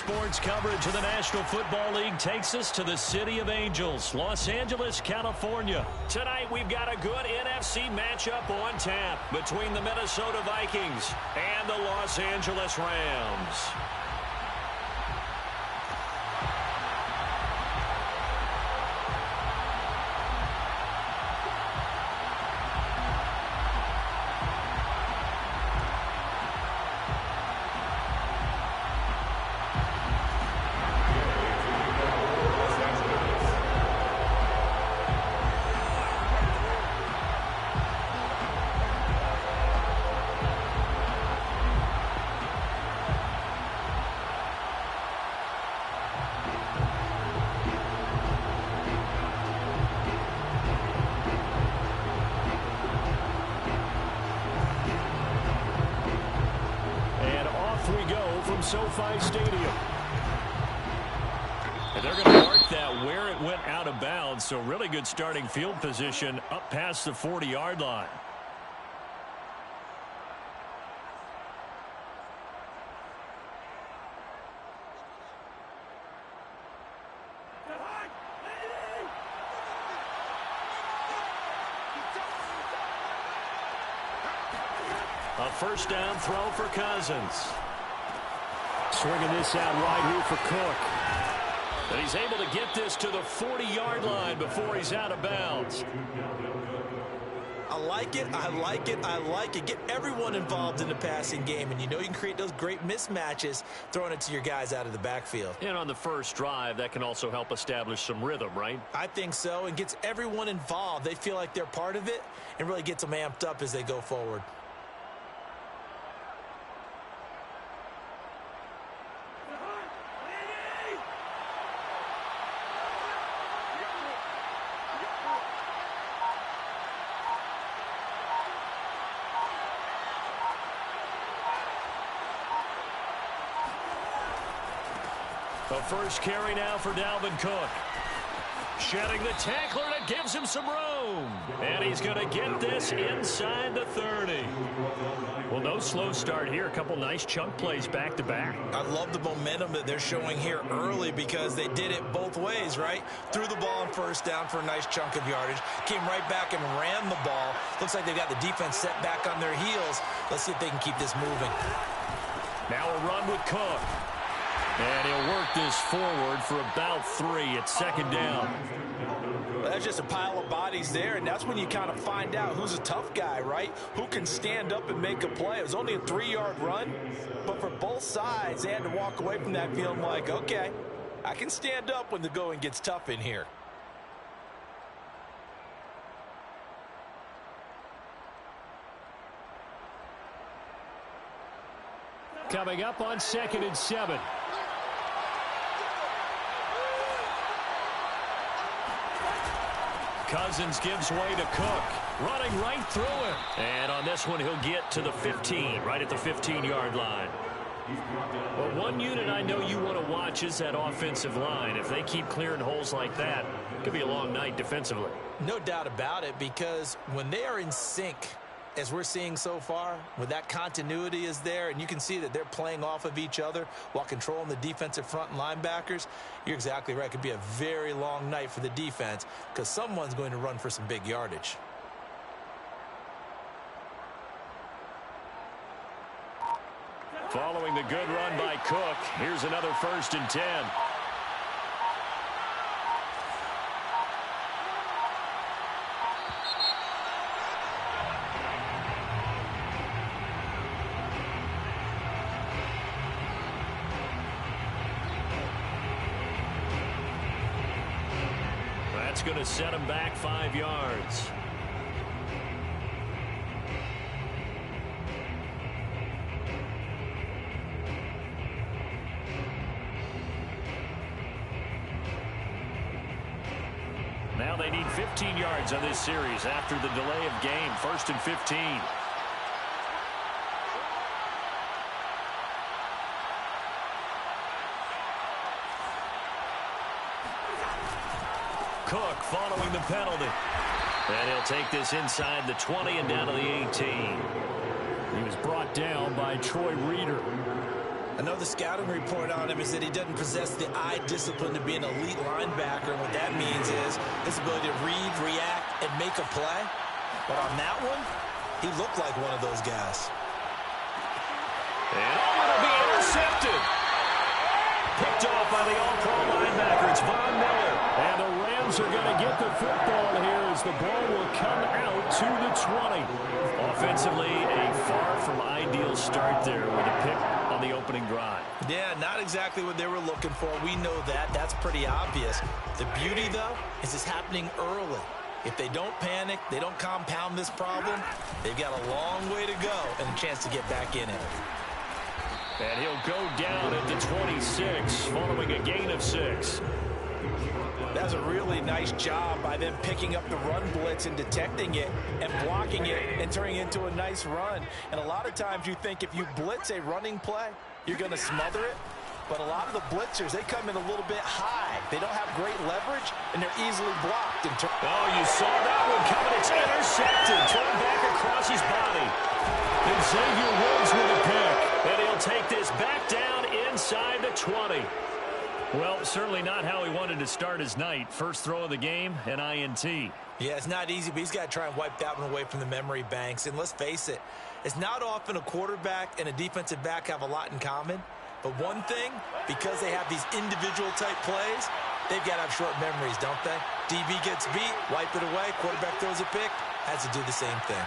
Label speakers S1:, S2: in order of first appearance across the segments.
S1: sports coverage of the National Football League takes us to the City of Angels, Los Angeles, California. Tonight, we've got a good NFC matchup on tap between the Minnesota Vikings and the Los Angeles Rams. SoFi Stadium. And they're going to mark that where it went out of bounds, so really good starting field position up past the 40-yard line. A first down throw for Cousins. Swinging this out wide here for Cook. And he's able to get this to the 40-yard line before he's out of bounds.
S2: I like it. I like it. I like it. Get everyone involved in the passing game. And you know you can create those great mismatches throwing it to your guys out of the backfield.
S1: And on the first drive, that can also help establish some rhythm, right?
S2: I think so. And gets everyone involved. They feel like they're part of it and really gets them amped up as they go forward.
S1: The first carry now for Dalvin Cook. Shedding the tackler, and it gives him some room. And he's going to get this inside the 30. Well, no slow start here. A couple nice chunk plays back-to-back.
S2: I love the momentum that they're showing here early because they did it both ways, right? Threw the ball on first down for a nice chunk of yardage. Came right back and ran the ball. Looks like they've got the defense set back on their heels. Let's see if they can keep this moving.
S1: Now a run with Cook. And he'll work this forward for about 3 at second down.
S2: Well, that's just a pile of bodies there, and that's when you kind of find out who's a tough guy, right? Who can stand up and make a play. It was only a 3-yard run, but for both sides, they had to walk away from that feeling like, okay, I can stand up when the going gets tough in here.
S1: Coming up on 2nd and 7. Cousins gives way to Cook. Running right through him. And on this one, he'll get to the 15, right at the 15-yard line. Well, one unit I know you want to watch is that offensive line. If they keep clearing holes like that, it could be a long night defensively.
S2: No doubt about it, because when they are in sync, as we're seeing so far, when that continuity is there and you can see that they're playing off of each other while controlling the defensive front and linebackers, you're exactly right. It could be a very long night for the defense because someone's going to run for some big yardage.
S1: Following the good run by Cook, here's another 1st and 10. That's going to set him back 5 yards. Now they need 15 yards on this series after the delay of game. 1st and 15. Cook following the penalty. And he'll take this inside the 20 and down to the 18. He was brought down by Troy Reeder.
S2: I know the scouting report on him is that he doesn't possess the eye discipline to be an elite linebacker. And what that means is his ability to read, react, and make a play. But on that one, he looked like one of those guys.
S1: And it'll be intercepted. Picked off by the all-pro linebacker. It's Von Miller. And the Rams are going to get the football here as the ball will come out to the 20. Offensively, a far from ideal start there with a pick on the opening drive.
S2: Yeah, not exactly what they were looking for. We know that. That's pretty obvious. The beauty, though, is it's happening early. If they don't panic, they don't compound this problem, they've got a long way to go and a chance to get back in it.
S1: And he'll go down at the 26 following a gain of 6.
S2: That's a really nice job by them picking up the run blitz and detecting it and blocking it and turning it into a nice run. And a lot of times you think if you blitz a running play, you're going to smother it. But a lot of the blitzers, they come in a little bit high. They don't have great leverage, and they're easily blocked.
S1: Oh, you saw that one coming. It's intercepted. Thrown back across his body. And Xavier Woods with a pick. And he'll take this back down inside the 20. Well, certainly not how he wanted to start his night. First throw of the game, an INT.
S2: Yeah, it's not easy, but he's got to try and wipe that one away from the memory banks. And let's face it, it's not often a quarterback and a defensive back have a lot in common. But one thing, because they have these individual type plays, they've got to have short memories, don't they? DB gets beat, wipe it away, quarterback throws a pick, has to do the same thing.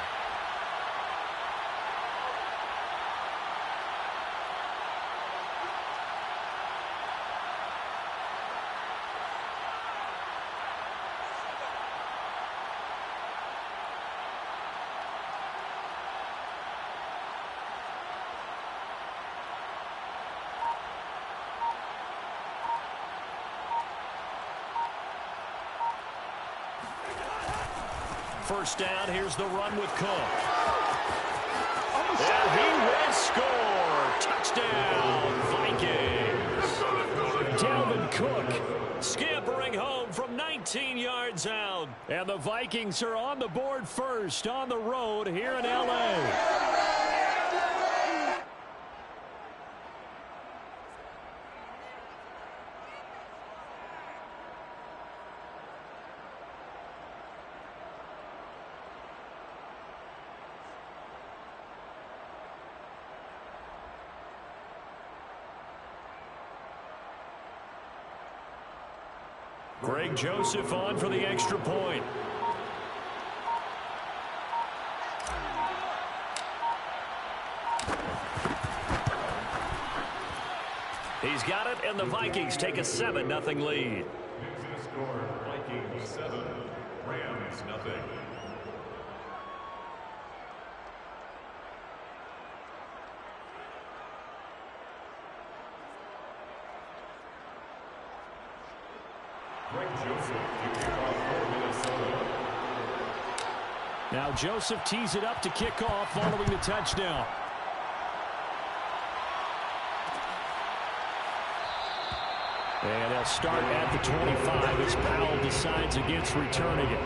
S1: First down, here's the run with Cook. And he will score. Touchdown, Vikings. Dalvin Cook scampering home from 19 yards out. And the Vikings are on the board first on the road here in L.A. Greg Joseph on for the extra point. He's got it, and the Vikings take a 7-0 lead.
S3: Score, Vikings 7, Rams 0.
S1: Now Joseph tees it up to kick off following the touchdown. And they'll start at the 25 as Powell decides against returning it.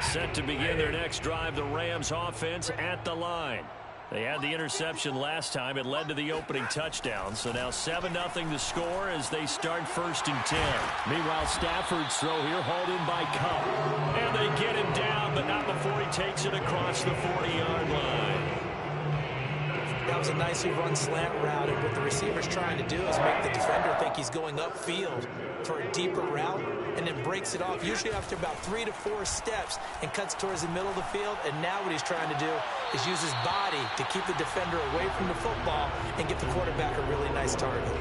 S1: Set to begin their next drive, the Rams offense at the line. They had the interception last time. It led to the opening touchdown. So now 7-0 to score as they start 1st and 10. Meanwhile, Stafford's throw here hauled in by Cup. And they get him down, but not before he takes it across the 40-yard line.
S2: That was a nicely run slant route, and what the receiver's trying to do is make the defender think he's going upfield for a deeper route, and then breaks it off, usually after about 3 to 4 steps, and cuts towards the middle of the field. And now what he's trying to do is use his body to keep the defender away from the football and get the quarterback a really nice target.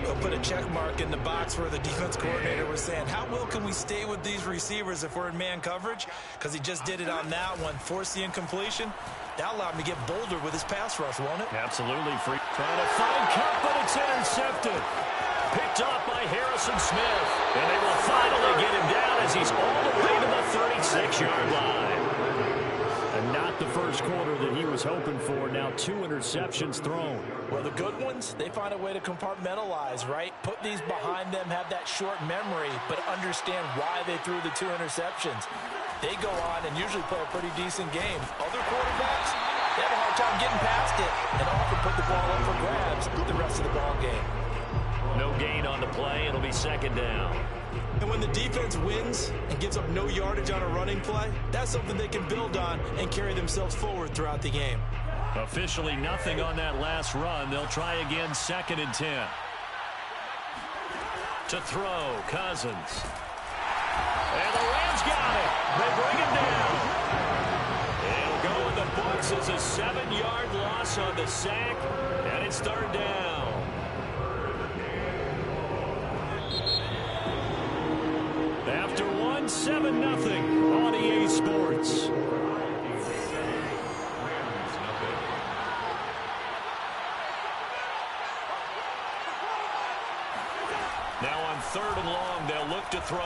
S2: They'll put a check mark in the box where the defense coordinator was saying, how well can we stay with these receivers if we're in man coverage? Because he just did it on that one, forced the incompletion. That allowed him to get bolder with his pass rush, won't it?
S1: Absolutely. Free. Trying to find Cup, but it's intercepted. Picked off by Harrison Smith. And they will finally get him down as he's all the way to the 36-yard line. And not the first first quarter that he was hoping for. Now 2 interceptions thrown.
S2: Well, the good ones, they find a way to compartmentalize, right? Put these behind them, have that short memory, but understand why they threw the 2 interceptions. They go on and usually play a pretty decent game. Other quarterbacks, they have a hard time getting past it and often put the ball up for grabs the rest of the ball game.
S1: No gain on the play. It'll be second down.
S2: And when the defense wins and gives up no yardage on a running play, that's something they can build on and carry themselves forward throughout the game.
S1: Officially nothing on that last run. They'll try again, 2nd and 10. To throw, Cousins. And the Rams got it. They bring him down. It'll go in the books as a 7-yard loss on the sack, and it's 3rd down. After 1, 7-0 on EA Sports. Now on 3rd and long, they'll look to throw.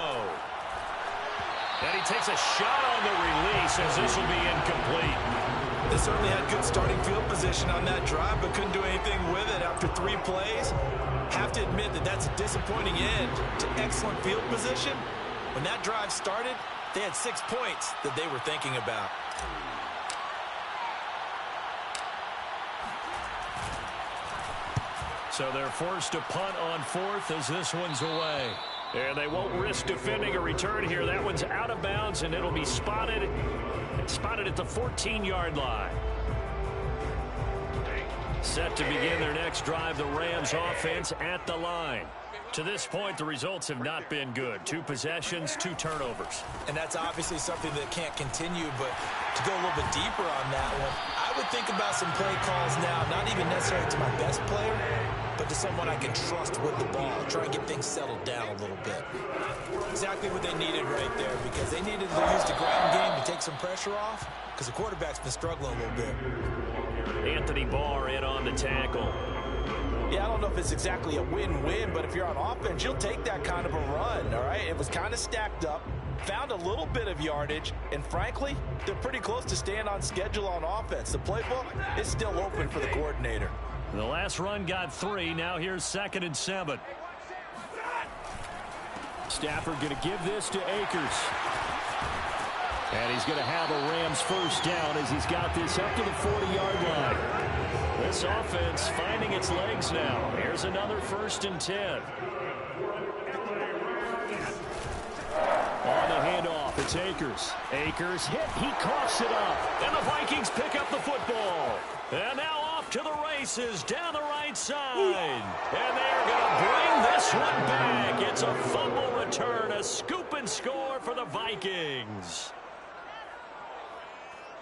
S1: And he takes a shot on the release as this will be incomplete.
S2: They certainly had good starting field position on that drive, but couldn't do anything with it after 3 plays. Have to admit that that's a disappointing end to excellent field position. When that drive started, they had 6 points that they were thinking about.
S1: So they're forced to punt on 4th as this one's away. And they won't risk defending a return here. That one's out of bounds, and it'll be spotted at the 14-yard line. Set to begin their next drive, the Rams offense at the line. To this point, the results have not been good. 2 possessions, 2 turnovers.
S2: And that's obviously something that can't continue, but to go a little bit deeper on that one, I would think about some play calls now, not even necessarily to my best player, but to someone I can trust with the ball. Try and get things settled down a little bit. Exactly what they needed right there, because they needed to use the ground game to take some pressure off, because the quarterback's been struggling a little bit.
S1: Anthony Barr in on the tackle.
S2: Yeah, I don't know if it's exactly a win-win, but if you're on offense, you'll take that kind of a run, all right? It was kind of stacked up, found a little bit of yardage, and frankly, they're pretty close to staying on schedule on offense. The playbook is still open for the coordinator.
S1: The last run got 3. Now here's 2nd and 7. Stafford going to give this to Akers. And he's going to have a Rams first down as he's got this up to the 40-yard line. This offense finding its legs now. Here's another 1st and 10. On the handoff, it's Akers. Akers hit, he coughs it up. And the Vikings pick up the football. And now off to the races down the right side. And they're going to bring this one back. It's a fumble return, a scoop and score for the Vikings.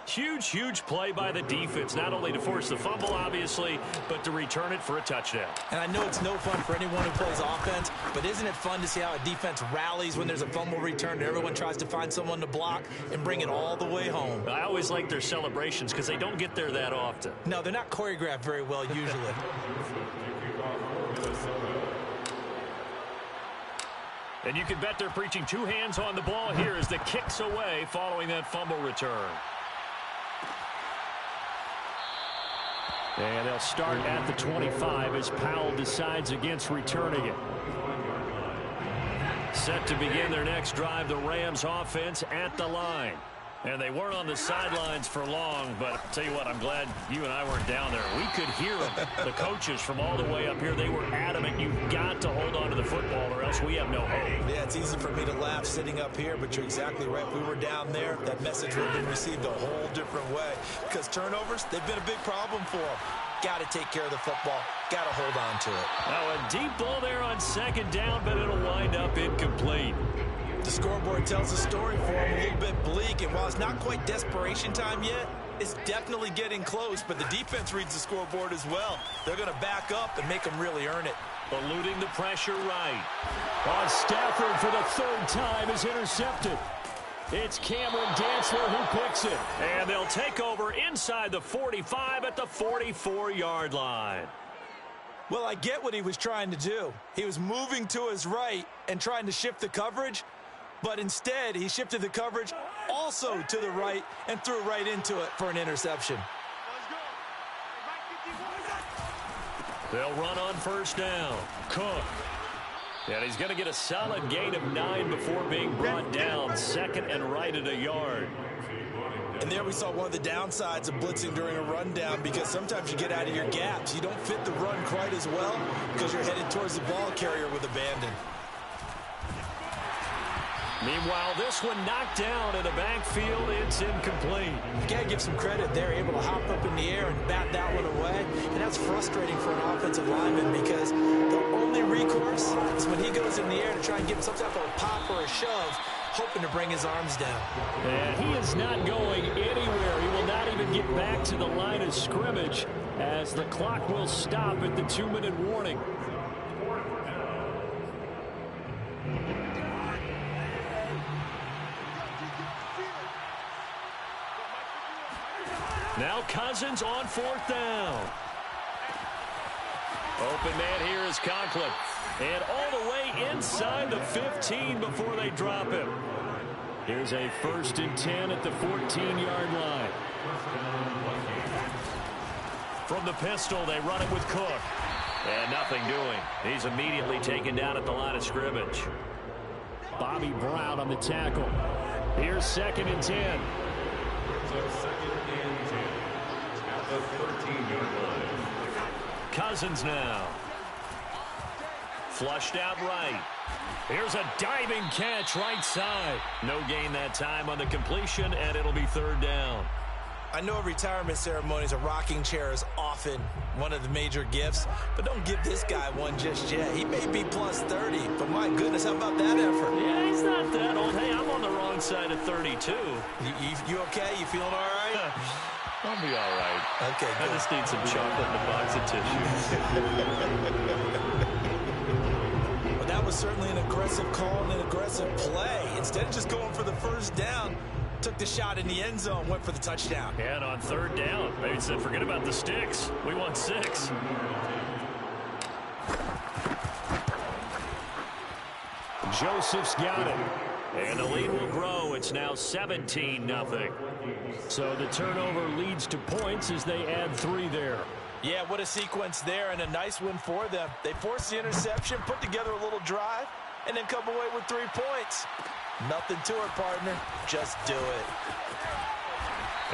S1: Huge, huge play by the defense, not only to force the fumble, obviously, but to return it for a touchdown.
S2: And I know it's no fun for anyone who plays offense, but isn't it fun to see how a defense rallies when there's a fumble return and everyone tries to find someone to block and bring it all the way home?
S1: I always like their celebrations because they don't get there that often.
S2: No, they're not choreographed very well usually.
S1: And you can bet they're preaching 2 hands on the ball here as the kick's away following that fumble return. And they'll start at the 25 as Powell decides against returning it. Set to begin their next drive, the Rams offense at the line. And they weren't on the sidelines for long, but I'll tell you what, I'm glad you and I weren't down there. We could hear them. The coaches from all the way up here, they were adamant. You've got to hold on to the football or else we have no hope.
S2: Yeah, it's easy for me to laugh sitting up here, but you're exactly right. If we were down there, that message would have been received a whole different way. Because turnovers, they've been a big problem for them. Got to take care of the football. Got to hold on to it.
S1: Now a deep ball there on 2nd down, but it'll wind up incomplete.
S2: The scoreboard tells the story for them, a little bit bleak, and while it's not quite desperation time yet, it's definitely getting close, but the defense reads the scoreboard as well. They're going to back up and make them really earn it.
S1: Eluding the pressure right. On Stafford for the 3rd time is intercepted. It's Cameron Dantzler who picks it. And they'll take over inside the 45 at the 44-yard line.
S2: Well, I get what he was trying to do. He was moving to his right and trying to shift the coverage. But instead, he shifted the coverage also to the right and threw right into it for an interception.
S1: They'll run on first down. Cook. And he's going to get a solid gain of 9 before being brought down. Second and right at a yard.
S2: And there we saw one of the downsides of blitzing during a rundown, because sometimes you get out of your gaps. You don't fit the run quite as well because you're headed towards the ball carrier with abandon.
S1: Meanwhile, this one knocked down in the backfield. It's incomplete.
S2: You got to give some credit. They're able to hop up in the air and bat that one away. And that's frustrating for an offensive lineman, because the only recourse is when he goes in the air to try and get some type of a pop or a shove, hoping to bring his arms down.
S1: And he is not going anywhere. He will not even get back to the line of scrimmage, as the clock will stop at the 2-minute warning. Now Cousins on 4th down. Open man here is Conklin. And all the way inside the 15 before they drop him. Here's a 1st and 10 at the 14-yard line. From the pistol, they run it with Cook. And nothing doing. He's immediately taken down at the line of scrimmage. Bobby Brown on the tackle. Here's 2nd and 10.
S3: The 13-yard line.
S1: Cousins now. Flushed out right. Here's a diving catch right side. No gain that time on the completion, and it'll be 3rd down.
S2: I know at retirement ceremonies, a rocking chair is often one of the major gifts, but don't give this guy one just yet. He may be plus 30, but my goodness, how about that effort?
S1: Yeah, he's not that old. Hey, I'm on the wrong side of 32.
S2: You okay? You feeling all right?
S1: I'll be all right.
S2: Okay, good.
S1: I just need some chocolate and a box of tissues.
S2: Well, that was certainly an aggressive call and an aggressive play. Instead of just going for the 1st down, took the shot in the end zone, went for the touchdown.
S1: And on 3rd down, maybe said, forget about the sticks. We want 6. Joseph's got it. And the lead will grow. It's now 17-0. So the turnover leads to points as they add 3 there.
S2: Yeah, what a sequence there, and a nice win for them. They forced the interception, put together a little drive, and then come away with 3 points. Nothing to it, partner. Just do it.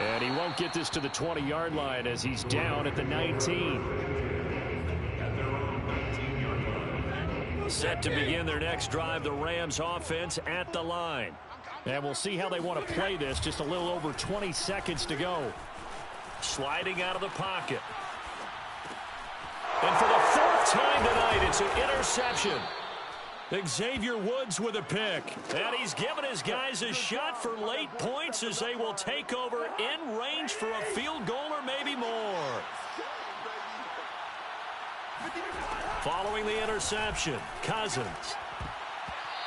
S1: And he won't get this to the 20-yard line as he's down at the 19. Set to begin their next drive, the Rams offense at the line. And we'll see how they want to play this. Just a little over 20 seconds to go. Sliding out of the pocket. And for the 4th time tonight, it's an interception. Xavier Woods with a pick. And he's given his guys a shot for late points as they will take over in range for a field goal or maybe more. Following the interception, Cousins.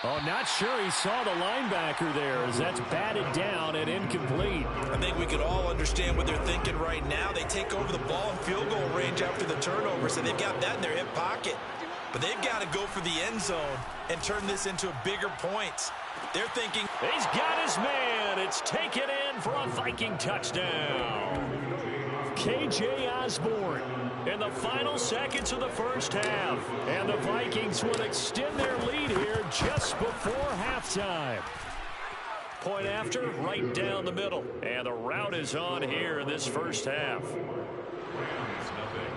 S1: Oh, not sure he saw the linebacker there as that's batted down and incomplete.
S2: I think we could all understand what they're thinking right now. They take over the ball in field goal range after the turnover, so they've got that in their hip pocket. But they've got to go for the end zone and turn this into bigger points. They're thinking,
S1: he's got his man. It's taken in for a Viking touchdown. K.J. Osborne in the final seconds of the 1st half. And the Vikings will extend their lead here just before halftime. Point after, right down the middle. And the route is on here in this 1st half.
S3: Rams, nothing.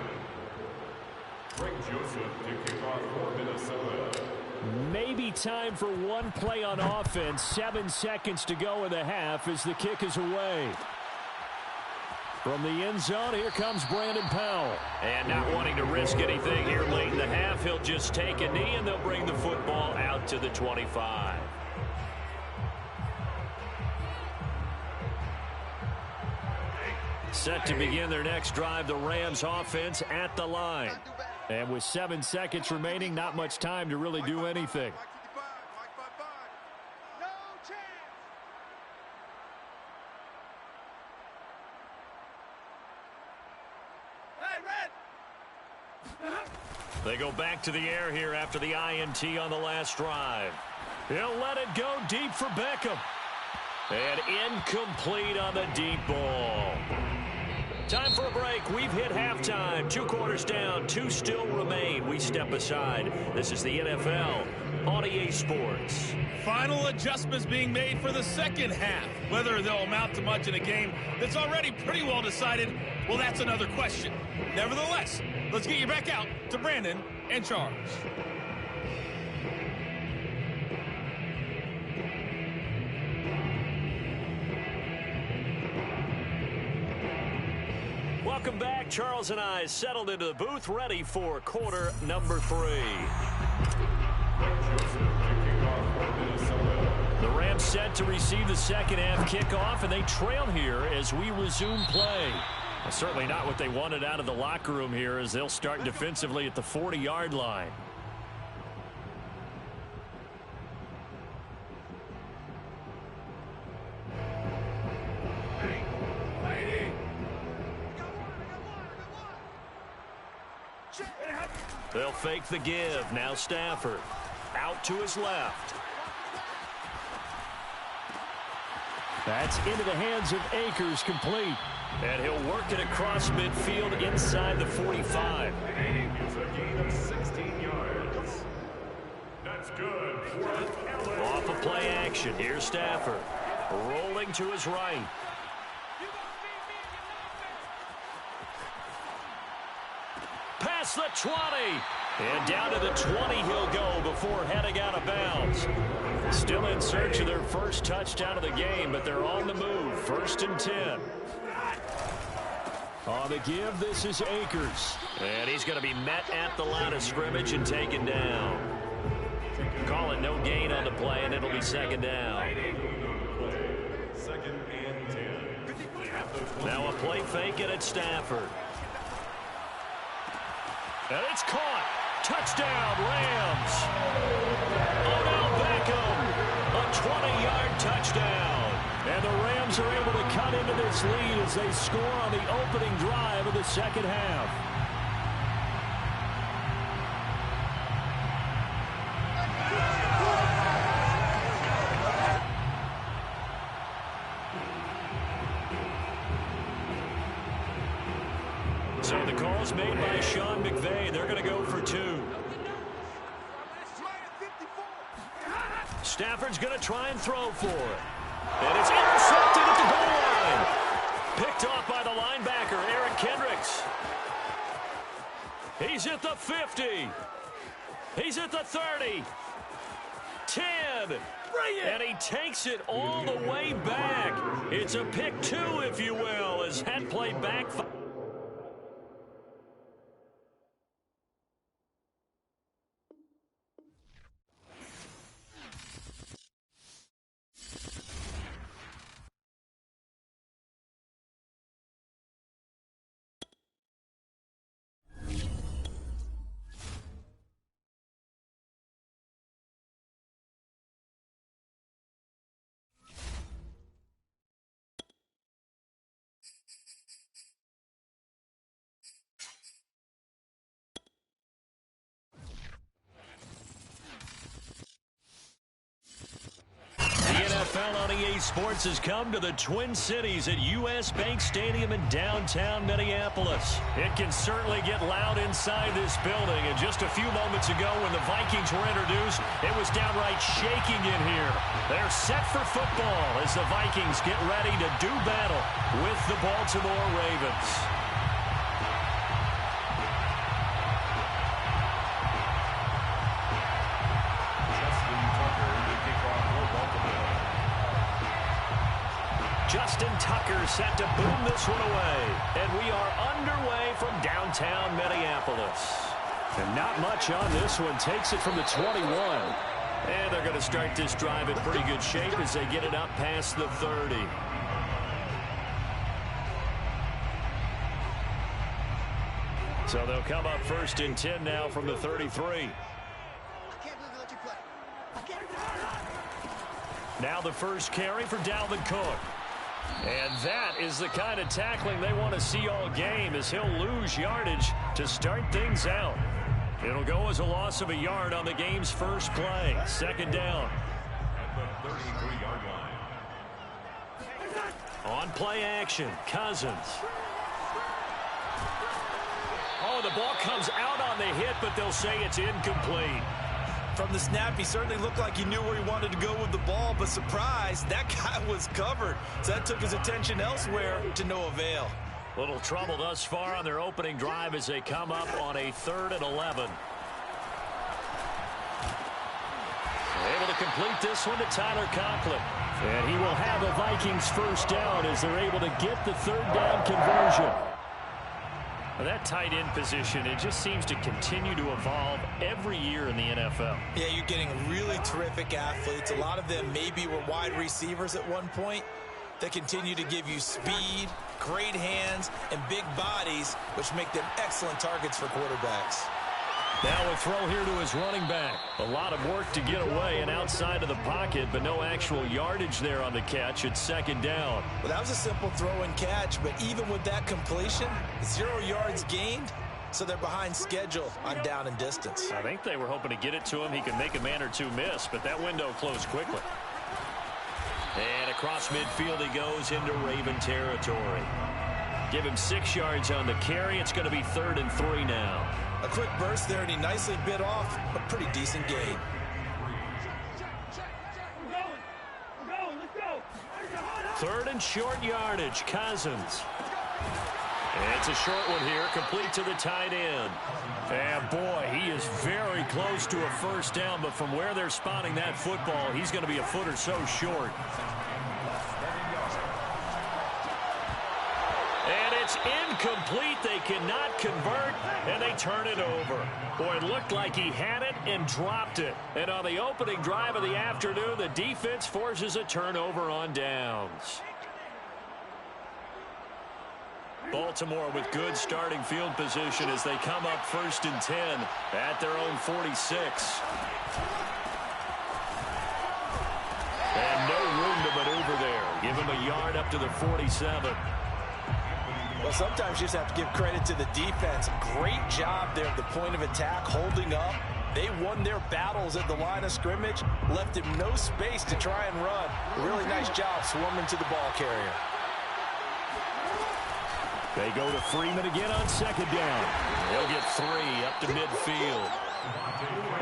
S3: Frank Joseph to kick off for Minnesota.
S1: Maybe time for one play on offense. 7 seconds to go in the half as the kick is away. From the end zone, here comes Brandon Powell. And not wanting to risk anything here late in the half, he'll just take a knee and they'll bring the football out to the 25. Set to begin their next drive, the Rams offense at the line. And with 7 seconds remaining, not much time to really do anything. They go back to the air here after the INT on the last drive. He'll let it go deep for Beckham. And incomplete on the deep ball. Time for a break. We've hit halftime. 2 quarters down. 2 still remain. We step aside. This is the NFL on EA Sports.
S4: Final adjustments being made for the second half. Whether they'll amount to much in a game that's already pretty well decided, well, that's another question. Nevertheless, let's get you back out to Brandon and Charles.
S1: Welcome back. Charles and I settled into the booth, ready for quarter number 3. The Rams set to receive the second half kickoff, and they trail here as we resume play. Well, certainly not what they wanted out of the locker room here, as they'll start defensively at the 40-yard line. They'll fake the give. Now Stafford out to his left. That's into the hands of Akers, complete. And he'll work it across midfield inside the 45.
S3: It's a gain of 16 yards. That's good.
S1: Off of play action. Here's Stafford. Rolling to his right. Past the 20. And down to the 20 he'll go before heading out of bounds. Still in search of their first touchdown of the game, but they're on the move. 1st and 10. On the give, this is Akers. And he's going to be met at the line of scrimmage and taken down. Call it no gain on the play, and it'll be 2nd down.
S3: 2nd and 10.
S1: Now a play fake it at Stafford. And it's caught. Touchdown, Rams. Odell Beckham. A 20-yard touchdown. And the Rams are able to cut into this lead as they score on the opening drive of the second half. So the call's made by Sean McVay. They're going to go for 2. Stafford's going to try and throw for it. And it's intercepted at the goal line. Picked off by the linebacker, Eric Kendricks. He's at the 50. He's at the 30. 10. And he takes it all the way back. It's a pick 2, if you will, as that play backfired. NFL on EA Sports has come to the Twin Cities at U.S. Bank Stadium in downtown Minneapolis. It can certainly get loud inside this building, and just a few moments ago when the Vikings were introduced, it was downright shaking in here. They're set for football as the Vikings get ready to do battle with the Baltimore Ravens. Justin Tucker set to boom this one away. And we are underway from downtown Minneapolis. And not much on this one. Takes it from the 21. And they're going to start this drive in pretty good shape as they get it up past the 30. So they'll come up 1st and 10 now from the 33. Now the first carry for Dalvin Cook. And that is the kind of tackling they want to see all game, as he'll lose yardage to start things out. It'll go as a loss of a yard on the game's first play. 2nd down.
S3: 33-yard line.
S1: On play action, Cousins. Oh, the ball comes out on the hit, but they'll say it's incomplete.
S2: From the snap, he certainly looked like he knew where he wanted to go with the ball, but surprise, that guy was covered. So that took his attention elsewhere to no avail.
S1: Little trouble thus far on their opening drive as they come up on a 3rd and 11. Able to complete this one to Tyler Conklin. And he will have a Vikings first down as they're able to get the 3rd down conversion. Now that tight end position, it just seems to continue to evolve every year in the NFL.
S2: Yeah, you're getting really terrific athletes. A lot of them maybe were wide receivers at one point. They continue to give you speed, great hands, and big bodies, which make them excellent targets for quarterbacks.
S1: Now a throw here to his running back. A lot of work to get away and outside of the pocket, but no actual yardage there on the catch. It's 2nd down.
S2: Well, that was a simple throw and catch, but even with that completion, 0 yards gained, so they're behind schedule on down and distance.
S1: I think they were hoping to get it to him. He could make a man or two miss, but that window closed quickly. And across midfield he goes into Raven territory. Give him 6 yards on the carry. It's going to be 3rd and 3 now.
S2: A quick burst there, and he nicely bit off a pretty decent gain.
S1: Third and short yardage, Cousins. And it's a short one here, complete to the tight end. And boy, he is very close to a first down, but from where they're spotting that football, he's going to be a foot or so short. And it's incomplete. They cannot convert, and they turn it over. Boy, it looked like he had it and dropped it. And on the opening drive of the afternoon, the defense forces a turnover on downs. Baltimore with good starting field position as they come up 1st and 10 at their own 46. And no room to maneuver there. Give him a yard up to the 47.
S2: Well, sometimes you just have to give credit to the defense. Great job there at the point of attack, holding up. They won their battles at the line of scrimmage, left him no space to try and run. Really nice job swarming to the ball carrier.
S1: They go to Freeman again on 2nd down. He'll get 3 up to midfield.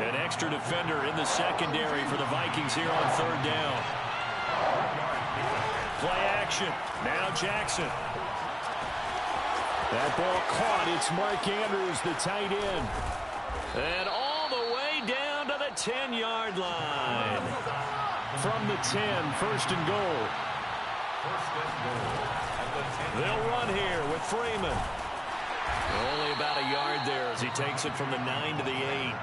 S1: An extra defender in the secondary for the Vikings here on 3rd down. Play action. Now Jackson. That ball caught. It's Mark Andrews, the tight end. And all the way down to the 10-yard line. From the 10, 1st and goal. They'll run here with Freeman. Only about a yard there as he takes it from the 9 to the 8.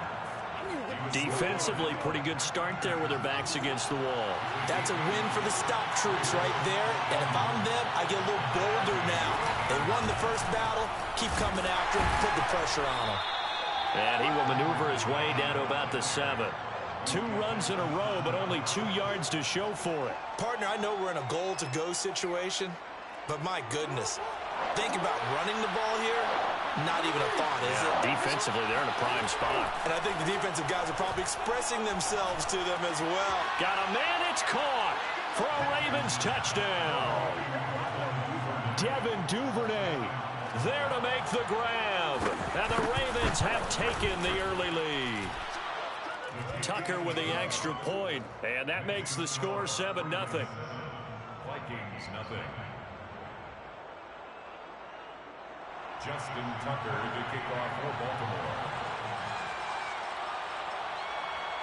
S1: Defensively, pretty good start there with their backs against the wall.
S2: That's a win for the stop troops right there. And if I'm them, I get a little bolder now. They won the first battle. Keep coming after him. Put the pressure on him.
S1: And he will maneuver his way down to about the 7. 2 runs in a row, but only 2 yards to show for it.
S2: Partner, I know we're in a goal-to-go situation, but my goodness. Think about running the ball here. Not even a thought, is it?
S1: Defensively, they're in a prime spot.
S2: And I think the defensive guys are probably expressing themselves to them as well.
S1: Got a man, it's caught for a Ravens touchdown. Devin Duvernay there to make the grab. And the Ravens have taken the early lead. Tucker with the extra point, and that makes the score 7-0.
S3: Vikings, nothing. Justin Tucker to kick off for Baltimore.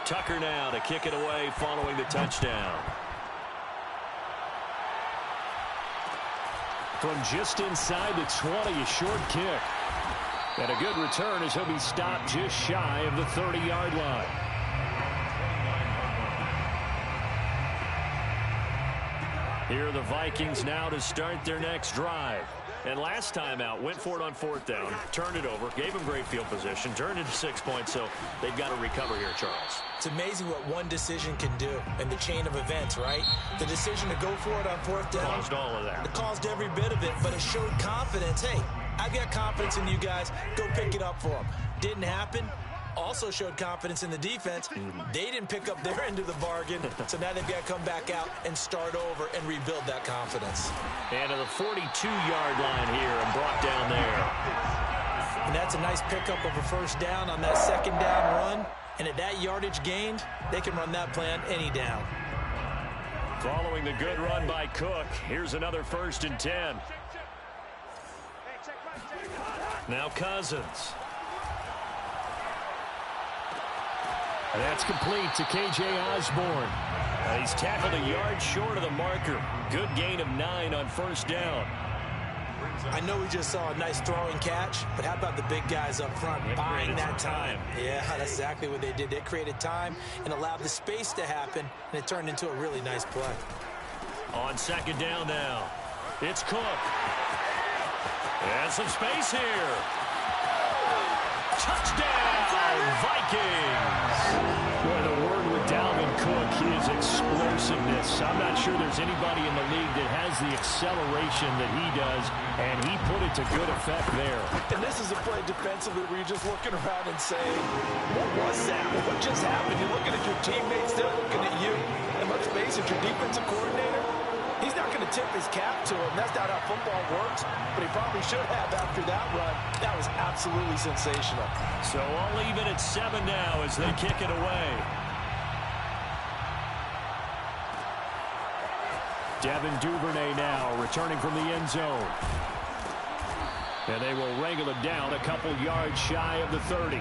S1: Tucker now to kick it away following the touchdown. From just inside the 20, a short kick. And a good return as he'll be stopped just shy of the 30-yard line. Here are the Vikings now to start their next drive. And last time out, went for it on 4th down, turned it over, gave them great field position, turned it to 6 points, so they've got to recover here, Charles.
S2: It's amazing what one decision can do in the chain of events, right? The decision to go for it on 4th down.
S1: Caused all of that.
S2: It caused every bit of it, but it showed confidence. Hey, I got confidence in you guys. Go pick it up for them. Didn't happen. also showed confidence in the defense. They didn't pick up their end of the bargain, so now they've got to come back out and start over and rebuild that confidence.
S1: And to the 42-yard line here and brought down there.
S2: And that's a nice pickup of a first down on that second down run. And at that yardage gained, they can run that play on any down.
S1: Following the good run by Cook, here's another 1st and 10. Now Cousins. And that's complete to K.J. Osborne. He's tackled a yard short of the marker. Good gain of 9 on 1st down.
S2: I know we just saw a nice throwing catch, but how about the big guys up front buying that time? Yeah, that's exactly what they did. They created time and allowed the space to happen, and it turned into a really nice play.
S1: On 2nd down now, it's Cook. And some space here. Touchdown, Vikings! Boy, the word with Dalvin Cook is explosiveness. I'm not sure there's anybody in the league that has the acceleration that he does, and he put it to good effect there.
S2: And this is a play defensively where you're just looking around and saying, what was that? What just happened? You're looking at your teammates, they're looking at you. And let's face it, your defensive coordinator, he's not going to tip his cap to him. That's not how football works, but he probably should have after that run. That was absolutely sensational.
S1: So I'll leave it at 7 now as they kick it away. Devin Duvernay now returning from the end zone. And they will wrangle it down a couple yards shy of the 30.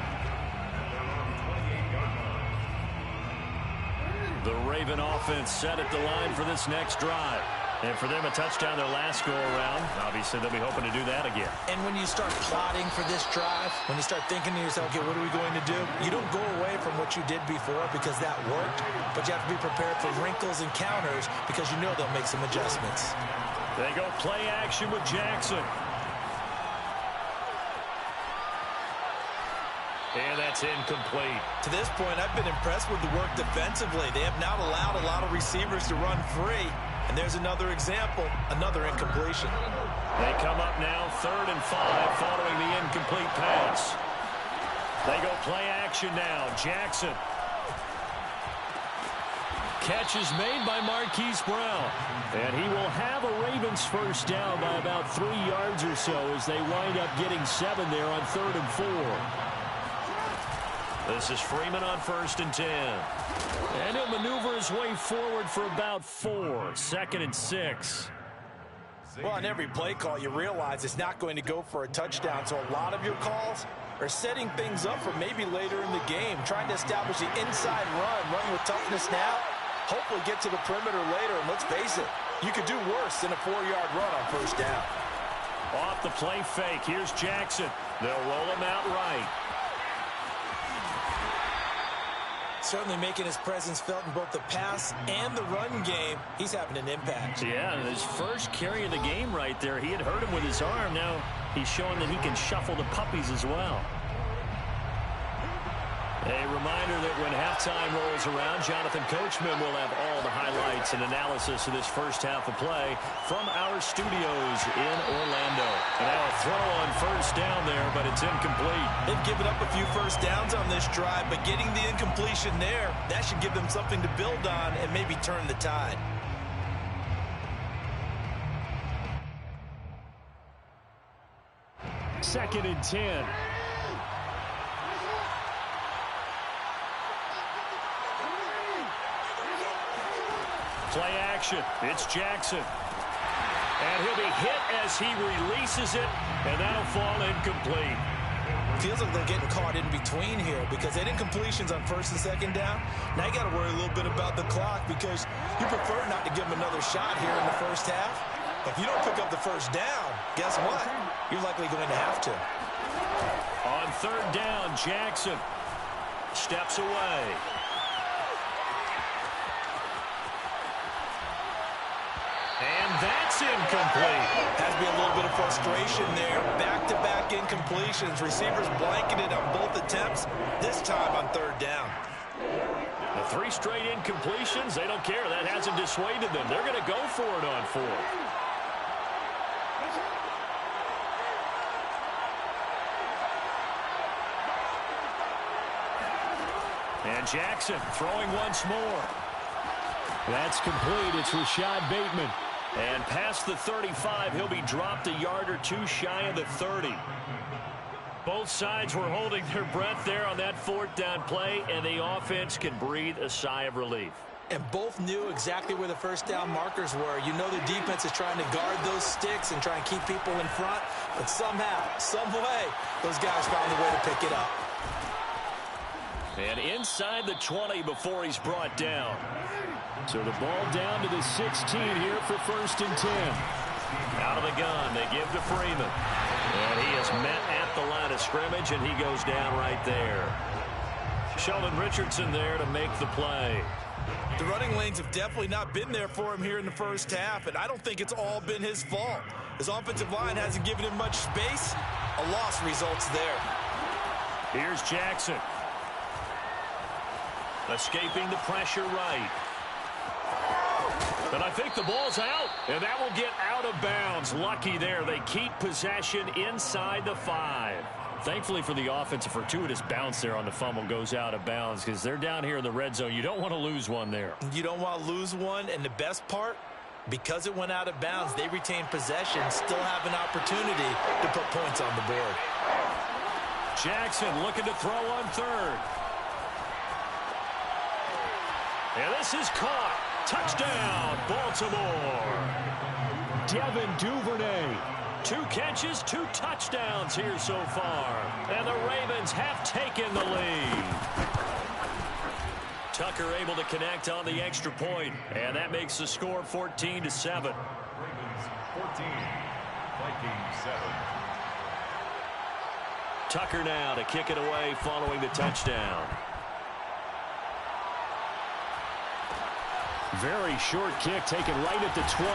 S1: The Raven offense set at the line for this next drive. And for them, a touchdown their last go-around. Obviously, they'll be hoping to do that again.
S2: And when you start plotting for this drive, when you start thinking to yourself, okay, what are we going to do? You don't go away from what you did before because that worked, but you have to be prepared for wrinkles and counters because you know they'll make some adjustments.
S1: They go play action with Jackson. And that's incomplete.
S2: To this point, I've been impressed with the work defensively. They have not allowed a lot of receivers to run free. And there's another example, another incompletion.
S1: They come up now 3rd and 5 following the incomplete pass. They go play action now. Jackson. Catch is made by Marquise Brown. And he will have a Ravens first down by about 3 yards or so as they wind up getting 7 there on 3rd and 4. This is Freeman on 1st and 10. And he'll maneuver his way forward for about 4. 2nd and 6.
S2: Well, on every play call, you realize it's not going to go for a touchdown. So a lot of your calls are setting things up for maybe later in the game, trying to establish the inside run with toughness now, hopefully get to the perimeter later. And let's face it, you could do worse than a 4-yard run on 1st down.
S1: Off the play fake, here's Jackson. They'll roll him out right.
S2: Certainly making his presence felt in both the pass and the run game. He's having an impact.
S1: Yeah, his first carry of the game right there. He had hurt him with his arm. Now he's showing that he can shuffle the puppies as well. A reminder that when halftime rolls around, Jonathan Coachman will have all the highlights and analysis of this first half of play from our studios in Orlando. And now a throw on 1st down there, but it's incomplete.
S2: They've given up a few first downs on this drive, but getting the incompletion there, that should give them something to build on and maybe turn the tide.
S1: Second and 10. Play action. It's Jackson. And he'll be hit as he releases it, and that'll fall incomplete.
S2: Feels like they're getting caught in between here because they did completions on 1st and 2nd down. Now you got to worry a little bit about the clock because you prefer not to give them another shot here in the first half. If you don't pick up the 1st down, guess what? You're likely going to have to.
S1: On 3rd down, Jackson steps away. And that's incomplete.
S2: Has to be a little bit of frustration there. Back-to-back incompletions. Receivers blanketed on both attempts, this time on 3rd down.
S1: The 3 straight incompletions, they don't care. That hasn't dissuaded them. They're going to go for it on 4th. And Jackson throwing once more. That's complete. It's Rashad Bateman. And past the 35, he'll be dropped a yard or two shy of the 30. Both sides were holding their breath there on that fourth down play, and the offense can breathe a sigh of relief.
S2: And both knew exactly where the first down markers were. You know the defense is trying to guard those sticks and try and keep people in front, but somehow, some way, those guys found a way to pick it up.
S1: And inside the 20 before he's brought down. So the ball down to the 16 here for 1st and 10. Out of the gun, they give to Freeman. And he is met at the line of scrimmage, and he goes down right there. Sheldon Richardson there to make the play.
S2: The running lanes have definitely not been there for him here in the first half, and I don't think it's all been his fault. His offensive line hasn't given him much space. A loss results there.
S1: Here's Jackson. Escaping the pressure right. But I think the ball's out, and that will get out of bounds. Lucky there. They keep possession inside the 5. Thankfully for the offense, a fortuitous bounce there on the fumble goes out of bounds because they're down here in the red zone. You don't want to lose one there.
S2: You don't want to lose one, and the best part, because it went out of bounds, they retain possession, still have an opportunity to put points on the board.
S1: Jackson looking to throw on 3rd. And this is caught. Touchdown, Baltimore. Devin Duvernay. 2 catches, 2 touchdowns here so far. And the Ravens have taken the lead. Tucker able to connect on the extra point. And that makes the score 14-7.
S3: Ravens 14, Vikings 7.
S1: Tucker now to kick it away following the touchdown. Very short kick taken right at the 20.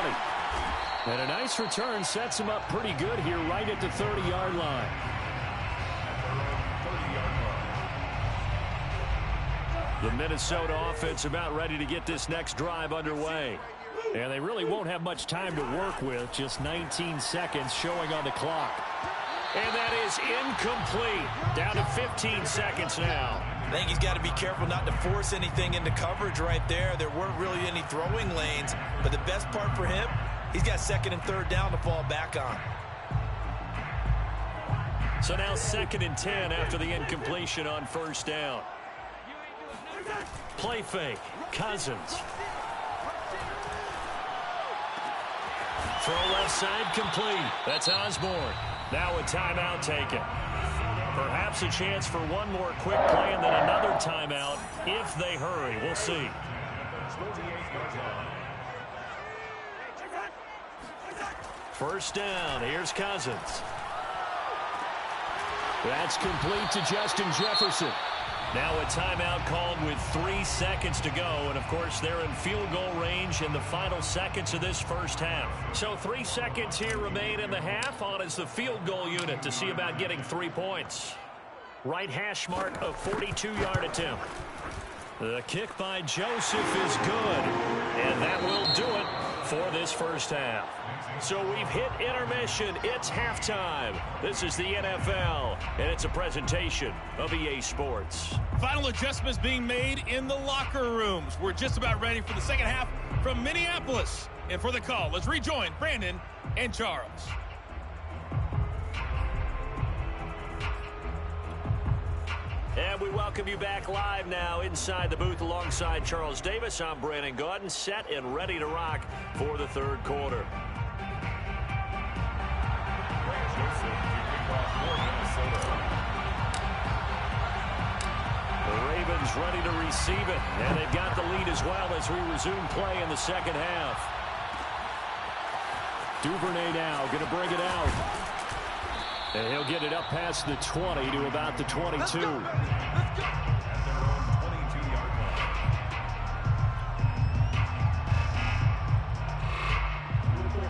S1: And a nice return sets him up pretty good here right at the 30-yard line. The Minnesota offense about ready to get this next drive underway. And they really won't have much time to work with. Just 19 seconds showing on the clock. And that is incomplete. Down to 15 seconds now.
S2: I think he's got to be careful not to force anything into coverage right there. There weren't really any throwing lanes. But the best part for him, he's got 2nd and 3rd down to fall back on.
S1: So now 2nd and 10 after the incompletion on 1st down. Play fake. Cousins. Throw left side complete. That's Osborne. Now a timeout taken. Perhaps a chance for one more quick play and then another timeout if they hurry. We'll see. First down. Here's Cousins. That's complete to Justin Jefferson. Now a timeout called with 3 seconds to go. And, of course, they're in field goal range in the final seconds of this first half. So 3 seconds here remain in the half. On is the field goal unit to see about getting 3 points. Right hash mark, a 42-yard attempt. The kick by Joseph is good. And that will do it for this first half. So we've hit intermission. It's halftime. This is the NFL, and it's a presentation of EA Sports.
S4: Final adjustments being made in the locker rooms. We're just about ready for the second half from Minneapolis. And for the call, let's rejoin Brandon and Charles.
S1: And we welcome you back live now inside the booth alongside Charles Davis. I'm Brandon Gaudin, set and ready to rock for the third quarter. The Ravens ready to receive it, and they've got the lead as well as we resume play in the second half. Duvernay now going to bring it out. And he'll get it up past the 20 to about the 22.
S3: Let's go.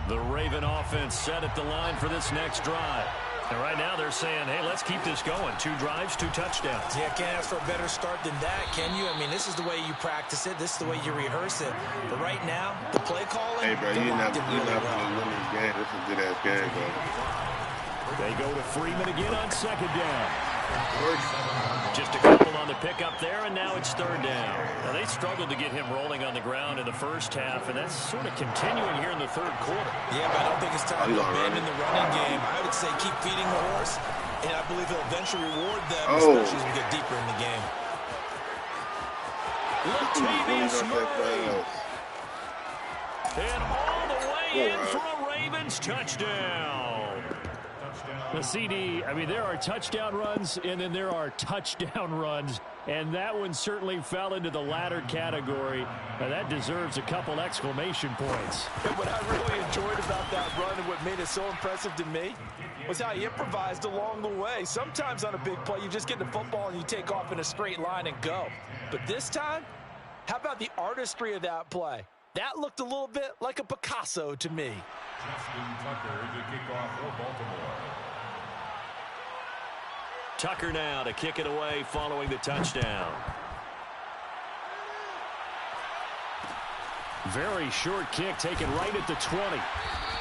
S1: The Raven offense set at the line for this next drive. And right now they're saying, hey, let's keep this going. 2 drives, 2 touchdowns.
S2: Yeah, can't ask for a better start than that, can you? I mean, this is the way you practice it. This is the way you rehearse it. But right now, the play calling,
S5: hey, bro, you're not going to win this game. This is a good-ass game, bro.
S1: They go to Freeman again on second down. Just a couple on the pickup there, and now it's third down. Now, they struggled to get him rolling on the ground in the first half, and that's sort of continuing here in the third quarter.
S2: Yeah, but I don't think it's time to abandon the running game. I would say keep feeding the horse, and I believe he'll eventually reward them, especially as we get deeper in the game.
S1: Latavius Murray. And all the way in for a Ravens touchdown. The CD, I mean, there are touchdown runs, and then there are touchdown runs, and that one certainly fell into the latter category. That deserves a couple exclamation points.
S2: And what I really enjoyed about that run and what made it so impressive to me was how he improvised along the way. Sometimes on a big play, you just get the football and you take off in a straight line and go. But this time, how about the artistry of that play? That looked a little bit like a Picasso to me.
S3: Justin Tucker to kick off for Baltimore.
S1: Tucker now to kick it away following the touchdown. Very short kick taken right at the 20.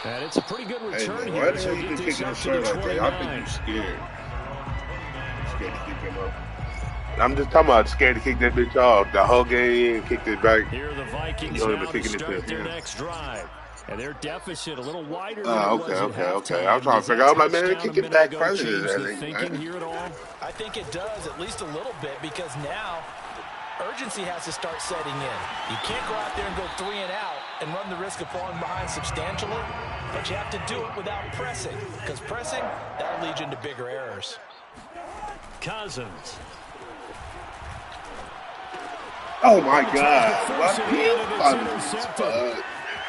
S1: And it's a pretty good return
S5: hey,
S1: here.
S5: why the hell you kicking it short like that? I think you're scared. I'm scared to kick him up. I'm just talking about scared to kick that bitch off. The whole game, kicked it back.
S1: Here the Vikings now to start their next drive. And their deficit a little wider than it was at halftime.
S5: I'm trying to figure out, I'm like, man, kick it back further.
S1: Thinking here at all?
S2: I think it does, at least a little bit, because now urgency has to start setting in. You can't go out there and go 3 and out and run the risk of falling behind substantially, but you have to do it without pressing, because pressing, that'll lead you into bigger errors.
S1: Cousins.
S5: Oh, my God.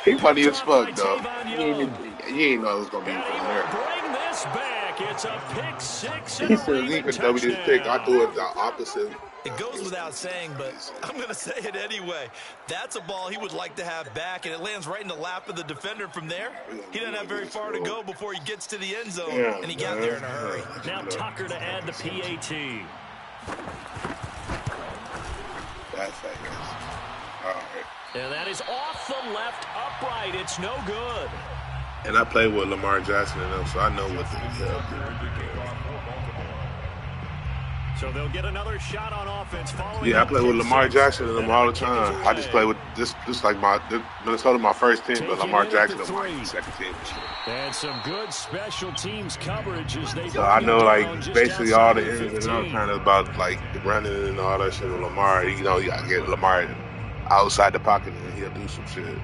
S5: He funny as fuck, though. You ain't know it was going to be from there.
S1: Bring this back. It's a pick six.
S5: He says even though we just pick, I do it the opposite.
S2: It goes without saying, but I'm going to say it anyway. That's a ball he would like to have back, and it lands right in the lap of the defender from there. He doesn't have very far to go before he gets to the end zone, and he got there in a hurry.
S1: Now Tucker to add the PAT.
S5: That's like this. All right.
S1: And that is off the left upright. It's no good.
S5: And I play with Lamar Jackson and them, so I know what to do.
S1: So they'll get another shot on offense following.
S5: Yeah, I play with Lamar Jackson and them all the time. I just play with this like Minnesota my first team, but Lamar Jackson is my second team.
S1: And some good special teams coverage as they.
S5: So I know like basically all the ins and outs kind of about like the running and all that shit with Lamar. You know, you gotta get Lamar outside the pocket and he'll do some shit.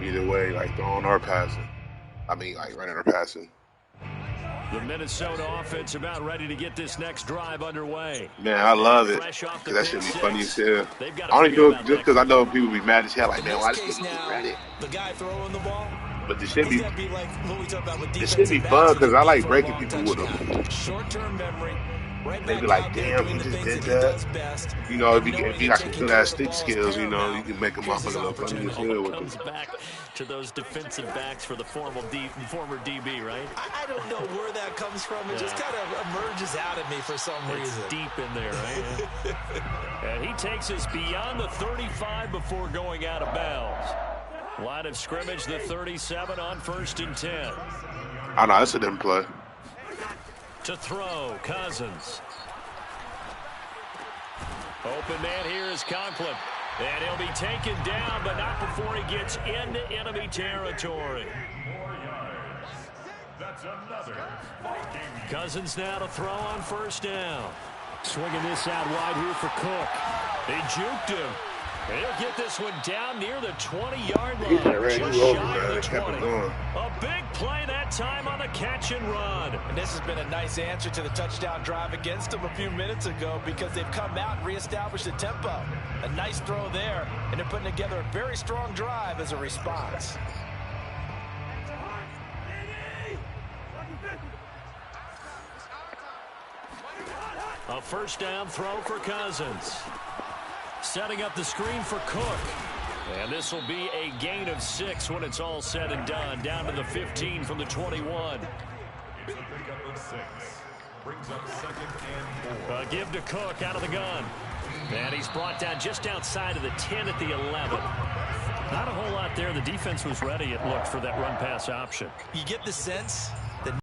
S5: Either way, like throwing or passing. I mean, like running or passing.
S1: The Minnesota offense about ready to get this next drive underway.
S5: Man, I love it. Because that should be funny as hell. I only do it just because I know people be mad as hell. Like, man, why this shit be ready?
S2: The guy throwing the ball.
S5: But this should be fun because I like breaking people with them.
S2: Short-term memory.
S5: They be like, damn, he just did that. You know, if you got some good ass stick skills, you know, you can make a motherfucker look funny as hell with
S1: comes back to those defensive backs for the former DB, right?
S2: I don't know where that comes from. It just kind of emerges out of me for some reason.
S1: It's deep in there, right? And he takes us beyond the 35 before going out of bounds. Line of scrimmage, the 37 on 1st and 10.
S5: I know, that's a different play.
S1: To throw, Cousins. Open man here is Conklin. And he'll be taken down, but not before he gets into enemy territory.
S3: That's another.
S1: Cousins now to throw on 1st down. Swinging this out wide here for Cook. They juked him. And he'll get this one down near the 20-yard line. Just shy of the 20. A big play that time on the catch and run.
S2: And this has been a nice answer to the touchdown drive against them a few minutes ago because they've come out and reestablished the tempo. A nice throw there, and they're putting together a very strong drive as a response.
S1: A 1st down throw for Cousins. Setting up the screen for Cook. And this will be a gain of 6 when it's all said and done. Down to the 15 from the 21.
S3: It's a pickup of 6. Brings up 2nd and 4.
S1: A give to Cook out of the gun. And he's brought down just outside of the 10 at the 11. Not a whole lot there. The defense was ready, it looked, for that run-pass option.
S2: You get the sense that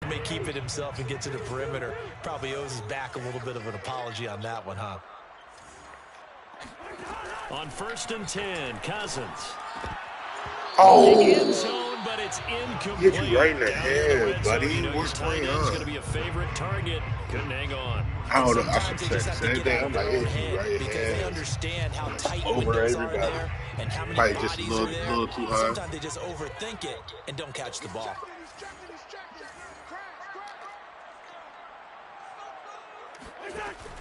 S2: may keep pivot himself and get to the perimeter. Probably owes his back a little bit of an apology on that one, huh?
S1: On 1st and 10, Cousins.
S5: Oh,
S1: End zone, but it's incomplete.
S5: hit you right in the
S1: Down here in the
S5: head,
S1: red zone,
S5: buddy.
S1: you know
S5: What's
S1: your tight
S5: going
S1: end's
S5: on?
S1: going to be a favorite target. Couldn't hang on.
S5: I don't know. I
S2: Sometimes
S5: should
S2: they
S5: say
S2: just
S5: the
S2: have to
S5: same
S2: get
S5: thing.
S2: out
S5: I'm
S2: of
S5: like,
S2: their own
S5: hit you
S2: head
S5: right in the
S2: because they
S5: head.
S2: understand how tight
S5: Over
S2: windows are
S5: everybody.
S2: there and how many
S5: Probably just a
S2: bodies
S5: little,
S2: are there.
S5: little too high.
S2: Sometimes they just overthink it and don't catch the ball.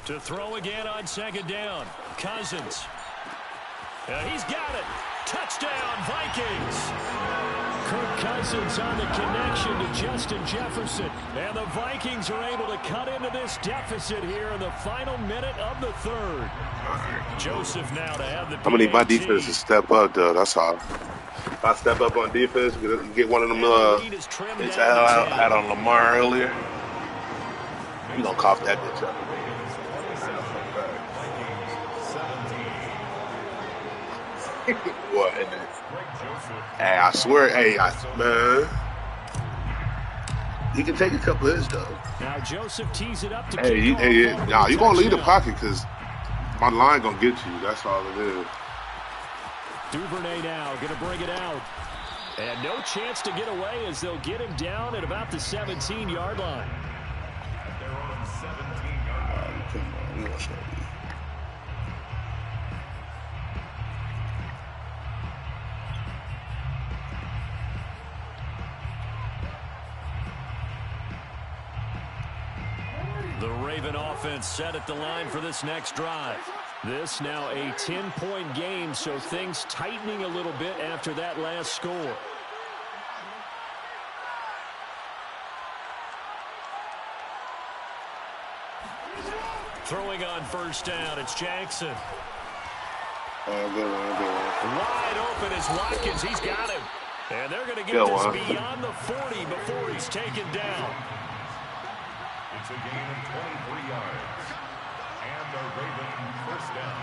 S1: To throw again on 2nd down. Cousins. He's got it. Touchdown, Vikings. Kirk Cousins on the connection to Justin Jefferson. And the Vikings are able to cut into this deficit here in the final minute of the 3rd. Joseph now to have the
S5: I'm gonna need my
S1: PAT.
S5: defense to step up, though. That's all. If I step up on defense, get one of them. It's I had on Lamar earlier. You gonna cough that bitch up? What? Hey, I swear, man, he can take a couple of hits though.
S1: Now Joseph tees it up to
S5: Hey, you gonna leave the pocket because my line gonna get you. That's all it is.
S1: Duvernay now gonna bring it out. And no chance to get away as they'll get him down at about the 17-yard line.
S3: They're on 17-yard line.
S5: Come on, you want to
S1: The Raven offense set at the line for this next drive. This now a 10-point game, so things tightening a little bit after that last score. Throwing on 1st down, it's Jackson.
S5: Good one.
S1: Wide open is Watkins. He's got him. And they're going to get this beyond the 40 before he's taken down.
S3: It's a gain of 23 yards. And the Raven 1st down.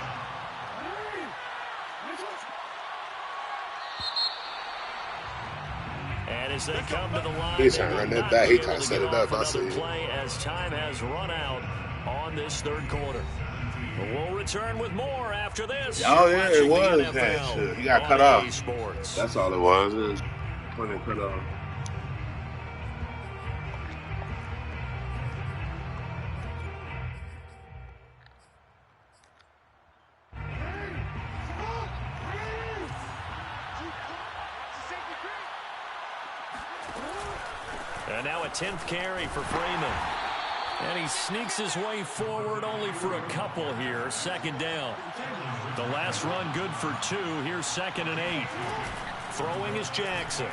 S1: And as they come to the line,
S5: He's trying to run that back. He trying to set it up. I see.
S1: Play as time has run out on this 3rd quarter. But we'll return with more after this.
S5: Oh yeah, it was that shit. He got cut off.
S1: Sports.
S5: That's all it was. It was when they cut off.
S1: And now a 10th carry for Freeman. And he sneaks his way forward only for a couple here. 2nd down. The last run good for 2. Here's 2nd and 8. Throwing is Jackson.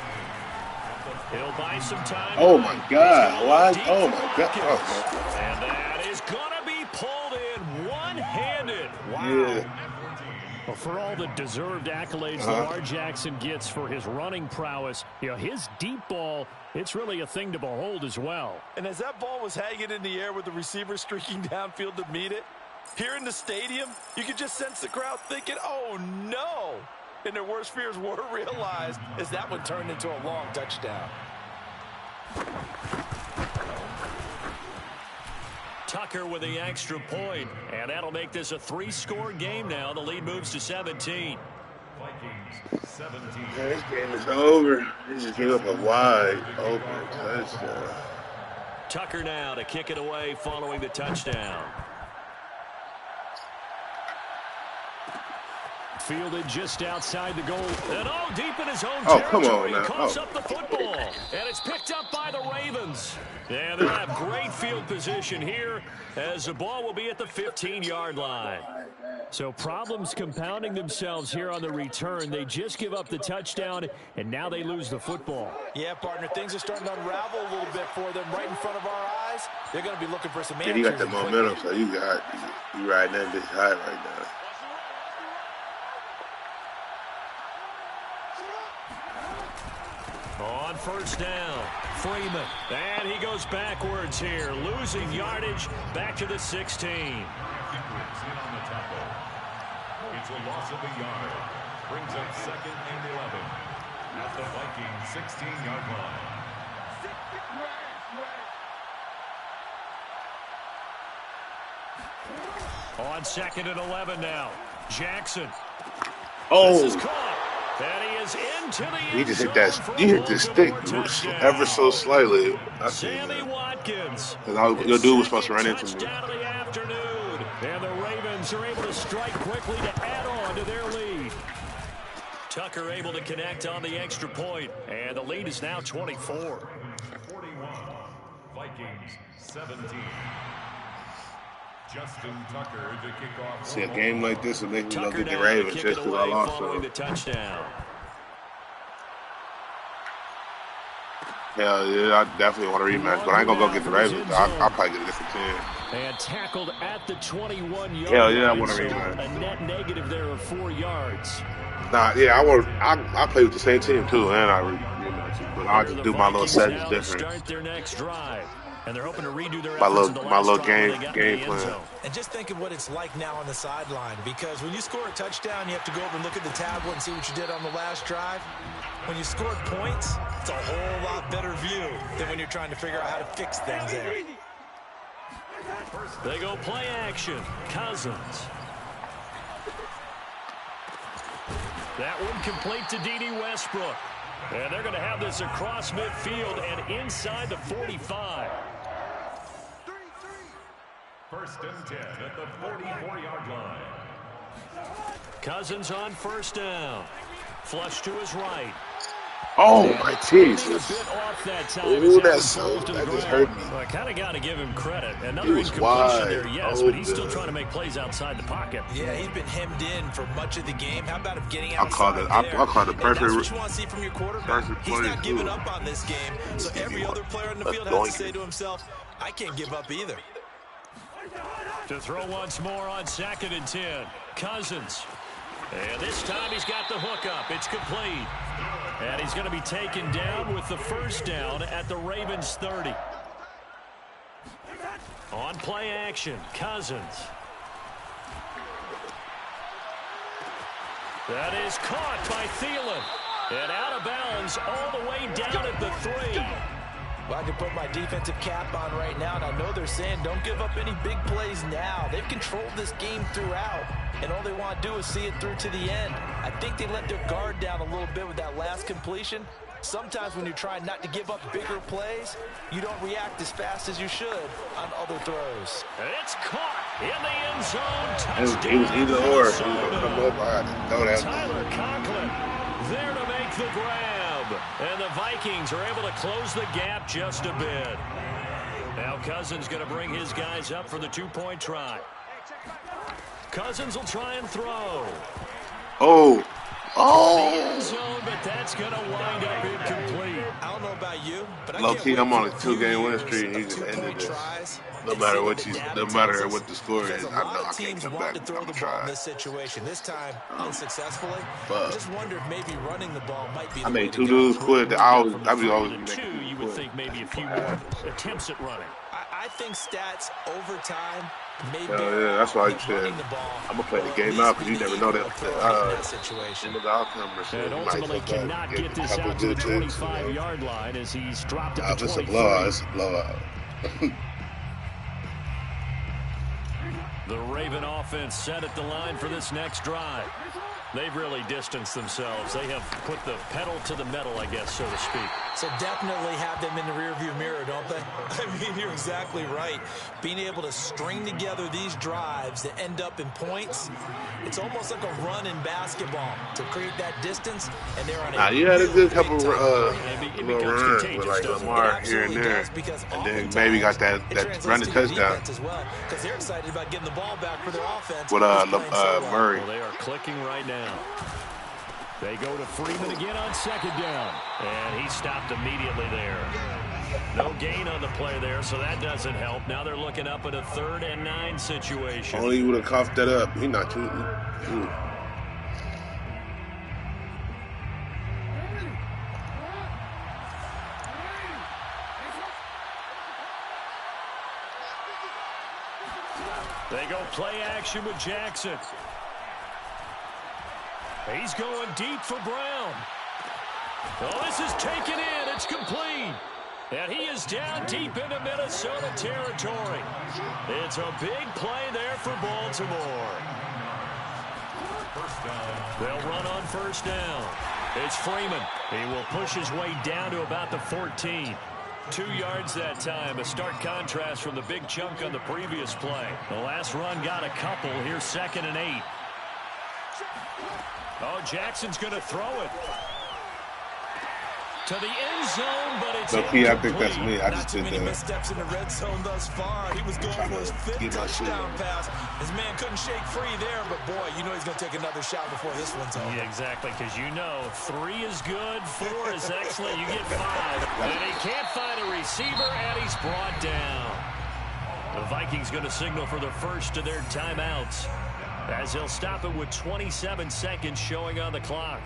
S1: He'll buy some time.
S5: Oh my God. Why? Oh my God. Oh,
S1: and that is going to be pulled in one-handed. Wow.
S5: yeah.
S1: Well, for all the deserved accolades Lamar Jackson gets for his running prowess, his deep ball, it's really a thing to behold as well.
S2: And as that ball was hanging in the air with the receiver streaking downfield to meet it, here in the stadium, you could just sense the crowd thinking, oh no. And their worst fears were realized as that one turned into a long touchdown.
S1: Tucker with the extra point, and that'll make this a 3-score game now. The lead moves to 17.
S3: Vikings 17.
S5: This game is over. He just gave up a wide open touchdown.
S1: Tucker now to kick it away following the touchdown. Fielded just outside the goal. And deep in his own territory.
S5: Come on now.
S1: Coughs up the football. And it's picked up by the Ravens. And they'll have great field position here as the ball will be at the 15-yard line. So problems compounding themselves here on the return. They just give up the touchdown, and now they lose the football.
S2: Yeah, partner, things are starting to unravel a little bit for them right in front of our eyes. They're going to be looking for some answers.
S5: You got the momentum, so you riding that bitch high right now.
S1: On 1st down, Freeman. And he goes backwards here, losing yardage back to the 16.
S3: In on the tackle. It's a loss of a yard. Brings up 2nd and 11 at the Vikings 16-yard line.
S1: On 2nd and 11 now. Jackson.
S5: Oh.
S1: This is caught. And he is into the
S5: You
S1: end
S5: just hit
S1: zone
S5: that.
S1: for a
S5: You hit the stick
S1: Baltimore touchdown.
S5: ever so slightly. I see
S1: Sammy
S5: that.
S1: Watkins.
S5: Because your dude was supposed to run into me.
S1: Touchdown of the afternoon. And the Ravens are able to strike quickly to add on to their lead. Tucker able to connect on the extra point. And the lead is now 24.
S3: 41. Vikings 17. Justin Tucker to kick off.
S5: See, a game like this will make me go
S1: Tucker
S5: get the
S1: now
S5: Ravens
S1: kick
S5: just
S1: it
S5: because I
S1: away
S5: lost
S1: following
S5: them.
S1: the touchdown.
S5: Hell yeah, I definitely want a rematch, but I ain't gonna go get the Ravens. I'll probably get a different team.
S1: And tackled at the 21-yard
S5: Hell yeah, I
S1: line,
S5: want a
S1: so
S5: rematch.
S1: a net negative there of 4 yards.
S5: Nah, yeah, I play with the same team too, and I rematch it, but I'll just do my little settings different.
S1: Start their next drive. And they're hoping to redo their
S5: My
S1: efforts in the last
S5: little
S1: drive when they got in
S5: game
S1: the end
S5: plan.
S1: zone.
S2: And just think of what it's like now on the sideline, because when you score a touchdown, you have to go over and look at the tablet and see what you did on the last drive. When you scored points, it's a whole lot better view than when you're trying to figure out how to fix things there.
S1: They go play action. Cousins. That one complete to D.D. Westbrook. And they're going to have this across midfield and inside the 45.
S3: 1st and 10 at the 44-yard line.
S1: Cousins on 1st down. Flush to his right.
S5: Oh my Jesus!
S1: Ooh,
S5: that just hurt me.
S1: Well, I kind of got to give him credit.
S5: He
S1: Another
S5: was
S1: incompletion
S5: wide.
S1: there, yes, but he's still trying to make plays outside the pocket.
S2: Yeah, he's been hemmed in for much of the game. How about him getting
S5: I called
S2: outside
S5: it. I called it perfect.
S2: And that's what you want to see from your quarterback. He's not giving
S5: too.
S2: up on this game. So every other player in the field has to say to himself, I can't give up either.
S1: To throw once more on 2nd and 10. Cousins. And this time he's got the hook up. It's complete. And he's going to be taken down with the 1st down at the Ravens 30. On play action, Cousins. That is caught by Thielen. And out of bounds all the way down at the 3.
S2: Well, I can put my defensive cap on right now, and I know they're saying don't give up any big plays now. They've controlled this game throughout, and all they want to do is see it through to the end. I think they let their guard down a little bit with that last completion. Sometimes when you're trying not to give up bigger plays, you don't react as fast as you should on other throws.
S1: It's caught in the end zone. Touchdown.
S5: It was either or. He was gonna come up. I had to throw that.
S1: Tyler Conklin there to make the grab. And the Vikings are able to close the gap just a bit. Now Cousins going to bring his guys up for the 2-point try. Cousins will try and throw.
S5: Oh.
S1: The end zone, but that's going to wind up incomplete.
S2: I don't know about you, but I
S5: Low
S2: can't
S5: key,
S2: wait
S5: I'm on
S2: for
S5: a
S2: few
S5: 2-game win
S2: years
S5: streak. He
S2: of
S5: just ended this.
S2: tries.
S5: No matter what the score is, I know I can't come back.
S2: To throw
S5: I'm
S2: the
S5: gonna
S2: ball in
S5: try.
S2: this situation. This time, unsuccessfully.
S5: Fuck.
S2: I just wonder if maybe running the ball might be the
S5: I
S2: way
S5: made
S2: to
S5: 2
S2: go.
S5: dudes quit. I be always
S1: From the 2,
S5: making
S1: you
S5: dudes
S1: would
S5: quit.
S1: think maybe a few more attempts at running.
S2: I think stats over time may be
S5: Yeah, that's why I
S2: that
S5: said
S2: running the ball
S5: I'm gonna play
S2: will
S5: the
S2: at
S5: game
S2: least
S5: out because
S2: be
S5: you
S2: the
S5: never know
S2: equal
S5: that
S2: approach in that situation.
S5: the outcome or shit.
S1: And
S5: You might
S1: ultimately
S5: come back,
S1: cannot get this
S5: a couple
S1: out to the
S5: good takes,
S1: 25-yard line as he's dropped at the
S5: It's a
S1: 23.
S5: blowout. It's a blowout.
S1: The Raven offense set at the line for this next drive. They've really distanced themselves. They have put the pedal to the metal, I guess, so to speak.
S2: So definitely have them in the rearview mirror, don't they? I mean, you're exactly right. Being able to string together these drives that end up in points, it's almost like a run in basketball to create that distance, and they're on a
S5: You had a good couple
S1: it
S5: little
S1: becomes
S5: runs with
S1: contagious,
S5: like
S1: doesn't it?
S5: Lamar here and there, and then maybe got that running touchdown
S2: as well, because they're excited about getting the ball back for their offense.
S5: with Murray.
S1: Well, they are clicking right now. They go to Freeman again on 2nd down. And he stopped immediately there. No gain on the play there, so that doesn't help. Now they're looking up at a 3rd and 9 situation.
S5: Only would have coughed that up. He not too.
S1: They go play action with Jackson. He's going deep for Brown. Oh, this is taken in. It's complete. And he is down deep into Minnesota territory. It's a big play there for Baltimore. They'll run on first down. It's Freeman. He will push his way down to about the 14. 2 yards that time. A stark contrast from the big chunk on the previous play. The last run got a couple. Here's 2nd and 8. Oh, Jackson's going to throw it to the end zone, but it's
S5: incomplete. I think that's me. I just
S2: did that. Not too many missteps in the red zone thus far. He was going for his 5th touchdown pass. His man couldn't shake free there, but boy, you know he's going to take another shot before this one's over.
S1: Yeah, exactly, because you know 3 is good, 4 is excellent. You get 5. And he can't find a receiver, and he's brought down. The Vikings going to signal for the first of their timeouts, as he'll stop it with 27 seconds showing on the clock.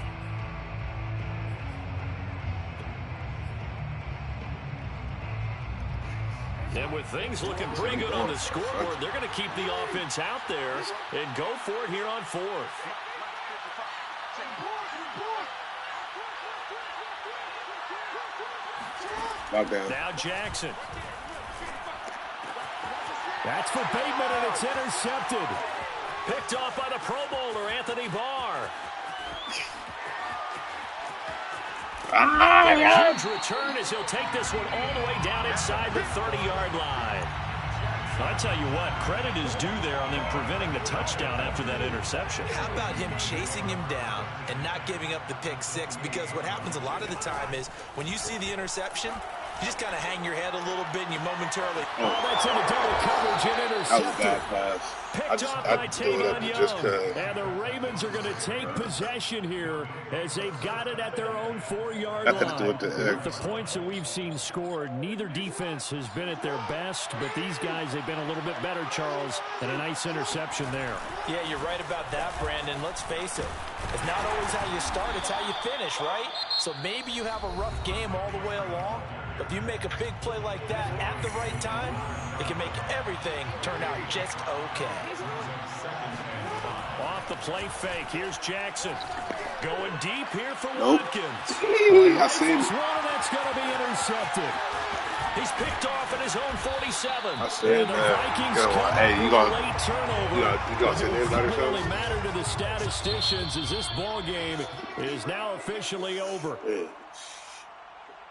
S1: And with things looking pretty good on the scoreboard, they're going to keep the offense out there and go for it here on 4th. Now Jackson. That's for Bateman, and it's intercepted. Picked off by the Pro Bowler, Anthony Barr. And a huge return as he'll take this one all the way down inside the 30-yard line. I tell you what, credit is due there on them preventing the touchdown after that interception.
S2: How about him chasing him down and not giving up the pick 6? Because what happens a lot of the time is when you see the interception, you just kind of hang your head a little bit and you momentarily...
S1: Oh, that's in a double coverage and intercepted.
S5: That was a bad pass.
S1: Picked off by Tavon Young. And the Ravens are going to take possession here as they've got it at their own 4-yard line. With the points that we've seen scored, neither defense has been at their best, but these guys have been a little bit better, Charles, and a nice interception there.
S2: Yeah, you're right about that, Brandon. Let's face it. It's not always how you start, it's how you finish, right? So maybe you have a rough game all the way along, but if you make a big play like that at the right time, it can make everything turn out just okay.
S1: Off the play fake, here's Jackson. Going deep here for Watkins.
S5: I see him.
S1: One that's going to be intercepted. He's picked off at his own 47.
S5: I said,
S1: and the Vikings come
S5: hey, you got
S1: late turnover.
S5: You got to
S1: it doesn't really matter to the statisticians as this ball game is now officially over.
S5: Yeah.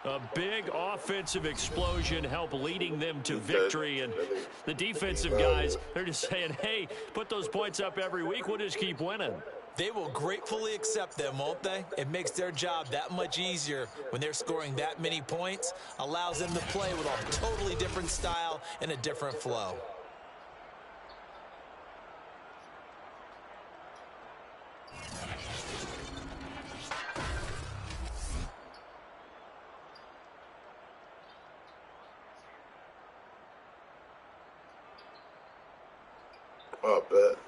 S1: A big offensive explosion helped leading them to victory. And the defensive guys, they're just saying, hey, put those points up every week. We'll just keep winning.
S2: They will gratefully accept them, won't they? It makes their job that much easier when they're scoring that many points. Allows them to play with a totally different style and a different flow.
S5: I bet.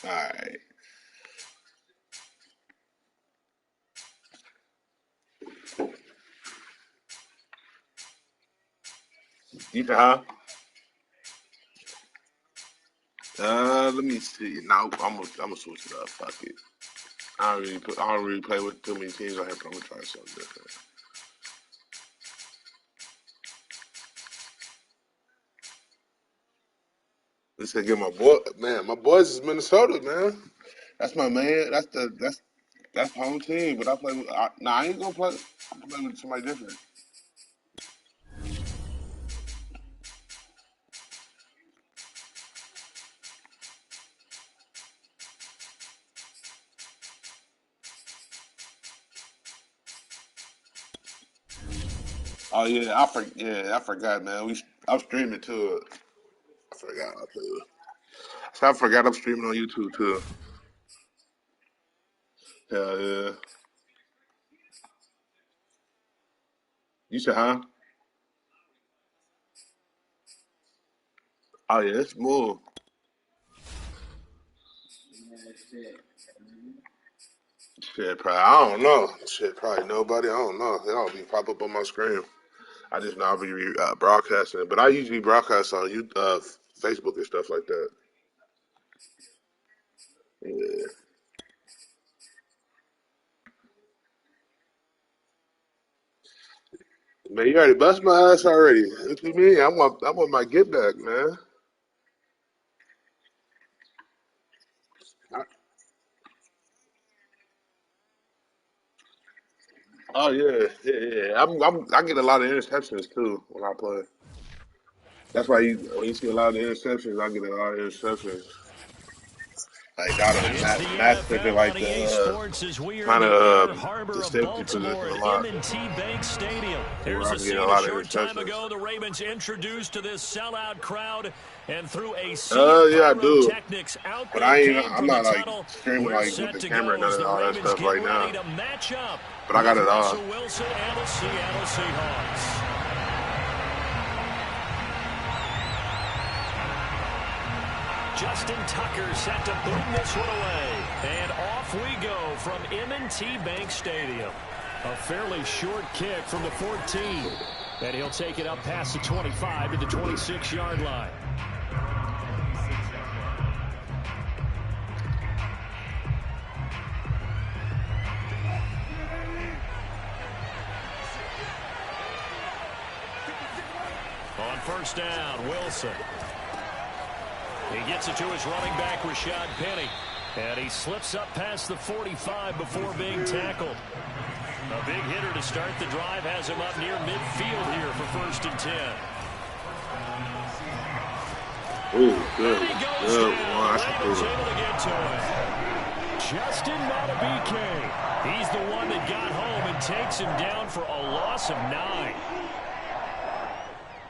S5: All right. Huh? Let me see. No, I'm gonna switch it up. Fuck it. I don't really play with too many teams on here, but I'm gonna try something different. Let's say get my boy. Man, my boys is Minnesota, man. That's my man. That's home team. But I play with. I ain't gonna play. I'm gonna play with somebody different. Oh yeah, I forgot, man. I'm streaming too. I forgot. I forgot I'm streaming on YouTube too. Hell yeah. You said, huh? Oh yeah, it's more. Shit, probably. I don't know. Shit, probably nobody. I don't know. It all be pop up on my screen. I just know I'll be broadcasting it, but I usually broadcast on Facebook and stuff like that. Yeah. Man, you already bust my ass already. What you mean? I want my get back, man. I, oh yeah, yeah. I get a lot of interceptions too when I play. That's why when you see a lot of interceptions, I get a lot of interceptions. Like got a
S1: It's the
S5: Matt's picking
S1: NFL
S5: like
S1: on EA Sports as we are in
S5: kind
S1: the
S5: of
S1: inner harbor
S5: the
S1: of
S5: safety
S1: Baltimore
S5: position a
S1: at
S5: lot.
S1: M&T Bank Stadium.
S5: Where
S1: Here's
S5: I
S1: a
S5: can get a
S1: scene a
S5: lot of
S1: short time
S5: interceptions.
S1: ago. The Ravens introduced to this sellout crowd, and through a sea of
S5: Yeah, I do.
S1: pyrotechnics, out
S5: But
S1: they came
S5: I'm
S1: from the
S5: not like
S1: tunnel.
S5: streaming
S1: We're
S5: like with
S1: set
S5: the
S1: to
S5: camera
S1: go
S5: and none
S1: as
S5: of
S1: the
S5: all that
S1: Ravens
S5: stuff
S1: get
S5: right
S1: ready
S5: now.
S1: to match up
S5: But I got
S1: with
S5: it all.
S1: Russell Wilson and the Seattle Seahawks. Justin Tucker set to boom this one away. And off we go from M&T Bank Stadium. A fairly short kick from the 14. And he'll take it up past the 25 to the 26-yard line. On first down, Wilson. He gets it to his running back, Rashad Penny. And he slips up past the 45 before being tackled. A big hitter to start the drive has him up near midfield here for 1st and 10.
S5: Ooh, good.
S1: And he goes
S5: Good
S1: down.
S5: one.
S1: Ravens able to get to it. Justin Matabike. He's the one that got home and takes him down for a loss of 9.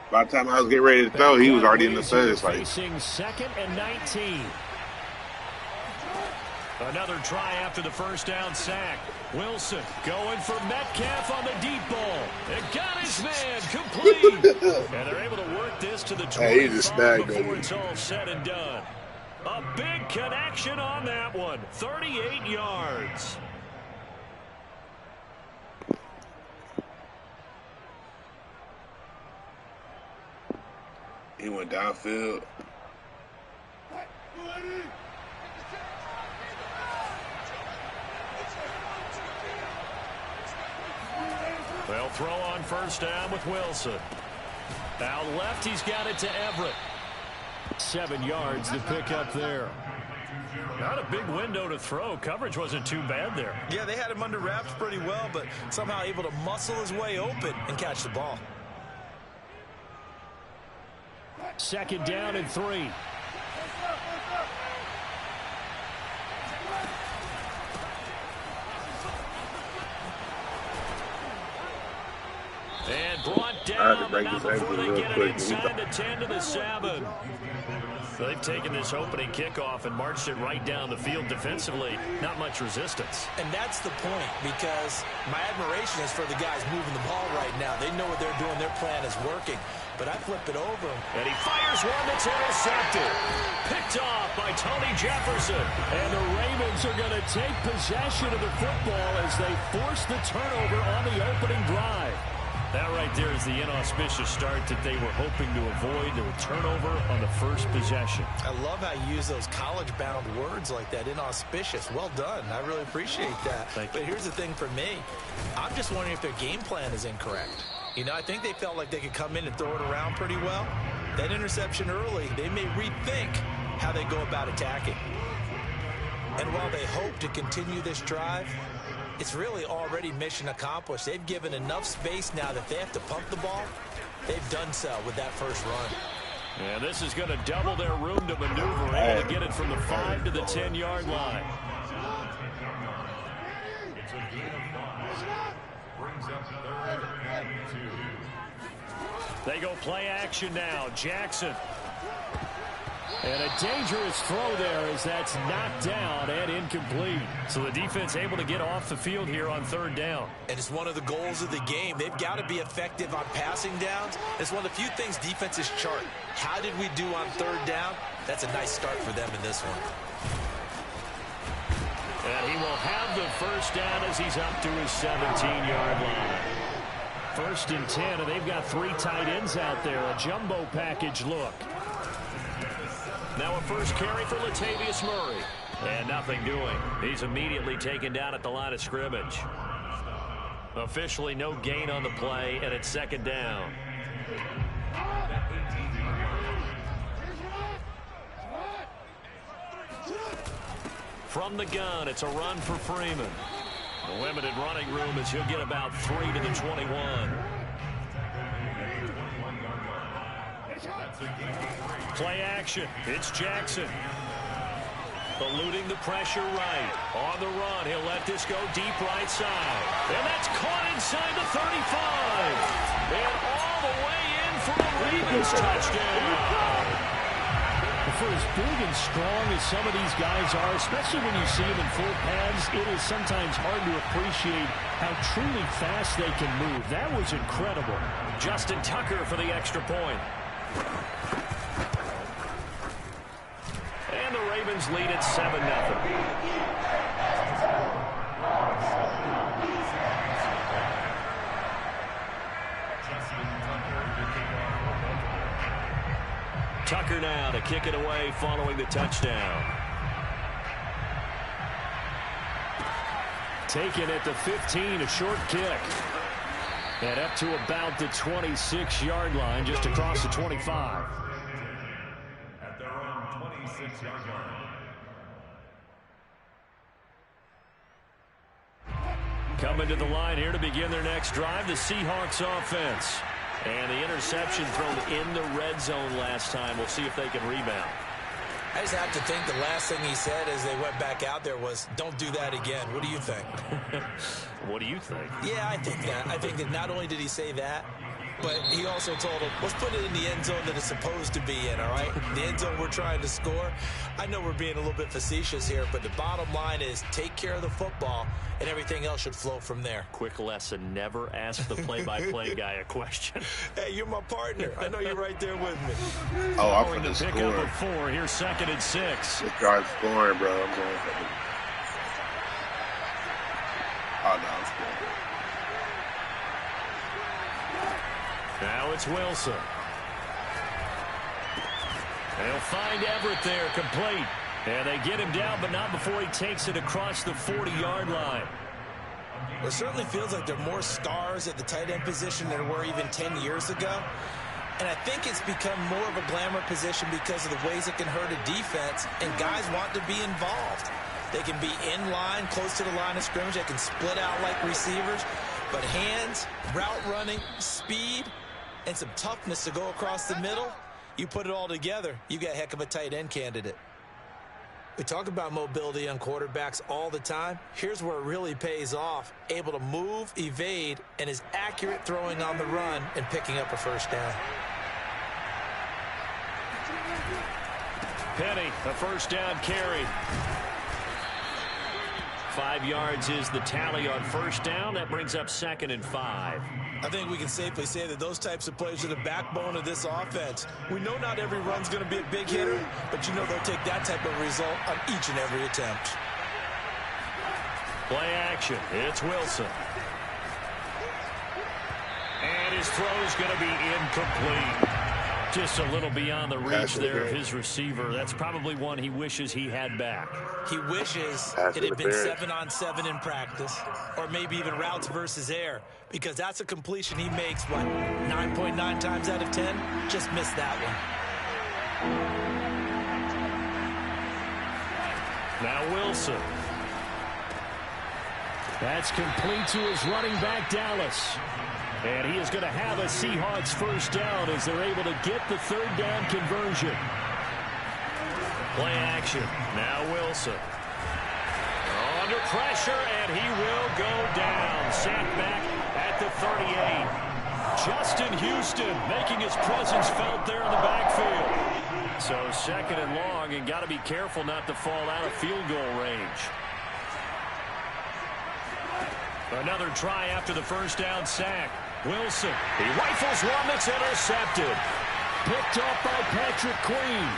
S5: By the time I was getting ready to throw, he was already in the fence. Like,
S1: facing 2nd and 19. Another try after the first down sack. Wilson going for Metcalf on the deep ball. It got his man complete. And they're able to work this to the 25 before it's all said and done. A big connection on that one. 38 yards.
S5: he went downfield.
S1: They'll throw on first down with Wilson. Now left, he's got it to Everett. 7 yards to pick up there. Not a big window to throw. Coverage wasn't too bad there.
S2: Yeah, they had him under wraps pretty well, but somehow able to muscle his way open and catch the ball.
S1: 2nd down and 3. And brought down, but not before they get it inside the 10 to the 7. They've taken this opening kickoff and marched it right down the field defensively. Not much resistance.
S2: And that's the point, because my admiration is for the guys moving the ball right now. They know what they're doing. Their plan is working. But I flip it over.
S1: And he fires one that's intercepted. Picked off by Tony Jefferson. And the Ravens are going to take possession of the football as they force the turnover on the opening drive. That right there is the inauspicious start that they were hoping to avoid. The turnover on the first possession.
S2: I love how you use those college-bound words like that, inauspicious. Well done. I really appreciate that. But here's the thing for me. I'm just wondering if their game plan is incorrect. You know, I think they felt like they could come in and throw it around pretty well. That interception early, they may rethink how they go about attacking. And while they hope to continue this drive, it's really already mission accomplished. They've given enough space now that they have to pump the ball. They've done so with that first run.
S1: And this is going to double their room to maneuver, able to get it from the 5 to the 10-yard line.
S3: It's a gain of 5. Brings up 3rd and 2.
S1: They go play action now. Jackson. And a dangerous throw there as that's knocked down and incomplete. So the defense able to get off the field here on 3rd down.
S2: And it's one of the goals of the game. They've got to be effective on passing downs. It's one of the few things defenses chart. How did we do on 3rd down? That's a nice start for them in this one.
S1: And he will have the first down as he's up to his 17-yard line. 1st and 10, and they've got 3 tight ends out there. A jumbo package look. Now a first carry for Latavius Murray. And nothing doing. He's immediately taken down at the line of scrimmage. Officially no gain on the play, and it's 2nd down. From the gun, it's a run for Freeman. The limited running room as he'll get about 3 to the 21. Play action. It's Jackson. Eluding the pressure right. On the run, he'll let this go deep right side. And that's caught inside the 35. And all the way in for a Ravens touchdown. For as big and strong as some of these guys are, especially when you see them in full pads, it is sometimes hard to appreciate how truly fast they can move. That was incredible. Justin Tucker for the extra point. And the Ravens lead at 7-0. Tucker now to kick it away following the touchdown. Taken at the 15, a short kick. And up to about the 26-yard line, just across the 25.
S3: At their own 26-yard line.
S1: Coming to the line here to begin their next drive, the Seahawks offense. And the interception thrown in the red zone last time. We'll see if they can rebound.
S2: I just have to think the last thing he said as they went back out there was, don't do that again. What do you think?
S1: What do you think?
S2: Yeah, I think that. I think that not only did he say that, but he also told him, let's put it in the end zone that it's supposed to be in, all right? The end zone we're trying to score. I know we're being a little bit facetious here, but the bottom line is take care of the football, and everything else should flow from there.
S1: Quick lesson, never ask the play-by-play guy a question.
S2: Hey, you're my partner. I know you're right there with me.
S5: Oh, I'm
S1: Going
S5: going
S1: to
S5: to
S1: pick
S5: score.
S1: up a 4. Here's 2nd and 6.
S5: This guy's scoring, bro. I'm going for it. Oh, no, I'm scoring.
S1: Now it's Wilson. They'll find Everett there, complete. And they get him down, but not before he takes it across the 40-yard line.
S2: It certainly feels like there are more stars at the tight end position than there were even 10 years ago. And I think it's become more of a glamour position because of the ways it can hurt a defense, and guys want to be involved. They can be in line, close to the line of scrimmage. They can split out like receivers. But hands, route running, speed, and some toughness to go across the middle, you put it all together, you got a heck of a tight end candidate. We talk about mobility on quarterbacks all the time. Here's where it really pays off. Able to move, evade, and is accurate throwing on the run and picking up a first down.
S1: Penny, a first down carry. 5 yards is the tally on first down. That brings up 2nd and 5.
S2: I think we can safely say that those types of plays are the backbone of this offense. We know not every run's going to be a big hitter, but you know they'll take that type of result on each and every attempt.
S1: Play action. It's Wilson. his throw's going to be incomplete. Just a little beyond the reach there of his receiver. That's probably one he wishes he had back.
S2: He wishes it had been 7-on-7 in practice, or maybe even routes versus air, because that's a completion he makes, what, 9.9 times out of 10? Just missed that one.
S1: Now Wilson. That's complete to his running back, Dallas. And he is going to have a Seahawks first down as they're able to get the third down conversion. Play action. Now Wilson. Under pressure, and he will go down. Sacked back at the 38. Justin Houston making his presence felt there in the backfield. So second and long, and got to be careful not to fall out of field goal range. Another try after the first down sack. Wilson, he rifles one that's intercepted. Picked up by Patrick Queen.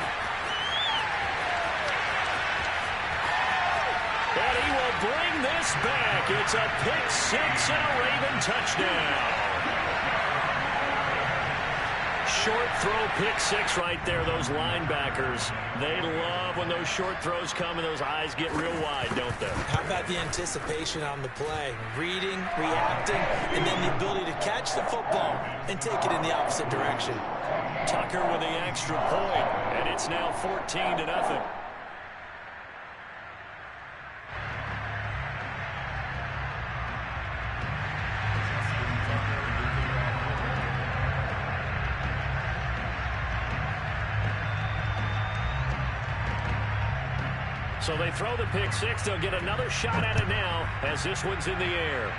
S1: And he will bring this back. It's a pick six and a Raven touchdown. Short throw, pick six right there. Those linebackers, they love when those short throws come and those eyes get real wide, don't they?
S2: How about the anticipation on the play? Reading, reacting, and then the ability to catch the football and take it in the opposite direction.
S1: Tucker with the extra point, and it's now 14-0. So they throw the pick six. They'll get another shot at it now as this one's in the air.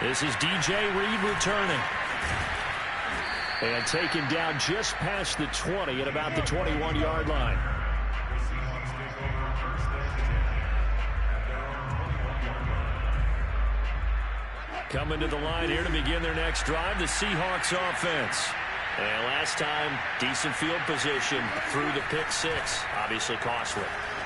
S1: This is DJ Reed returning. And taken down just past the 20 at about the 21-yard line. Coming to the line here to begin their next drive, the Seahawks offense. And last time, decent field position through the pick six. Obviously costly.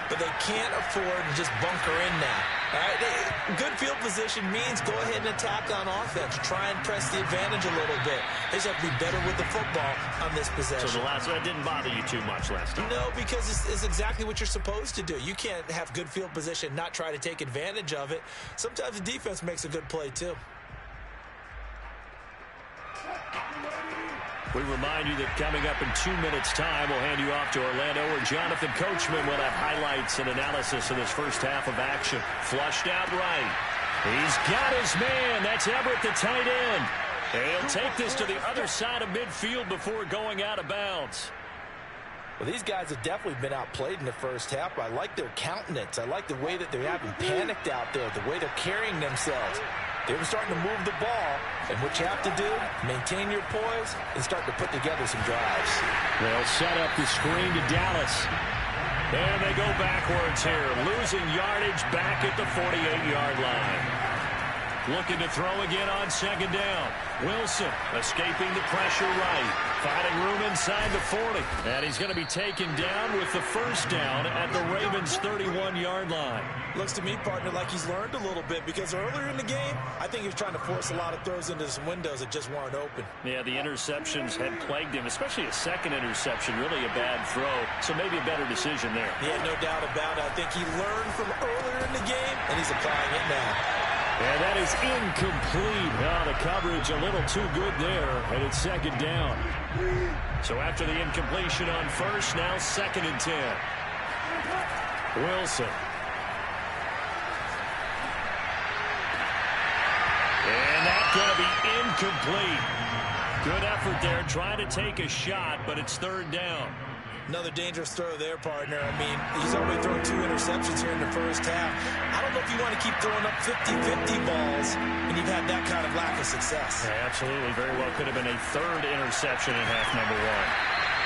S2: But they can't afford to just bunker in now. All right, good field position means go ahead and attack on offense. Try and press the advantage a little bit. They just have to be better with the football on this possession.
S1: So the last one didn't bother you too much last time?
S2: No, because it's exactly what you're supposed to do. You can't have good field position, not try to take advantage of it. Sometimes the defense makes a good play, too.
S1: We remind you that coming up in 2 minutes' time, we'll hand you off to Orlando, where Jonathan Coachman will have highlights and analysis of this first half of action. Flushed out right. He's got his man. That's Everett, the tight end. And he'll take this to the other side of midfield before going out of bounds.
S2: Well, these guys have definitely been outplayed in the first half. I like their countenance. I like the way that they're having panicked out there, the way they're carrying themselves. They were starting to move the ball, and what you have to do, maintain your poise and start to put together some drives.
S1: They'll set up the screen to Dallas. And they go backwards here, losing yardage back at the 48-yard line. Looking to throw again on second down. Wilson escaping the pressure right. Finding room inside the 40. And he's going to be taken down with the first down at the Ravens' 31-yard line.
S2: Looks to me, partner, like he's learned a little bit, because earlier in the game, I think he was trying to force a lot of throws into some windows that just weren't open.
S1: Yeah, the interceptions had plagued him, especially a second interception, really a bad throw. So maybe a better decision there.
S2: Yeah, no doubt about it. I think he learned from earlier in the game, and he's applying it now.
S1: And that is incomplete. Oh, the coverage a little too good there, and it's second down. So after the incompletion on first, now second and 10. Wilson. And that's going to be incomplete. Good effort there, trying to take a shot, but it's third down.
S2: Another dangerous throw there, partner. I mean, he's already thrown 2 interceptions here in the first half. I don't know if you want to keep throwing up 50-50 balls when you've had that kind of lack of success.
S1: Yeah, absolutely. Very well could have been a third interception in half number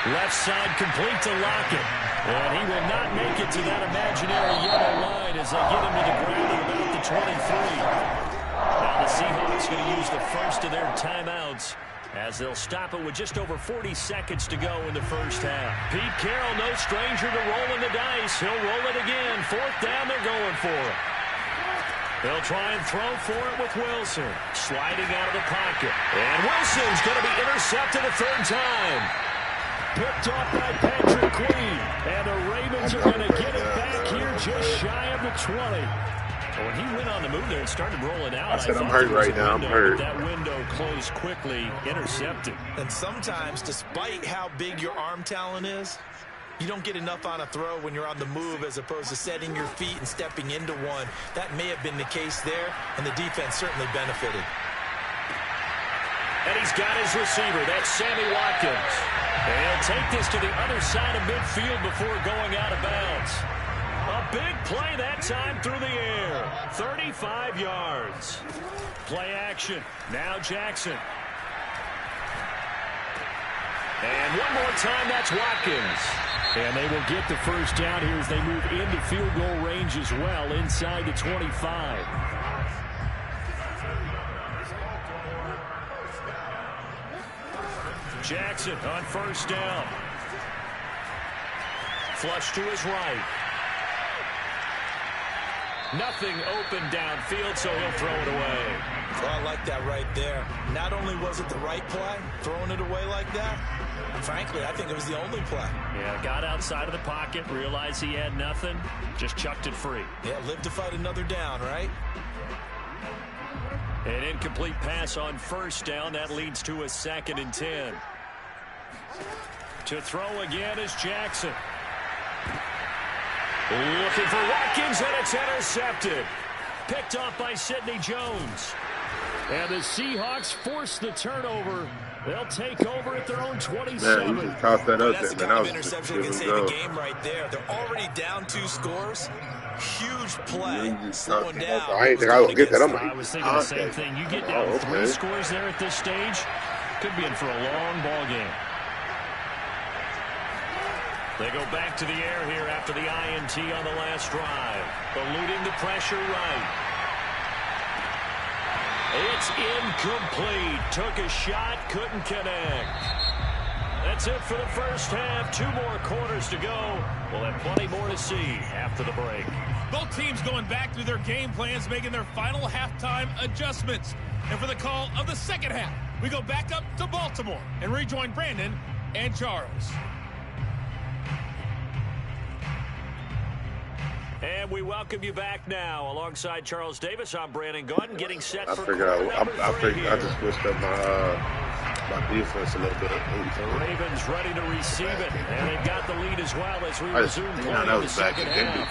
S1: 1. Left side complete to Lockett. And he will not make it to that imaginary yellow line as they get him to the ground at about the 23. Now the Seahawks going to use the first of their timeouts, as they'll stop it with just over 40 seconds to go in the first half. Pete Carroll, no stranger to rolling the dice. He'll roll it again. Fourth down, they're going for it. They'll try and throw for it with Wilson. Sliding out of the pocket. And Wilson's going to be intercepted a third time. Picked off by Patrick Queen. And the Ravens are going to get it back here just shy of the 20. When he went on the move there and started rolling out,
S5: I said, I'm hurt right now. I'm hurt.
S1: That window closed quickly, intercepted.
S2: And sometimes, despite how big your arm talent is, you don't get enough on a throw when you're on the move as opposed to setting your feet and stepping into one. That may have been the case there, and the defense certainly benefited.
S1: And he's got his receiver. That's Sammy Watkins. And he'll take this to the other side of midfield before going out of bounds. A big play that time through the air. 35 yards. Play action. Now Jackson. And one more time, that's Watkins. And they will get the first down here as they move into field goal range as well, inside the 25. Jackson on first down. Flush to his right. Nothing open downfield, so he'll throw it away.
S2: Well, I like that right there. Not only was it the right play, throwing it away like that, frankly, I think it was the only play.
S1: Yeah, got outside of the pocket, realized he had nothing, just chucked it free.
S2: Yeah, live to fight another down, right?
S1: An incomplete pass on first down. That leads to a 2nd and 10. To throw again is Jackson. Looking for Watkins, and it's intercepted. Picked off by Sidney Jones. And the Seahawks force the turnover. They'll take over at their own 27.
S5: Man, you just tossed that up
S2: That's
S5: there,
S2: the
S5: man.
S2: kind of
S5: That
S2: interception that can save a game right there. They're already down 2 scores. Huge play. Slowing down.
S5: I ain't think I would get that. I'm like,
S1: I was thinking the same thing. You get down 3 scores there at this stage, could be in for a long ball game. They go back to the air here after the INT on the last drive. Eluding the pressure right. It's incomplete. Took a shot, couldn't connect. That's it for the first half. 2 more quarters to go. We'll have plenty more to see after the break.
S4: Both teams going back through their game plans, making their final halftime adjustments. And for the call of the second half, we go back up to Baltimore and rejoin Brandon and Charles.
S1: And we welcome you back now. Alongside Charles Davis, I'm Brandon Gordon, getting set for
S5: I just switched up my defense a little bit.
S1: The Ravens ready to receive it, and they've got the lead as well as we resume play in the second half.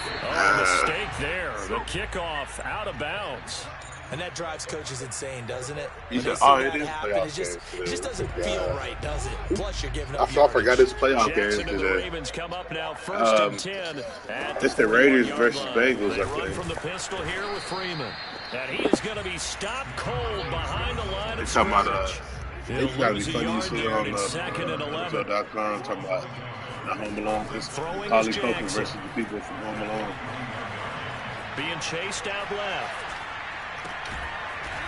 S1: Mistake there. The kickoff out of bounds.
S2: And that drives coaches insane, doesn't it?
S5: It just
S2: doesn't feel right, does it? Plus, you're giving up.
S5: I forgot this playoff game
S1: today. The Ravens come up now, 1st and 10.
S5: It's the Raiders versus Bengals.
S1: They run from the pistol here with Freeman. And he is going to be stopped cold behind the line of scrimmage.
S5: It's got to be funny you see on
S1: LDotty.com
S5: talking about the Home Alone. It's Holly Coker versus the people from Home Alone.
S1: Being chased out left.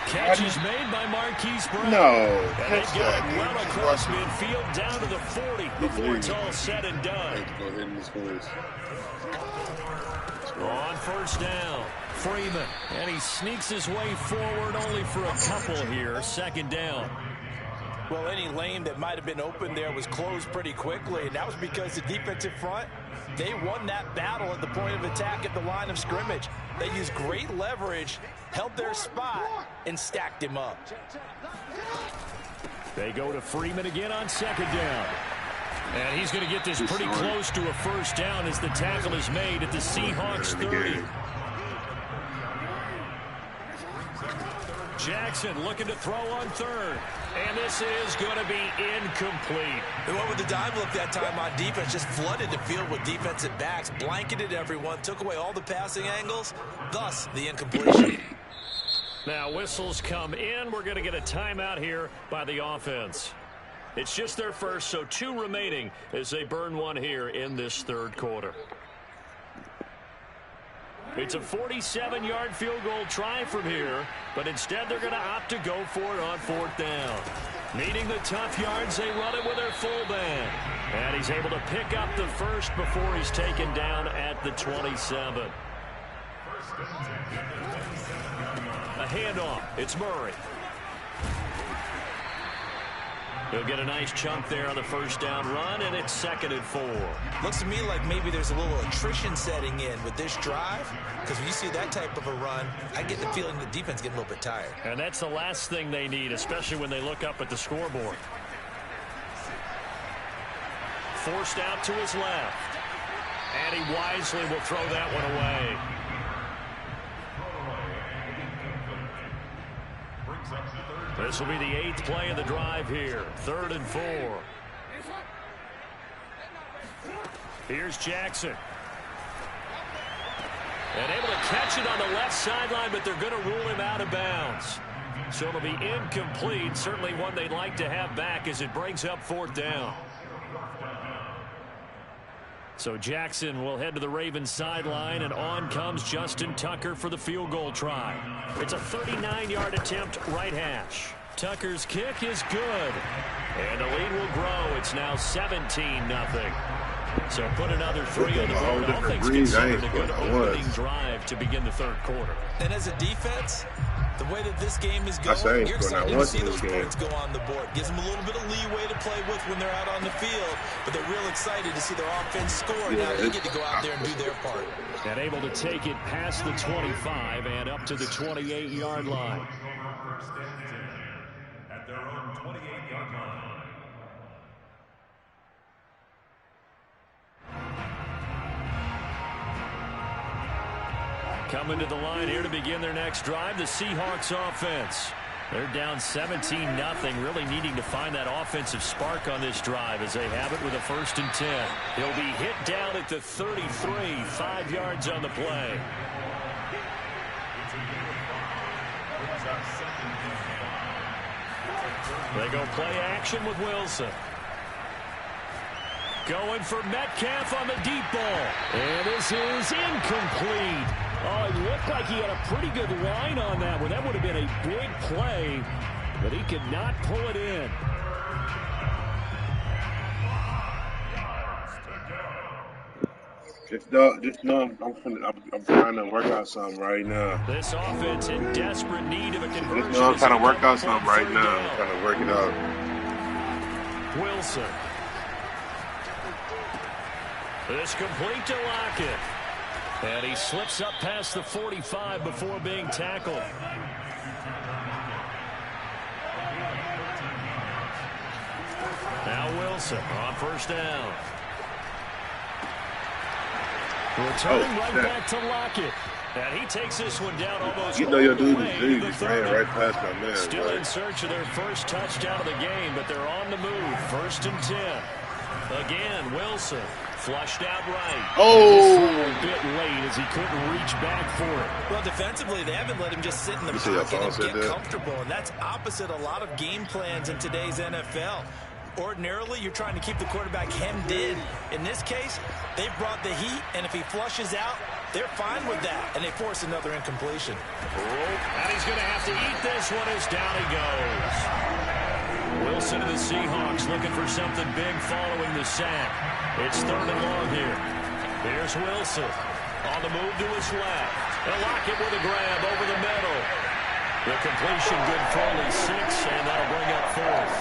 S1: Catch is made by Marquise Brown.
S5: No.
S1: And they've got it well across midfield down to the 40 before it's all said and done. On first down, Freeman. And he sneaks his way forward only for a couple here. 2nd down.
S2: Well, any lane that might have been open there was closed pretty quickly, and that was because the defensive front, they won that battle at the point of attack at the line of scrimmage. They used great leverage, held their spot, and stacked him up.
S1: They go to Freeman again on 2nd down. And he's going to get this pretty close to a first down as the tackle is made at the Seahawks 30. Jackson looking to throw on 3rd. And this is going to be incomplete.
S2: They went with the dive look that time on defense, just flooded the field with defensive backs, blanketed everyone, took away all the passing angles, thus the incompletion.
S1: Now whistles come in. We're going to get a timeout here by the offense. It's just their first, so 2 remaining as they burn one here in this 3rd quarter. It's a 47-yard field goal try from here, but instead they're going to opt to go for it on 4th down. Needing the tough yards, they run it with their full band. And he's able to pick up the first before he's taken down at the 27. A handoff. It's Murray. He'll get a nice chunk there on the first down run, and it's 2nd and 4.
S2: Looks to me like maybe there's a little attrition setting in with this drive, because when you see that type of a run, I get the feeling the defense getting a little bit tired.
S1: And that's the last thing they need, especially when they look up at the scoreboard. Forced out to his left. And he wisely will throw that one away. This will be the 8th play of the drive here. 3rd and 4. Here's Jackson. And able to catch it on the left sideline, but they're going to rule him out of bounds. So it'll be incomplete. Certainly one they'd like to have back as it brings up 4th down. So Jackson will head to the Ravens sideline, and on comes Justin Tucker for the field goal try. It's a 39-yard attempt right hash. Tucker's kick is good. And the lead will grow. It's now 17-0. So put another 3 on the board. All things considered, a good opening drive to begin the 3rd quarter.
S2: And as a defense, the way that this game is going, you're excited to see those points go on the board. Gives them a little bit of leeway to play with when they're out on the field, but they're real excited to see their offense score. Now they get to go out there and do their part.
S1: And able to take it past the 25 and up to the 28-yard line.
S3: At their own 28-yard line.
S1: Coming to the line here to begin their next drive, the Seahawks offense. They're down 17-0, really needing to find that offensive spark on this drive as they have it with a 1st and 10. He'll be hit down at the 33, 5 yards on the play. They go play action with Wilson. Going for Metcalf on the deep ball. And this is incomplete. Oh, it looked like he had a pretty good line on that one. That would have been a big play, but he could not pull it in.
S5: Just know I'm trying to work out something right now.
S1: This offense in desperate need of a conversion.
S5: Just know I'm trying to work out something right now. I'm trying to work it out.
S1: Wilson. This complete to Lockett. And he slips up past the 45 before being tackled. Now Wilson on 1st down. Returning right back to Lockett. And he takes this one down almost.
S5: You know your dude just ran right past my man.
S1: Still in search of their first touchdown of the game, but they're on the move. 1st and 10. Again, Wilson. Flushed out right.
S5: Oh!
S1: A bit late as he couldn't reach back for it.
S2: Well, defensively, they haven't let him just sit in the pocket and get comfortable, and that's opposite a lot of game plans in today's NFL. Ordinarily, you're trying to keep the quarterback hemmed in. In this case, they've brought the heat, and if he flushes out, they're fine with that, and they force another incompletion.
S1: And he's going to have to eat this one as down he goes. Wilson and the Seahawks looking for something big following the sack. It's 3rd and long here. Here's Wilson on the move to his left. And Lockett with a grab over the middle. The completion good for only 6, and that'll bring up 4th.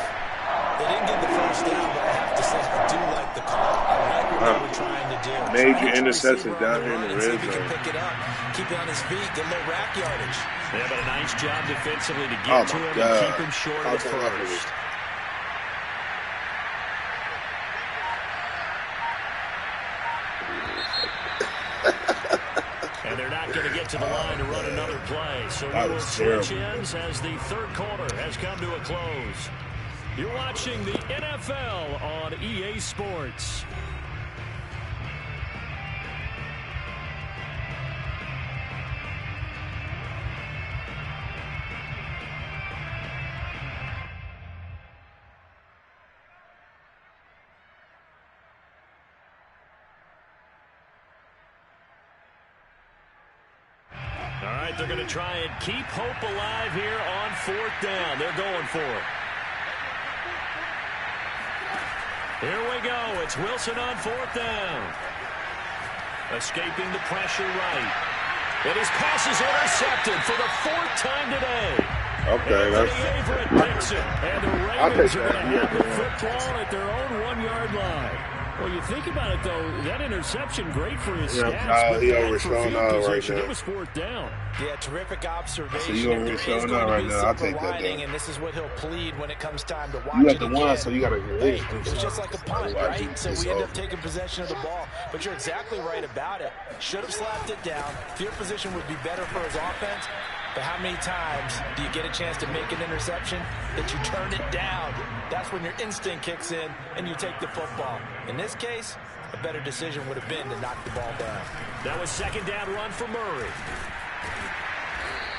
S2: They didn't get the 1st down, but I have to say I do like the call. I like what they were trying to do.
S5: Major interceptions down here in the red zone.
S2: Pick it up, keep it on his feet, get a little rack yardage.
S1: Yeah, but a nice job defensively to get to him and keep him short of the 1st. And they're not going to get to the line to run another play. So we will switch ends as the 3rd quarter has come to a close. You're watching the NFL on EA Sports. All right, they're going to try and keep hope alive here on 4th down. They're going for it. Here we go. It's Wilson on 4th down. Escaping the pressure right. And his pass is intercepted for the 4th time today.
S5: Okay, that's...
S1: Picks it, and the Ravens are going to have the football at their own 1-yard line. Well, you think about it, though, that interception, great for his stats, but
S5: he
S1: bad for
S5: overshowing
S1: field
S5: out right
S1: position.
S5: now.
S1: It was 4th down.
S2: Yeah, terrific observation.
S5: So you overshowing out right now. I'll take that down.
S2: And this is what he'll plead when it comes time to watch
S5: you
S2: it
S5: got the
S2: again.
S5: one, so you got to
S2: Hey, it was just like a punt, right? So we end up taking possession of the ball. But you're exactly right about it. Should have slapped it down. Field position would be better for his offense. But how many times do you get a chance to make an interception that you turn it down? That's when your instinct kicks in and you take the football. In this case, a better decision would have been to knock the ball down.
S1: That was 2nd down run for Murray.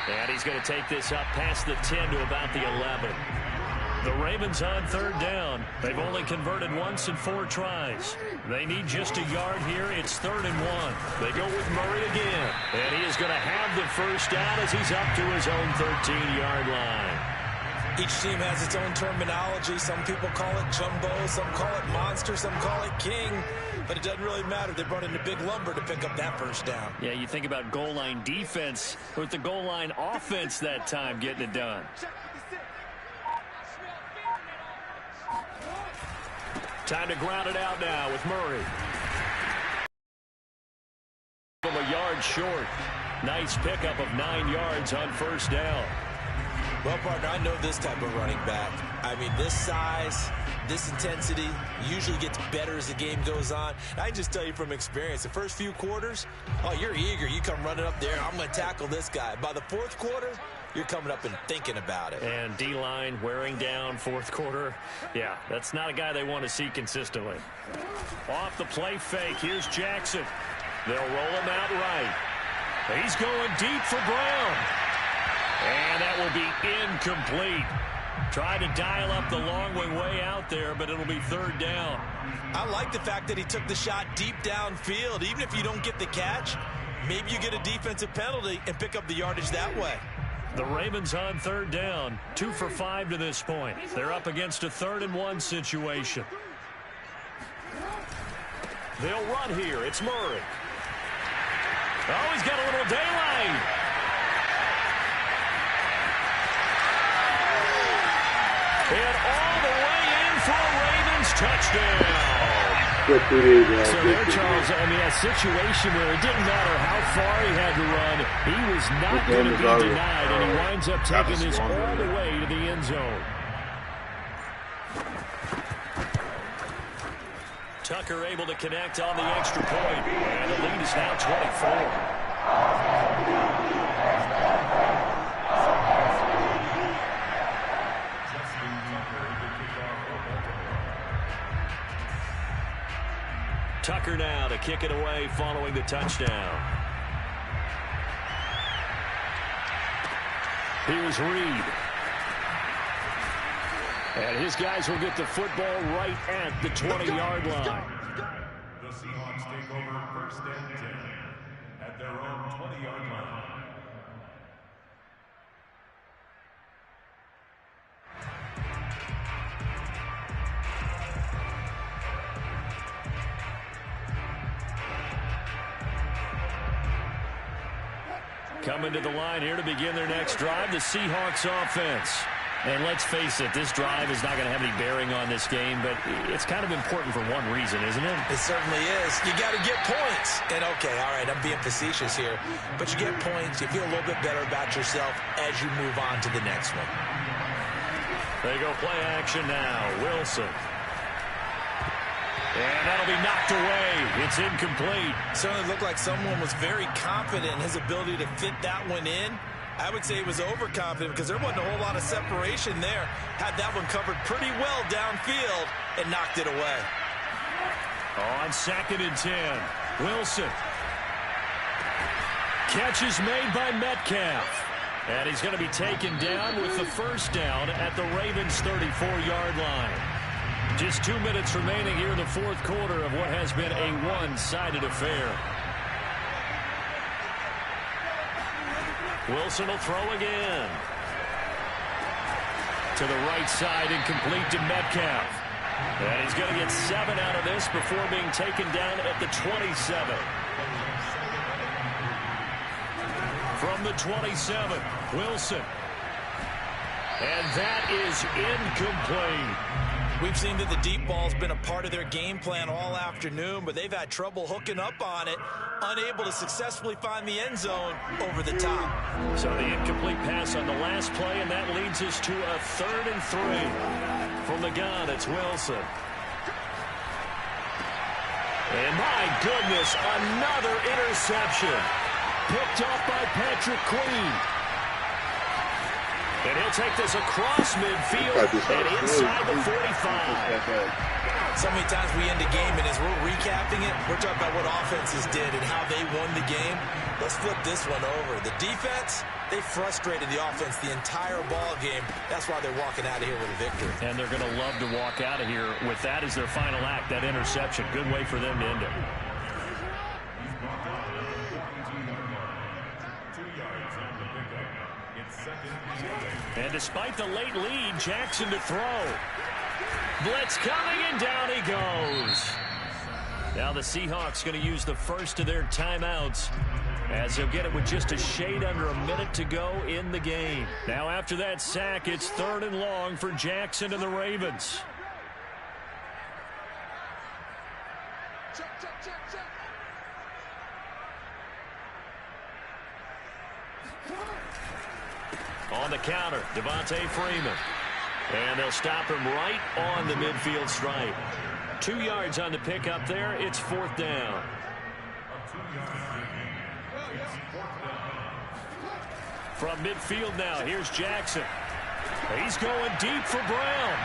S1: And he's going to take this up past the 10 to about the 11. The Ravens on 3rd down. They've only converted once in 4 tries. They need just a yard here. It's 3rd and 1. They go with Murray again. And he is going to have the 1st down as he's up to his own 13-yard line.
S2: Each team has its own terminology. Some people call it jumbo, some call it monster, some call it king. But it doesn't really matter. They brought in a big lumber to pick up that 1st down.
S1: Yeah, you think about goal line defense with the goal line offense that time getting it done. Time to ground it out now with Murray. From a yard short. Nice pickup of 9 yards on 1st down.
S2: Well, partner, I know this type of running back. I mean, this size, this intensity usually gets better as the game goes on. I can just tell you from experience, the first few quarters, oh, you're eager. You come running up there, I'm going to tackle this guy. By the 4th quarter, you're coming up and thinking about it.
S1: And D-line wearing down 4th quarter. Yeah, that's not a guy they want to see consistently. Off the play fake, here's Jackson. They'll roll him out right. He's going deep for Brown. And that will be incomplete. Tried to dial up the long way out there, but it'll be 3rd down.
S2: I like the fact that he took the shot deep downfield. Even if you don't get the catch, maybe you get a defensive penalty and pick up the yardage that way.
S1: The Ravens on 3rd down, 2 for 5 to this point. They're up against a 3rd and 1 situation. They'll run here. It's Murray. Oh, he's got a little daylight. And all the way in for a Ravens touchdown.
S5: Good for you, man.
S1: So there, Charles, I mean, a situation where it didn't matter how far he had to run. He was not going to be denied, and he winds up taking this all the way to the end zone. Tucker able to connect on the extra point, and the lead is now 24. Tucker now to kick it away following the touchdown. Here's Reed. And his guys will get the football right at the 20-yard line.
S3: The Seahawks take over 1st and 10 at their own 20-yard line.
S1: Coming to the line here to begin their next drive, the Seahawks offense. And let's face it, this drive is not going to have any bearing on this game, but it's kind of important for one reason, isn't it?
S2: It certainly is. You got to get points. And, okay, all right, I'm being facetious here, but you get points. You feel a little bit better about yourself as you move on to the next one.
S1: They go play action now. Wilson. And that'll be knocked away. It's incomplete.
S2: Certainly looked like someone was very confident in his ability to fit that one in. I would say he was overconfident because there wasn't a whole lot of separation there. Had that one covered pretty well downfield and knocked it away.
S1: On 2nd and 10, Wilson. Catch is made by Metcalf. And he's going to be taken down with the 1st down at the Ravens' 34-yard line. Just 2 minutes remaining here in the 4th quarter of what has been a one-sided affair. Wilson will throw again. To the right side, incomplete to Metcalf. And he's going to get 7 out of this before being taken down at the 27. From the 27, Wilson. And that is incomplete.
S2: We've seen that the deep ball's been a part of their game plan all afternoon, but they've had trouble hooking up on it, unable to successfully find the end zone over the top.
S1: So the incomplete pass on the last play, and that leads us to a 3rd and 3. From the gun, it's Wilson. And my goodness, another interception. Picked off by Patrick Queen. And he'll take this across midfield and inside the 45.
S2: So many times we end a game, and as we're recapping it, we're talking about what offenses did and how they won the game. Let's flip this one over. The defense, they frustrated the offense the entire ball game. That's why they're walking out of here with a victory.
S1: And they're going to love to walk out of here with that as their final act, that interception. Good way for them to end it. And despite the late lead, Jackson to throw. Blitz coming, and down he goes. Now the Seahawks going to use the first of their timeouts, as he'll get it with just a shade under a minute to go in the game. Now after that sack, it's 3rd and long for Jackson and the Ravens. On the counter, Devontae Freeman. And they'll stop him right on the midfield stripe. 2 yards on the pickup there. It's 4th down. From midfield now, here's Jackson. He's going deep for Brown.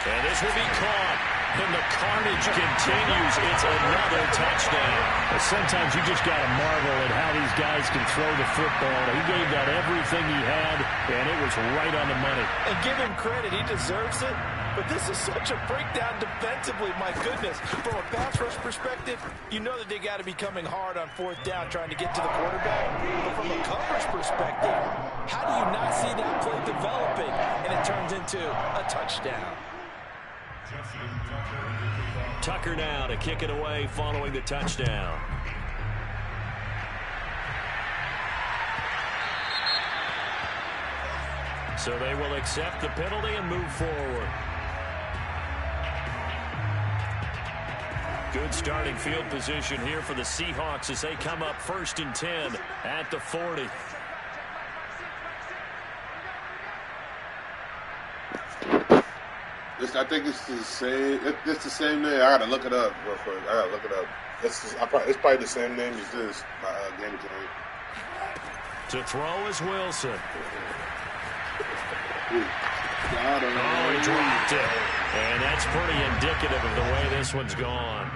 S1: And this will be caught. And the carnage continues. It's another touchdown.
S6: Well, sometimes you just got to marvel at how these guys can throw the football. He gave that everything he had, and it was right on the money.
S2: And give him credit. He deserves it. But this is such a breakdown defensively, my goodness. From a pass rush perspective, you know that they got to be coming hard on 4th down trying to get to the quarterback. But from a coverage perspective, how do you not see that play developing? And it turns into a touchdown.
S1: Tucker now to kick it away following the touchdown. So they will accept the penalty and move forward. Good starting field position here for the Seahawks as they come up 1st and 10 at the 40.
S5: I think it's the same. It's the same name. I gotta look it up real quick. I gotta look it up. It's probably the same name as this. Game of time.
S1: To throw is Wilson.
S5: Oh,
S1: he dropped it. And that's pretty indicative of the way this one's gone.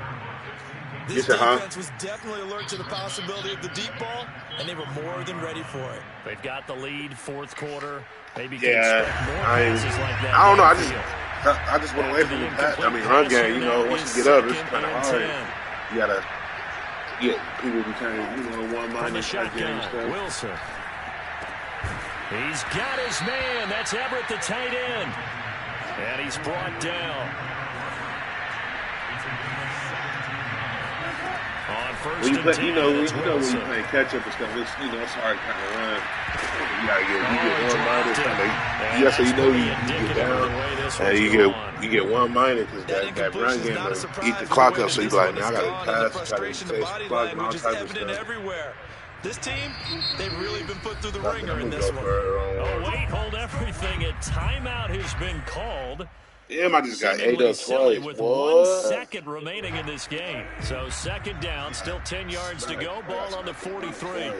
S2: This defense was definitely alert to the possibility of the deep ball, and they were more than ready for it.
S1: They've got the lead, 4th quarter. Maybe
S5: yeah,
S1: expect more passes like that.
S5: I don't know. I just went away from that. I mean, run game, you know, once you get up, it's kind of hard. You got to get people to kind of, one-minded type game and stuff.
S1: Wilson. He's got his man. That's Everett, the tight end. And he's brought down. On 1st and 10,
S5: you know when you play catch-up and stuff, it's, it's hard to kind of run. You got to get one-minded. So you get down, and you get one-minded because that run game will eat the clock up. So you be like, now I got to pass, try to chase the clock, and all types of stuff.
S2: Everywhere. This team, they've really been put through the ringer in this one.
S1: Oh, wait, hold everything. A timeout has been called.
S5: Damn, I just got 8 up twice.
S1: With 1 second remaining in this game. So 2nd down, still 10 yards to go. Ball on the 43.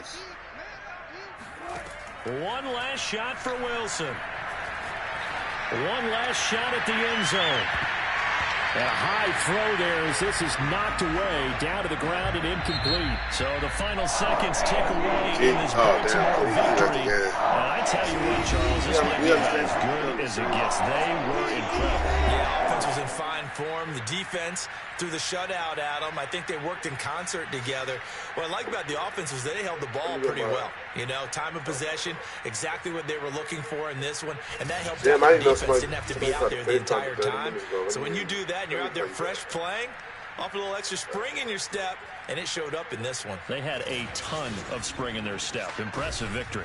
S1: One last shot for Wilson. One last shot at the end zone.
S6: A high throw there as this is knocked away, down to the ground and incomplete.
S1: So the final seconds tick away in this Baltimore victory. And I tell you what, Charles, this might be as good as it gets. They were incredible.
S2: Yeah, offense was in fine form. The defense threw the shutout at them. I think they worked in concert together. What I like about the offense was they held the ball pretty well. Time of possession, exactly what they were looking for in this one. And that helped out the defense. Didn't have to be out there the entire time. So when you do that and you're out there fresh playing, Offer a little extra spring in your step, and it showed up in this one.
S1: They had a ton of spring in their step. Impressive victory.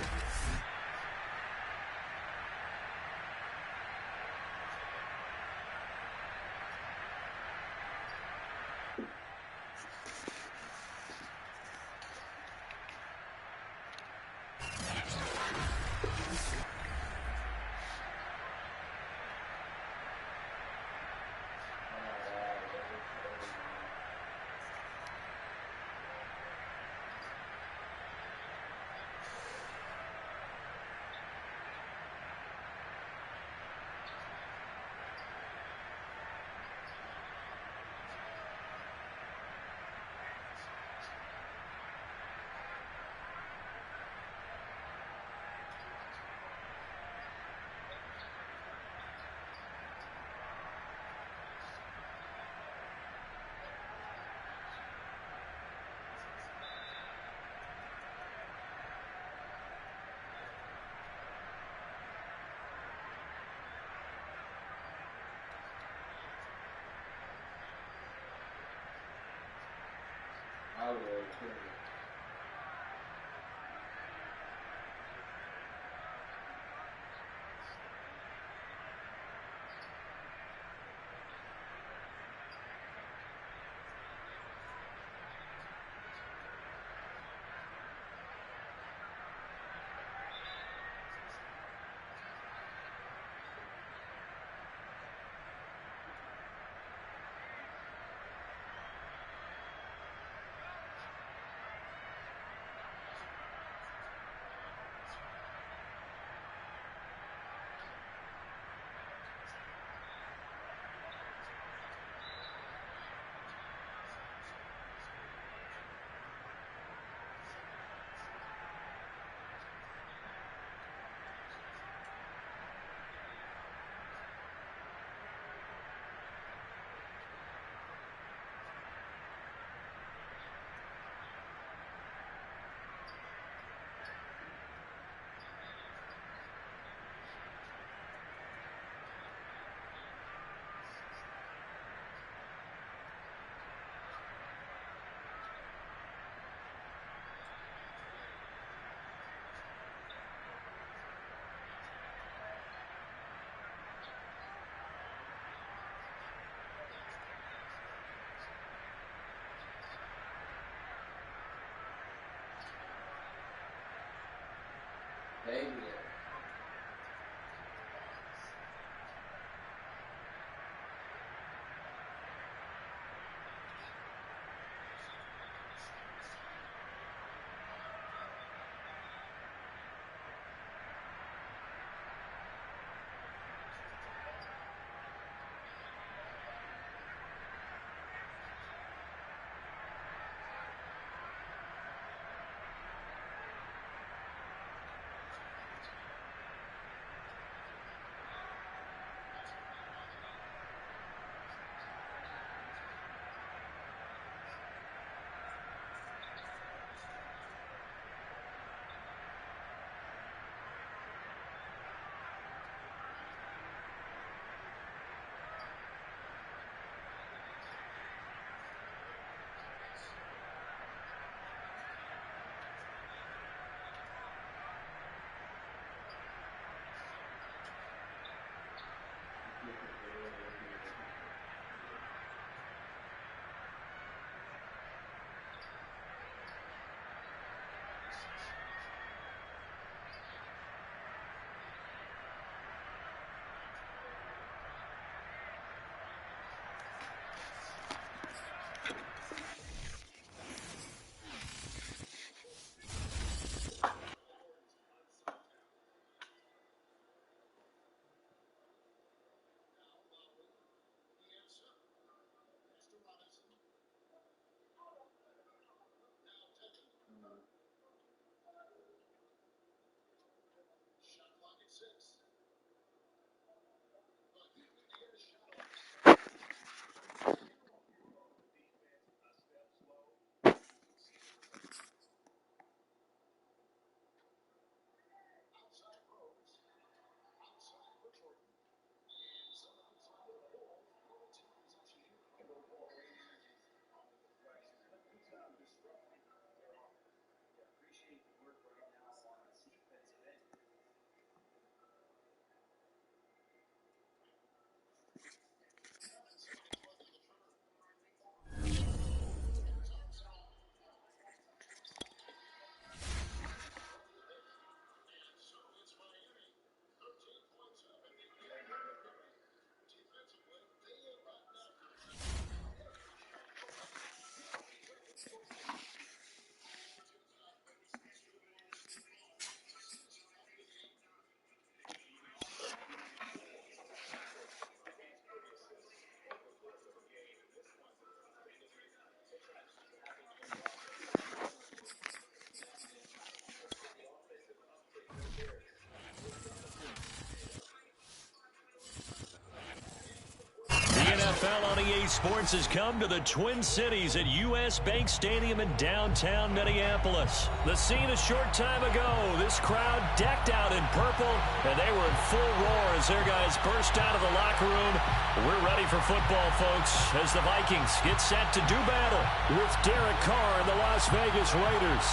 S1: NFL on EA Sports has come to the Twin Cities at U.S. Bank Stadium in downtown Minneapolis. The scene a short time ago, this crowd decked out in purple, and they were in full roar as their guys burst out of the locker room. We're ready for football, folks, as the Vikings get set to do battle with Derek Carr and the Las Vegas Raiders.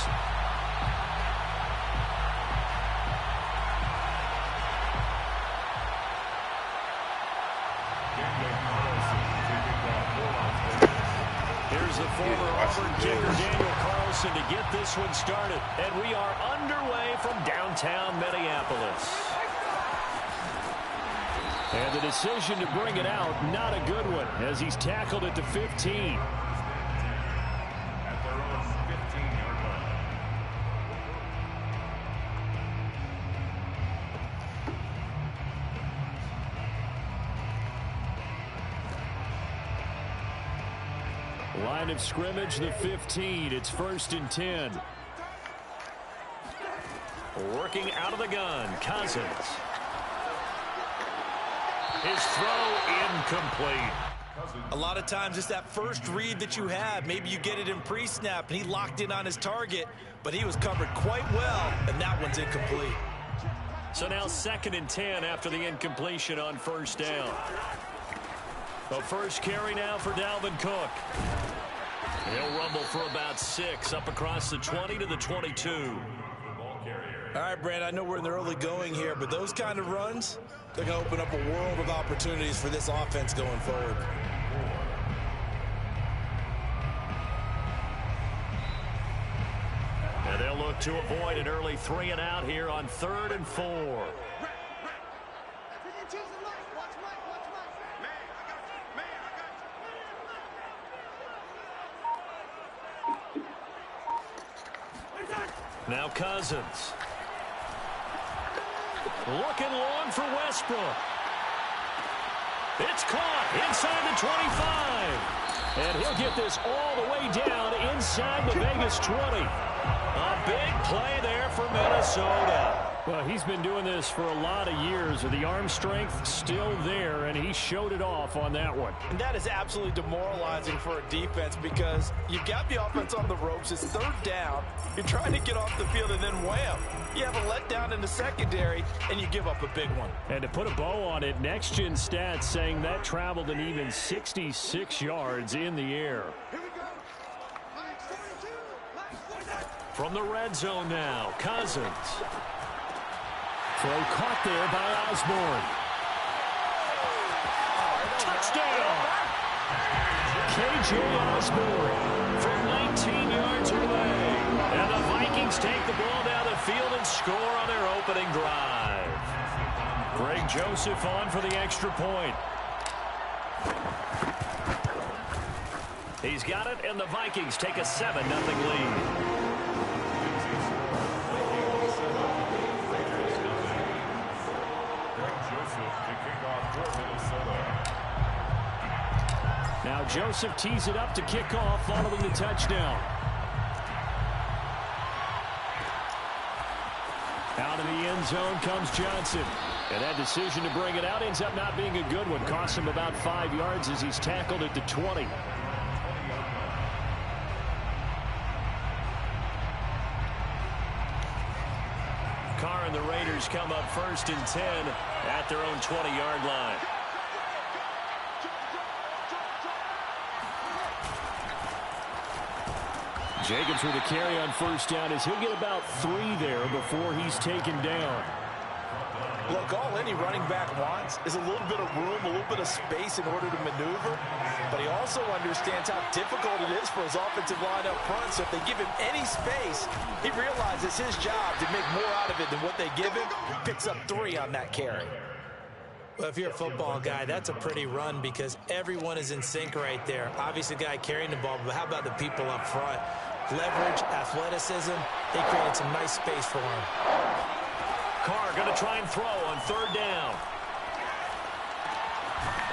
S1: Here's the former Auburn kicker Daniel Carlson to get this one started. And we are underway from downtown Minneapolis. And the decision to bring it out, not a good one, as he's tackled at the 15.
S3: At their own 15-yard line.
S1: Line of scrimmage, the 15. It's 1st and 10. Working out of the gun, Cousins. His throw incomplete.
S2: A lot of times it's that first read that you have. Maybe you get it in pre-snap, and he locked in on his target, but he was covered quite well, and that one's incomplete.
S1: So now 2nd and 10 after the incompletion on 1st down. The first carry now for Dalvin Cook. He'll rumble for about 6 up across the 20 to the 22.
S2: All right, Brand, I know we're in the early going here, but those kind of runs, they're going to open up a world of opportunities for this offense going forward.
S1: And they'll look to avoid an early 3 and out here on 3rd and 4. Now Cousins. Looking long for Westbrook. It's caught inside the 25. And he'll get this all the way down inside the Vegas 20. A big play there for Minnesota. Well, he's been doing this for a lot of years. The arm strength still there, and he showed it off on that one.
S2: And that is absolutely demoralizing for a defense because you've got the offense on the ropes. It's 3rd down. You're trying to get off the field, and then wham, you have a letdown in the secondary, and you give up a big one.
S1: And to put a bow on it, Next Gen Stats saying that traveled an even 66 yards in the air. From the red zone now, Cousins. Throw caught there by Osborne. Touchdown! K.J. Osborne from 19 yards away. And the Vikings take the ball down the field and score on their opening drive. Greg Joseph on for the extra point. He's got it, and the Vikings take a 7-0 lead. Now Joseph tees it up to kick off following the touchdown. Out of the end zone comes Johnson. And that decision to bring it out ends up not being a good one. Costs him about 5 yards as he's tackled at the 20. Carr and the Raiders come up 1st and 10 at their own 20-yard line. Jacobs with a carry on 1st down as he'll get about 3 there before he's taken down.
S2: Look, all any running back wants is a little bit of room, a little bit of space in order to maneuver. But he also understands how difficult it is for his offensive line up front. So if they give him any space, he realizes his job to make more out of it than what they give him. Picks up 3 on that carry. Well, if you're a football guy, that's a pretty run because everyone is in sync right there. Obviously, the guy carrying the ball, but how about the people up front? Leverage, athleticism, they created some nice space for him.
S1: Carr going to try and throw on 3rd down.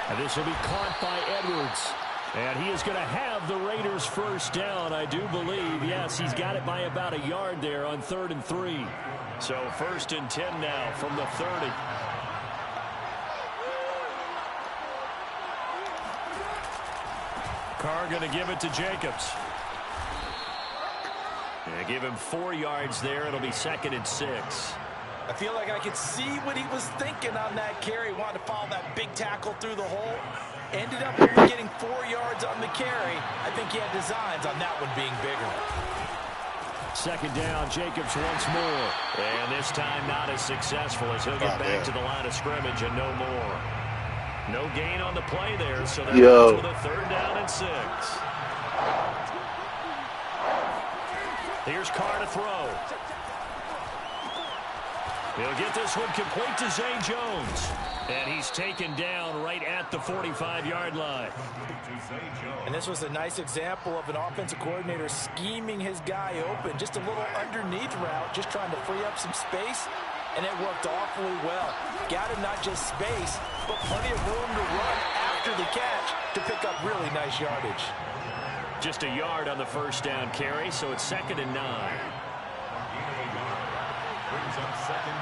S1: And this will be caught by Edwards. And he is going to have the Raiders' 1st down, I do believe. Yes, he's got it by about a yard there on 3rd and 3. So 1st and 10 now from the 30. Carr going to give it to Jacobs. And give him 4 yards there. It'll be 2nd and 6.
S2: I feel like I could see what he was thinking on that carry. Wanted to follow that big tackle through the hole. Ended up getting 4 yards on the carry. I think he had designs on that one being bigger.
S1: 2nd down, Jacobs once more. And this time not as successful as he'll get back to the line of scrimmage and no more. No gain on the play there, so that ends with a 3rd down and 6. Here's Carr to throw. He'll get this one complete to Zay Jones. And he's taken down right at the 45-yard line.
S2: And this was a nice example of an offensive coordinator scheming his guy open. Just a little underneath route, just trying to free up some space. And it worked awfully well. Got him not just space, but plenty of room to run after the catch to pick up really nice yardage.
S1: Just a yard on the 1st down carry, so it's 2nd and 9.
S3: Brings up 2nd and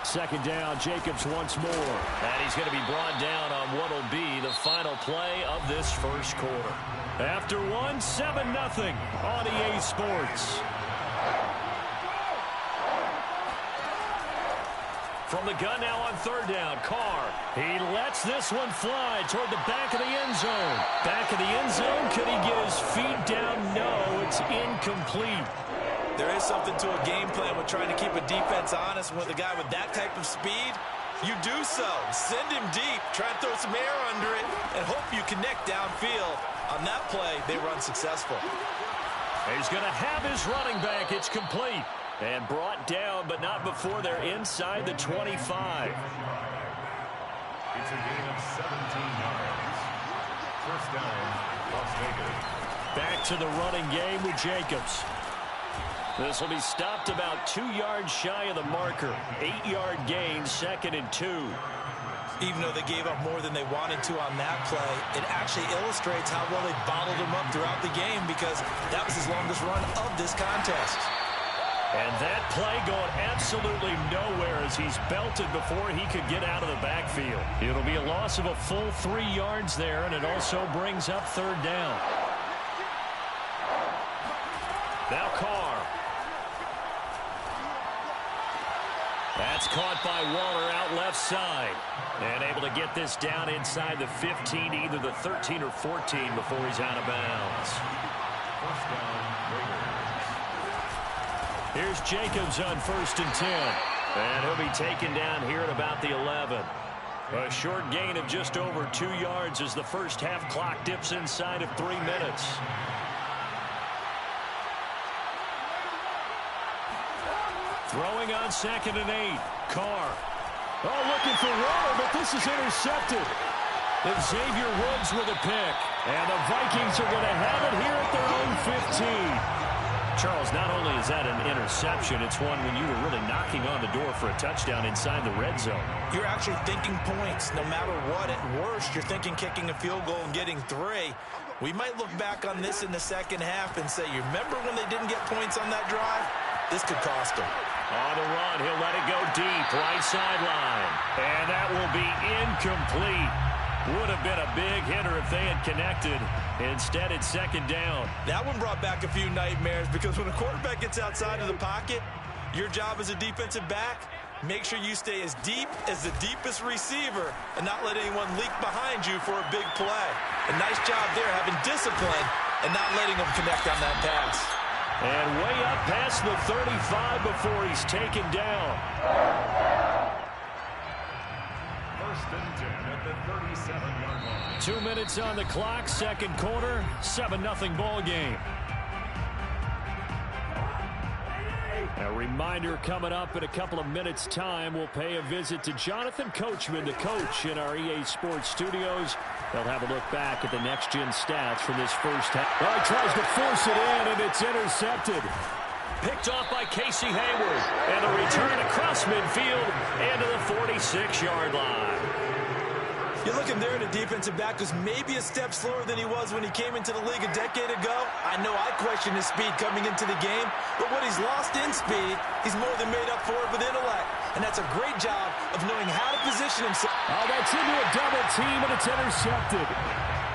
S3: 9.
S1: 2nd down, Jacobs once more. And he's going to be brought down on what will be the final play of this 1st quarter. After 7-0 on EA Sports. From the gun now on 3rd down, Carr. He lets this one fly toward the back of the end zone. Back of the end zone, could he get his feet down? No, it's incomplete.
S2: There is something to a game plan with trying to keep a defense honest. With a guy with that type of speed, you do so. Send him deep, try and throw some air under it, and hope you connect downfield. On that play, they run successful.
S1: He's going to have his running back. It's complete. And brought down, but not before they're inside the 25.
S3: It's a gain of 17 yards. 1st down, Las Vegas.
S1: Back to the running game with Jacobs. This will be stopped about 2 yards shy of the marker. 8-yard gain, 2nd and 2.
S2: Even though they gave up more than they wanted to on that play, it actually illustrates how well they bottled him up throughout the game, because that was his longest run of this contest.
S1: And that play going absolutely nowhere as he's belted before he could get out of the backfield. It'll be a loss of a full 3 yards there, and it also brings up 3rd down. Now Carr. That's caught by Waller out left side. And able to get this down inside the 15, either the 13 or 14 before he's out of bounds.
S3: 1st down, Raiders.
S1: Here's Jacobs on 1st and 10. And he'll be taken down here at about the 11. A short gain of just over 2 yards as the 1st half clock dips inside of 3 minutes. Throwing on 2nd and 8. Carr. Oh, looking for Waller, but this is intercepted. And Xavier Woods with a pick. And the Vikings are going to have it here at their own 15. Charles, not only is that an interception, it's one when you were really knocking on the door for a touchdown inside the red zone.
S2: You're actually thinking points no matter what. At worst, you're thinking kicking a field goal and getting 3. We might look back on this in the 2nd half and say, you remember when they didn't get points on that drive? This could cost them.
S1: On the run, he'll let it go deep, right sideline. And that will be incomplete. Would have been a big hitter if they had connected. Instead, it's 2nd down.
S2: That one brought back a few nightmares, because when a quarterback gets outside of the pocket, your job as a defensive back, make sure you stay as deep as the deepest receiver and not let anyone leak behind you for a big play. A nice job there, having discipline and not letting them connect on that pass.
S1: And way up past the 35 before he's taken down.
S3: 1st and 10 at the 37-yard line.
S1: 2 minutes on the clock, 2nd quarter, 7-0 ball game. A reminder coming up in a couple of minutes' time. We'll pay a visit to Jonathan Coachman, the coach in our EA Sports studios. They'll have a look back at the next-gen stats from this 1st half. Oh, he tries to force it in, and it's intercepted. Picked off by Casey Hayward. And a return across midfield and to the 46-yard line.
S2: You're looking there at a defensive back who's maybe a step slower than he was when he came into the league a decade ago. I know I questioned his speed coming into the game, but what he's lost in speed, he's more than made up for it with intellect. And that's a great job of knowing how to position himself.
S1: Oh, that's into a double team, and it's intercepted.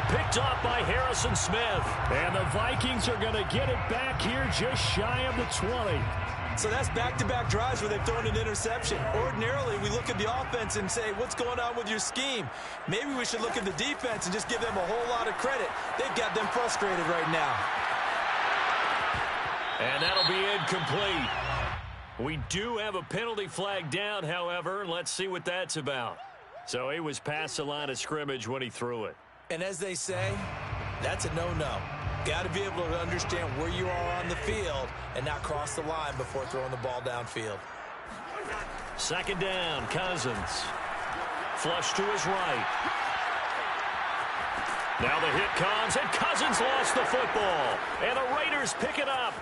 S1: Picked off by Harrison Smith.
S6: And the Vikings are going to get it back here just shy of the 20.
S2: So that's back-to-back drives where they've thrown an interception. Ordinarily, we look at the offense and say, what's going on with your scheme? Maybe we should look at the defense and just give them a whole lot of credit. They've got them frustrated right now.
S1: And that'll be incomplete. We do have a penalty flag down, however. Let's see what that's about. So he was past the line of scrimmage when he threw it.
S2: And as they say, that's a no-no. Got to be able to understand where you are on the field and not cross the line before throwing the ball downfield.
S1: Second down, Cousins. Flush to his right. Now the hit comes, and Cousins lost the football. And the Raiders pick it up.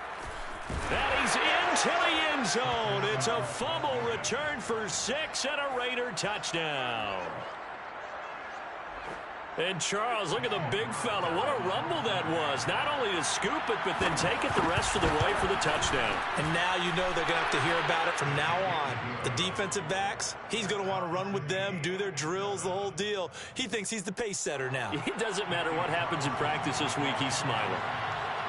S1: And he's into the end zone. It's a fumble return for 6 and a Raider touchdown. And Charles, look at the big fella. What a rumble that was. Not only to scoop it, but then take it the rest of the way for the touchdown.
S2: And now you know they're going to have to hear about it from now on. The defensive backs, he's going to want to run with them, do their drills, the whole deal. He thinks he's the pace setter now.
S1: It doesn't matter what happens in practice this week. He's smiling.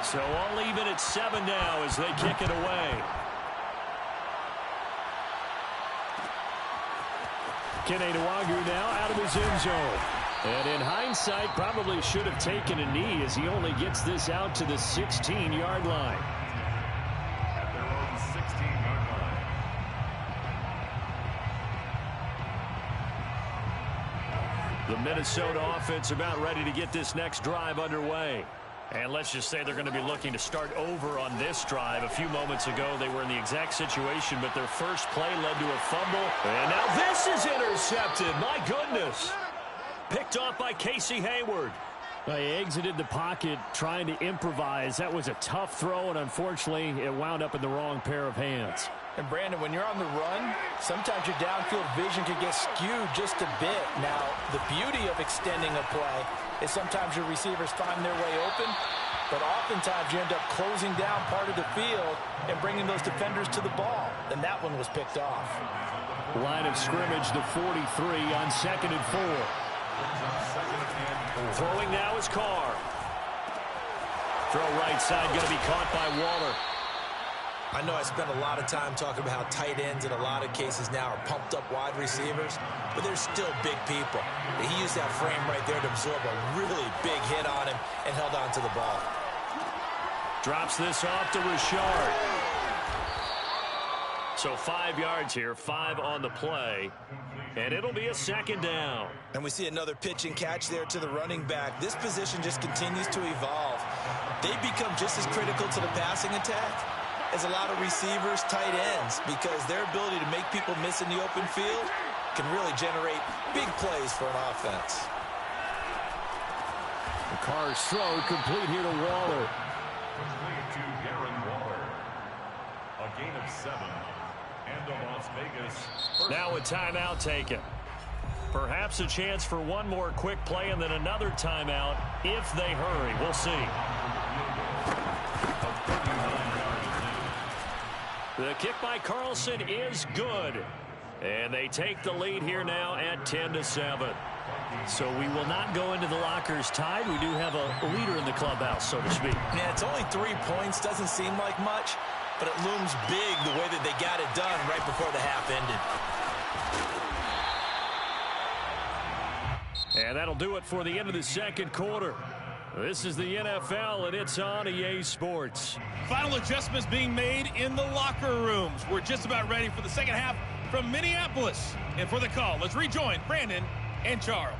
S1: So all even at 7 now as they kick it away.
S6: Kene Nwangwu now out of his end zone. And in hindsight, probably should have taken a knee as he only gets this out to the 16-yard line.
S3: At their own 16-yard line.
S1: The Minnesota offense about ready to get this next drive underway. And let's just say they're going to be looking to start over on this drive. A few moments ago, they were in the exact situation, but their first play led to a fumble. And now this is intercepted. My goodness. Picked off by Casey Hayward.
S6: Well, he exited the pocket trying to improvise. That was a tough throw, and unfortunately, it wound up in the wrong pair of hands.
S2: And, Brandon, when you're on the run, sometimes your downfield vision can get skewed just a bit. Now, the beauty of extending a play is sometimes your receivers find their way open, but oftentimes you end up closing down part of the field and bringing those defenders to the ball. And that one was picked off.
S6: Line of scrimmage, the 43 on 2nd and 4.
S1: Throwing now is Carr. Throw right side, going to be caught by Waller.
S2: I know I spent a lot of time talking about how tight ends in a lot of cases now are pumped up wide receivers, but they're still big people. He used that frame right there to absorb a really big hit on him and held on to the ball.
S1: Drops this off to Richard. So 5 yards here, 5 on the play, and it'll be a second down.
S2: And we see another pitch and catch there to the running back. This position just continues to evolve. They become just as critical to the passing attack as a lot of receivers, tight ends, because their ability to make people miss in the open field can really generate big plays for an offense.
S6: The Carr's throw complete here to Waller.
S3: Complete to Darren Waller. A gain of 7. And a Las Vegas.
S1: Now a timeout taken. Perhaps a chance for one more quick play and then another timeout if they hurry. We'll see. The kick by Carlson is good. And they take the lead here now at 10-7. So we will not go into the lockers tied. We do have a leader in the clubhouse, so to speak.
S2: Yeah, it's only 3 points. Doesn't seem like much, but it looms big the way that they got it done right before the half ended.
S1: And that'll do it for the end of the second quarter. This is the NFL, and it's on EA Sports.
S4: Final adjustments being made in the locker rooms. We're just about ready for the second half from Minneapolis. And for the call, let's rejoin Brandon and Charles.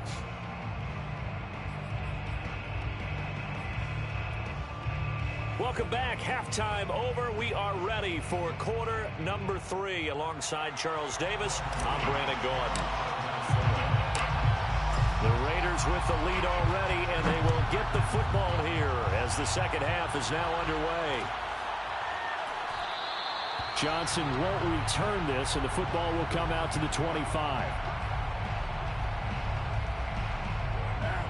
S1: Welcome back. Halftime over. We are ready for quarter number 3. Alongside Charles Davis, I'm Brandon Gordon. The Raiders with the lead already, and they will get the football here as the second half is now underway.
S6: Johnson won't return this, and the football will come out to the 25.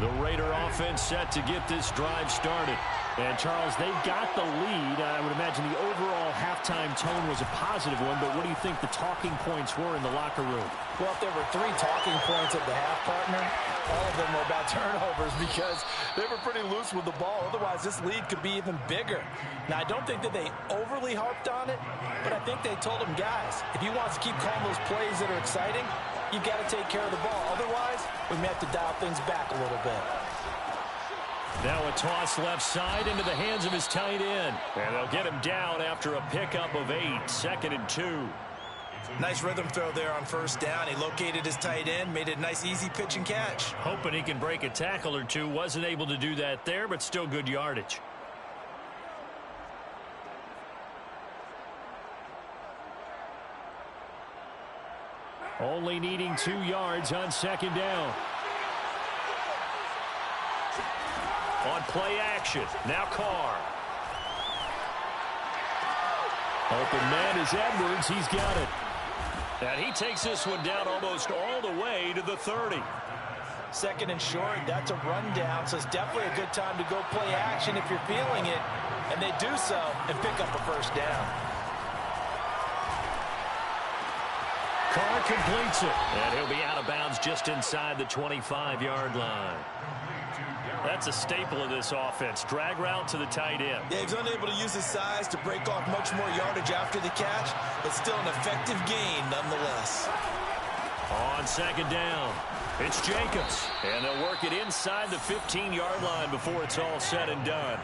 S1: The Raider offense set to get this drive started.
S6: And, Charles, they've got the lead. I would imagine the overall halftime halftime tone was a positive one, but what do you think the talking points were in the locker room?
S2: Well, if there were 3 talking points at the half, partner, all of them were about turnovers because they were pretty loose with the ball. Otherwise, this lead could be even bigger. Now, I don't think that they overly harped on it, but I think they told them, guys, if you want to keep calling those plays that are exciting, you've got to take care of the ball. Otherwise, we may have to dial things back a little bit.
S6: Now a toss left side into the hands of his tight end. And they'll get him down after a pickup of 8, 2nd and 2.
S2: Nice rhythm throw there on first down. He located his tight end, made it a nice, easy pitch and catch.
S6: Hoping he can break a tackle or two. Wasn't able to do that there, but still good yardage. Only needing 2 yards on 2nd down. On play action. Now Carr. Open man is Edwards. He's got it. And he takes this one down almost all the way to the 30.
S2: 2nd and short. That's a rundown, so it's definitely a good time to go play action if you're feeling it. And they do so and pick up a first down.
S6: Carr completes it. And he'll be out of bounds just inside the 25-yard line. That's a staple of this offense. Drag route to the tight end.
S2: Yeah, he's unable to use his size to break off much more yardage after the catch, but still an effective gain nonetheless.
S6: On 2nd down, it's Jacobs. And they'll work it inside the 15-yard line before it's all said and done.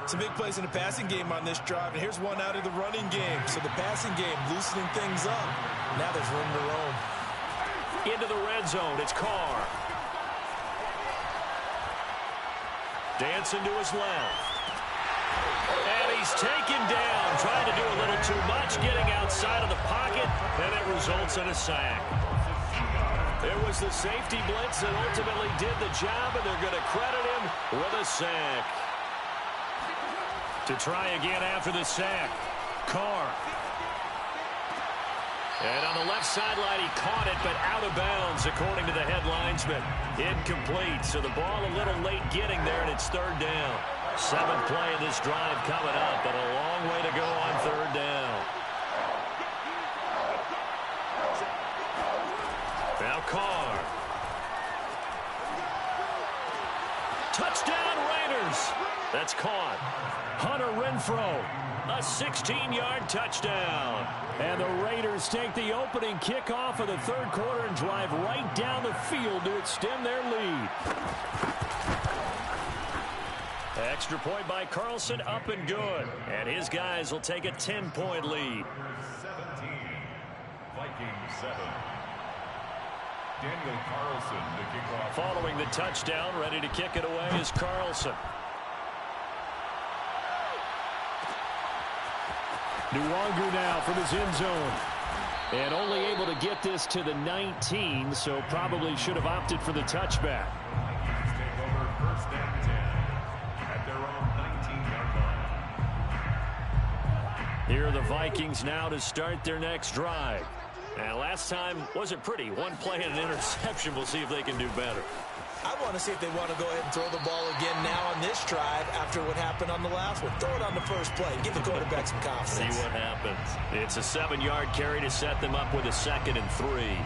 S2: Some big plays in the passing game on this drive, and here's one out of the running game. So the passing game loosening things up. Now there's room to roam.
S6: Into the red zone, it's Carr. Dancing to his left. And he's taken down, trying to do a little too much, getting outside of the pocket, and it results in a sack. It was the safety blitz that ultimately did the job, and they're going to credit him with a sack. To try again after the sack, Carr. And on the left sideline, he caught it, but out of bounds, according to the head linesman. Incomplete, so the ball a little late getting there, and it's 3rd down. 7th play of this drive coming up, but a long way to go on 3rd down. Now Carr. Touchdown, Raiders. That's caught. Hunter Renfrow. A 16-yard touchdown. And the Raiders take the opening kickoff of the 3rd quarter and drive right down the field to extend their lead. Extra point by Carlson, up and good. And his guys will take a 10-point lead.
S3: 17, Vikings 7. Daniel Carlson, the kickoff.
S6: Following the touchdown, ready to kick it away is Carlson. Nwangu now from his end zone. And only able to get this to the 19, so probably should have opted for the touchback.
S3: Vikings take over 1st and 10 at their own 19-yard line.
S6: Here are the Vikings now to start their next drive. And last time wasn't pretty. One play and an interception. We'll see if they can do better.
S2: I want to see if they want to go ahead and throw the ball again now on this drive after what happened on the last one. Throw it on the first play. Give the quarterback some confidence.
S6: See what happens. It's a 7-yard carry to set them up with a 2nd and 3.
S3: Brings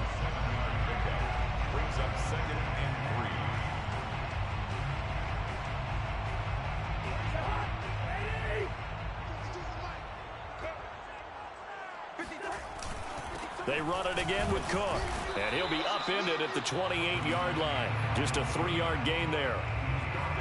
S3: up 2nd and 3.
S6: They run it again with Cook. And he'll be upended at the 28-yard line. Just a 3-yard gain there.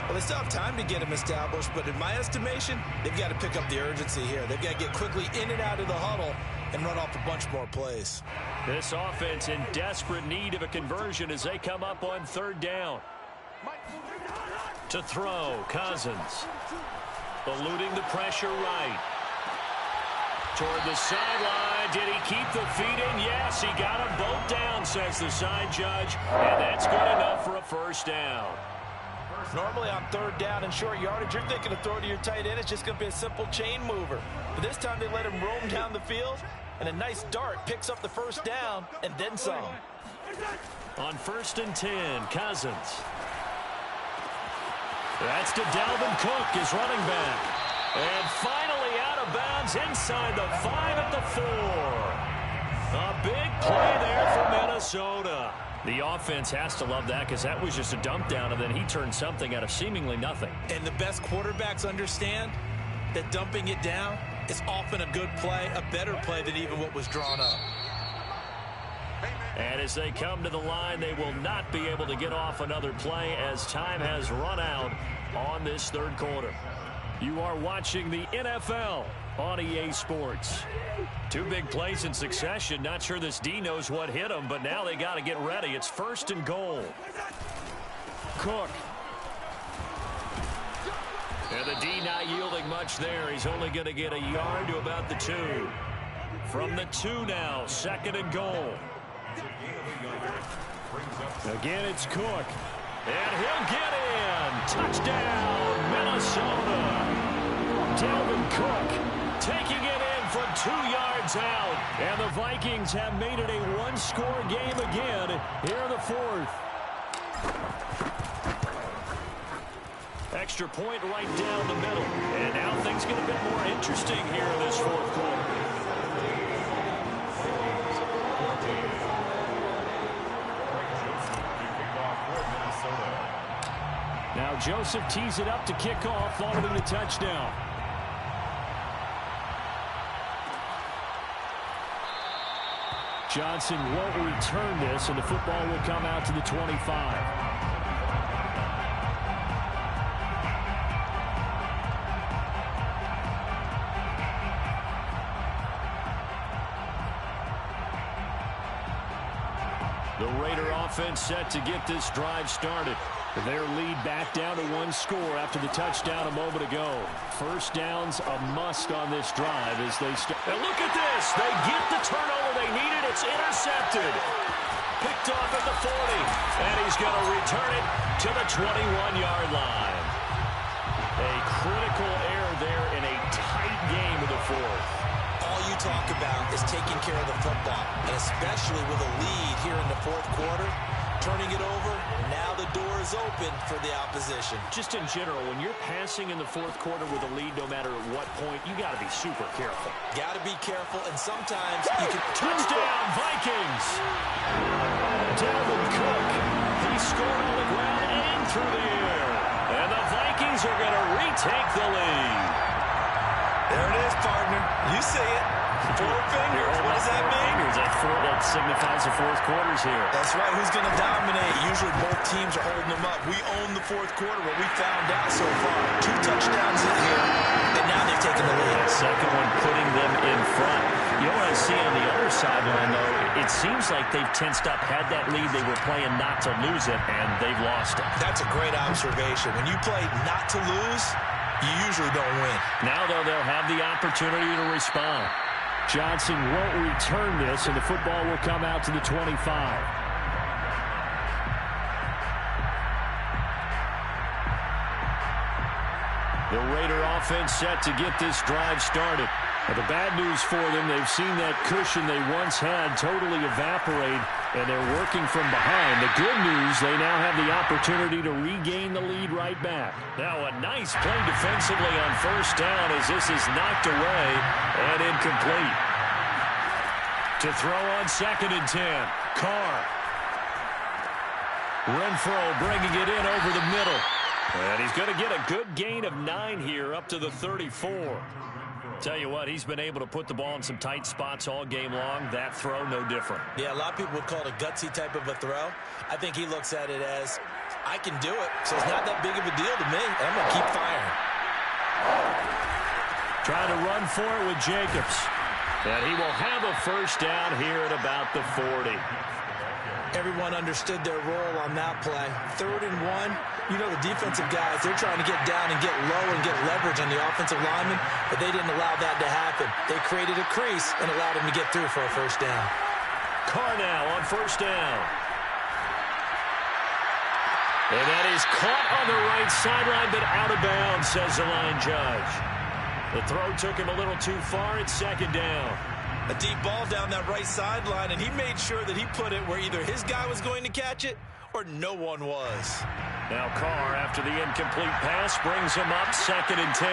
S2: Well, they still have time to get him established, but in my estimation, they've got to pick up the urgency here. They've got to get quickly in and out of the huddle and run off a bunch more plays.
S6: This offense in desperate need of a conversion as they come up on 3rd down. To throw, Cousins. Eluding the pressure right. Toward the sideline. Did he keep the feet in? Yes, he got them both down, says the side judge. And that's good enough for a first down.
S2: Normally on 3rd down and short yardage, you're thinking of throw to your tight end. It's just going to be a simple chain mover. But this time they let him roam down the field, and a nice dart picks up the first down and then some.
S6: On 1st and 10, Cousins. That's to Dalvin Cook, his running back. And finally out of bounds.
S1: downs inside the 5 at the 4. A big play there for Minnesota. The offense has to love that because that was just a dump down, and then he turned something out of seemingly nothing.
S2: And the best quarterbacks understand that dumping it down is often a good play, a better play than even what was drawn up.
S1: And as they come to the line, they will not be able to get off another play as time has run out on this third quarter. You are watching the NFL on EA Sports. 2 big plays in succession. Not sure this D knows what hit him, but now they got to get ready. It's 1st and goal. Cook. And the D not yielding much there. He's only going to get a yard to about the 2. From the 2 now, 2nd and goal. Again, it's Cook. And he'll get in. Touchdown, Minnesota. Dalvin Cook taking it in from 2 yards out. And the Vikings have made it a 1-score game again here in the 4th. Extra point right down the middle. And now things get a bit more interesting here in this 4th quarter. Now Joseph tees it up to kick off following the touchdown. Johnson won't return this, and the football will come out to the 25. The Raider offense set to get this drive started. Their lead back down to 1 score after the touchdown a moment ago. First down's a must on this drive as they start. And look at this. They get the turnover they needed. It's intercepted. Picked off at the 40. And he's going to return it to the 21-yard line. A critical error there in a tight game of the 4th.
S2: All you talk about is taking care of the football, and especially with a lead here in the 4th quarter. Turning it over, now the door is open for the opposition.
S1: Just in general, when you're passing in the 4th quarter with a lead, no matter at what point, you got to be super careful.
S2: Got to be careful, and sometimes you can...
S1: Touchdown, Vikings! Dalvin Cook, he scored on the ground and through the air. And the Vikings are going to retake the lead.
S2: There it is, partner. You see it. 4 fingers. What does that mean?
S1: That signifies the 4th quarter's here.
S2: That's right. Who's going to dominate? Usually both teams are holding them up. We own the 4th quarter, what we found out so far. 2 touchdowns in here, and now they've taken the lead.
S1: Second one putting them in front. You know what I see on the other sideline, though? It seems like they've tensed up, had that lead. They were playing not to lose it, and they've lost it.
S2: That's a great observation. When you play not to lose, you usually don't win.
S1: Now, though, they'll have the opportunity to respond. Johnson won't return this, and the football will come out to the 25. The Raider offense set to get this drive started. Now, the bad news for them, they've seen that cushion they once had totally evaporate, and they're working from behind. The good news, they now have the opportunity to regain the lead right back. Now, a nice play defensively on 1st down as this is knocked away and incomplete. To throw on 2nd and 10, Carr. Renfro bringing it in over the middle. And he's going to get a good gain of 9 here up to the 34. Tell you what, he's been able to put the ball in some tight spots all game long. That throw, no different.
S2: Yeah, a lot of people would call it a gutsy type of a throw. I think he looks at it as, I can do it, so it's not that big of a deal to me. I'm going to keep firing.
S1: Trying to run for it with Jacobs. And he will have a 1st down here at about the 40.
S2: Everyone understood their role on that play. 3rd and 1. You know the defensive guys, they're trying to get down and get low and get leverage on the offensive lineman, but they didn't allow that to happen. They created a crease and allowed him to get through for a 1st down.
S1: Carr now on 1st down. And that is caught on the right sideline, but out of bounds, says the line judge. The throw took him a little too far. It's 2nd down.
S2: A deep ball down that right sideline, and he made sure that he put it where either his guy was going to catch it or no one was.
S1: Now Carr, after the incomplete pass, brings him up 2nd and 10.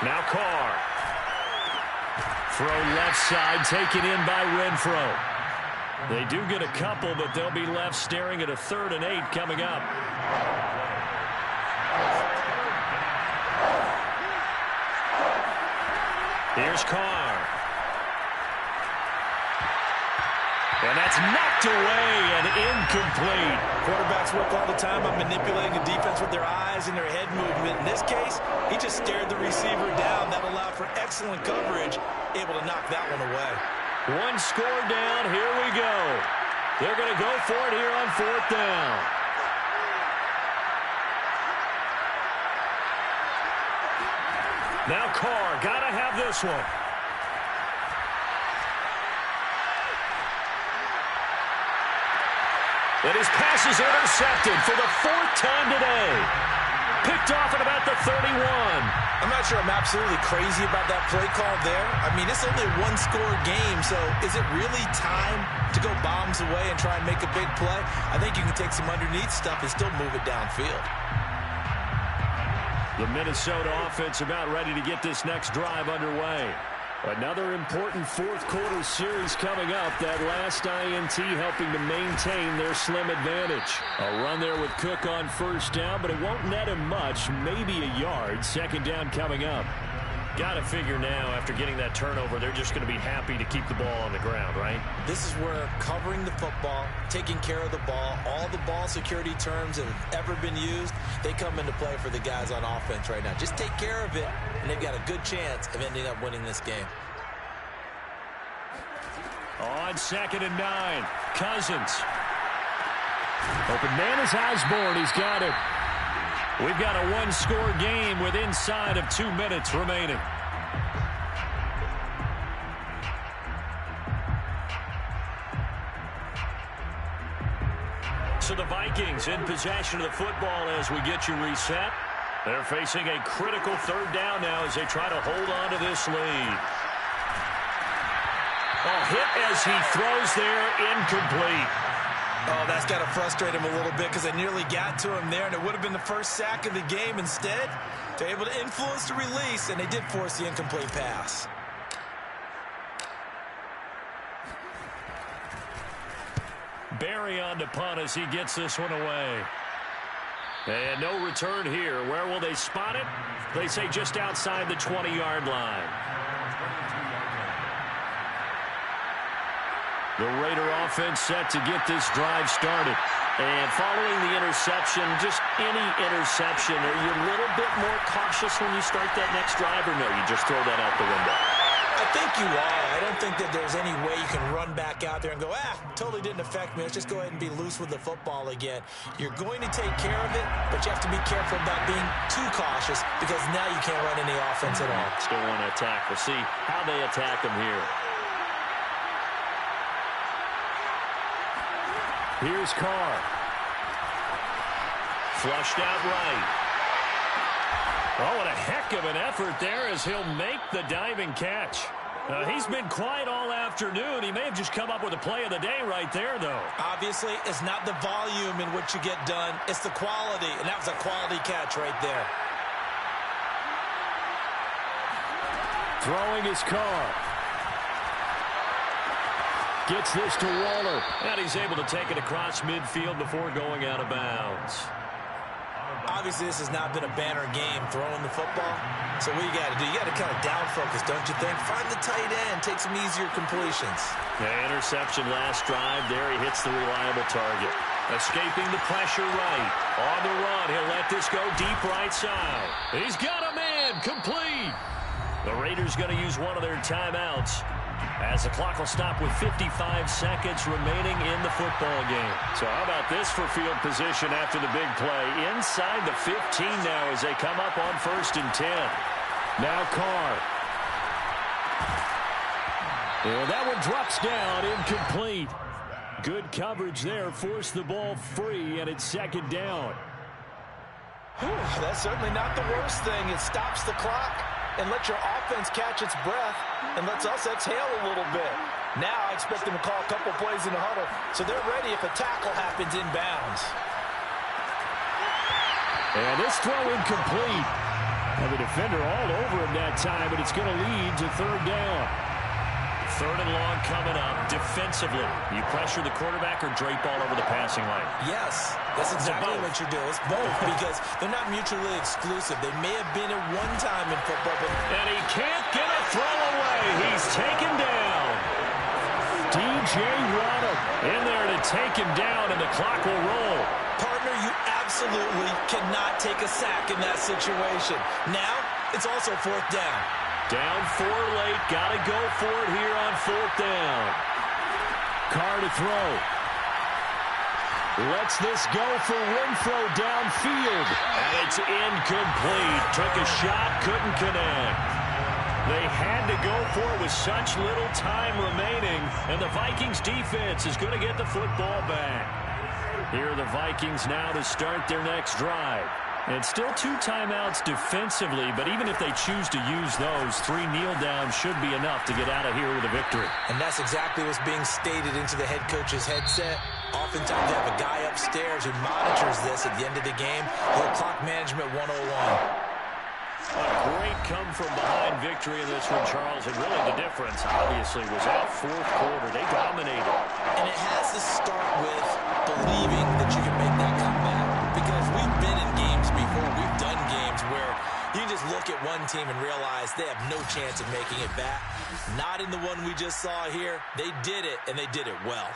S1: Now Carr. Throw left side, taken in by Renfro. They do get a couple, but they'll be left staring at a 3rd and 8 coming up. Here's Carr. And that's knocked away and incomplete.
S2: Quarterbacks work all the time on manipulating the defense with their eyes and their head movement. In this case, he just stared the receiver down. That allowed for excellent coverage, able to knock that one away.
S1: One score down. Here we go. They're going to go for it here on 4th down. Now Carr, got to have this one. And his pass is intercepted for the 4th time today. Picked off at about the 31.
S2: I'm not sure I'm absolutely crazy about that play call there. I mean, it's only a one-score game, so is it really time to go bombs away and try and make a big play? I think you can take some underneath stuff and still move it downfield.
S1: The Minnesota offense about ready to get this next drive underway. Another important 4th quarter series coming up. That last INT helping to maintain their slim advantage. A run there with Cook on 1st down, but it won't net him much. Maybe a yard. 2nd down coming up. Got to figure now, after getting that turnover, they're just going to be happy to keep the ball on the ground, right?
S2: This is where covering the football, taking care of the ball, all the ball security terms that have ever been used, they come into play for the guys on offense right now. Just take care of it, and they've got a good chance of ending up winning this game.
S1: On 2nd and 9, Cousins. Open man is Osborne. He's got it. We've got a one-score game with inside of 2 minutes remaining. So the Vikings in possession of the football as we get you reset. They're facing a critical 3rd down now as they try to hold on to this lead. Oh, hit as he throws there, incomplete.
S2: Oh, that's got to frustrate him a little bit because they nearly got to him there, and it would have been the first sack of the game. Instead, they're able to influence the release, and they did force the incomplete pass.
S1: Barry on to punt as he gets this one away. And no return here. Where will they spot it? They say just outside the 20-yard line. The Raider offense set to get this drive started. And following the interception, just any interception, are you a little bit more cautious when you start that next drive, or no, you just throw that out the window?
S2: I think you are. I don't think that there's any way you can run back out there and go, totally didn't affect me. Let's just go ahead and be loose with the football again. You're going to take care of it, but you have to be careful about being too cautious because now you can't run any offense at all.
S1: Still want to attack. We'll see how they attack them here. Here's Carr. Flushed out right. Oh, what a heck of an effort there as he'll make the diving catch. He's been quiet all afternoon. He may have just come up with a play of the day right there, though.
S2: Obviously, it's not the volume in which you get done. It's the quality, and that was a quality catch right there.
S1: Throwing his Carr. Gets this to Waller. And he's able to take it across midfield before going out of bounds.
S2: Obviously, this has not been a banner game throwing the football. So what you got to do, you got to kind of down focus, don't you think? Find the tight end, take some easier completions.
S1: Yeah, interception last drive. There he hits the reliable target. Escaping the pressure right. On the run, he'll let this go deep right side. He's got a man, complete. The Raiders going to use one of their timeouts as the clock will stop with 55 seconds remaining in the football game. So how about this for field position after the big play? Inside the 15 now as they come up on 1st and 10. Now Carr. And that one drops down, incomplete. Good coverage there, forced the ball free, and it's 2nd down.
S2: That's certainly not the worst thing. It stops the clock and lets your offense catch its breath and lets us exhale a little bit. Now I expect them to call a couple plays in the huddle so they're ready if a tackle happens inbounds.
S1: And this throw incomplete. And the defender all over him that time, but it's going to lead to third down. Third and long coming up. Defensively, you pressure the quarterback or drape all over the passing lane?
S2: Yes, that's exactly what you're doing. It's both because they're not mutually exclusive. They may have been at one time in football, but...
S1: And he can't get a throw away. He's taken down. DJ Waddle in there to take him down, and the clock will roll.
S2: Partner, you absolutely cannot take a sack in that situation. Now, it's also fourth down.
S1: Down 4 late. Got to go for it here on fourth down. Carr to throw. Lets this go for Renfro downfield. And it's incomplete. Took a shot, couldn't connect. They had to go for it with such little time remaining. And the Vikings defense is going to get the football back. Here are the Vikings now to start their next drive. And still 2 timeouts defensively, but even if they choose to use those, 3 kneel downs should be enough to get out of here with a victory.
S2: And that's exactly what's being stated into the head coach's headset. Oftentimes they have a guy upstairs who monitors this at the end of the game. A little clock management 101.
S1: A great come-from-behind victory in this one, Charles. And really the difference, obviously, was that fourth quarter. They dominated.
S2: And it has to start with believing that you can make that comeback. Because we've been in games before. We've done games where you just look at one team and realize they have no chance of making it back. Not in the one we just saw here. They did it, and they did it well.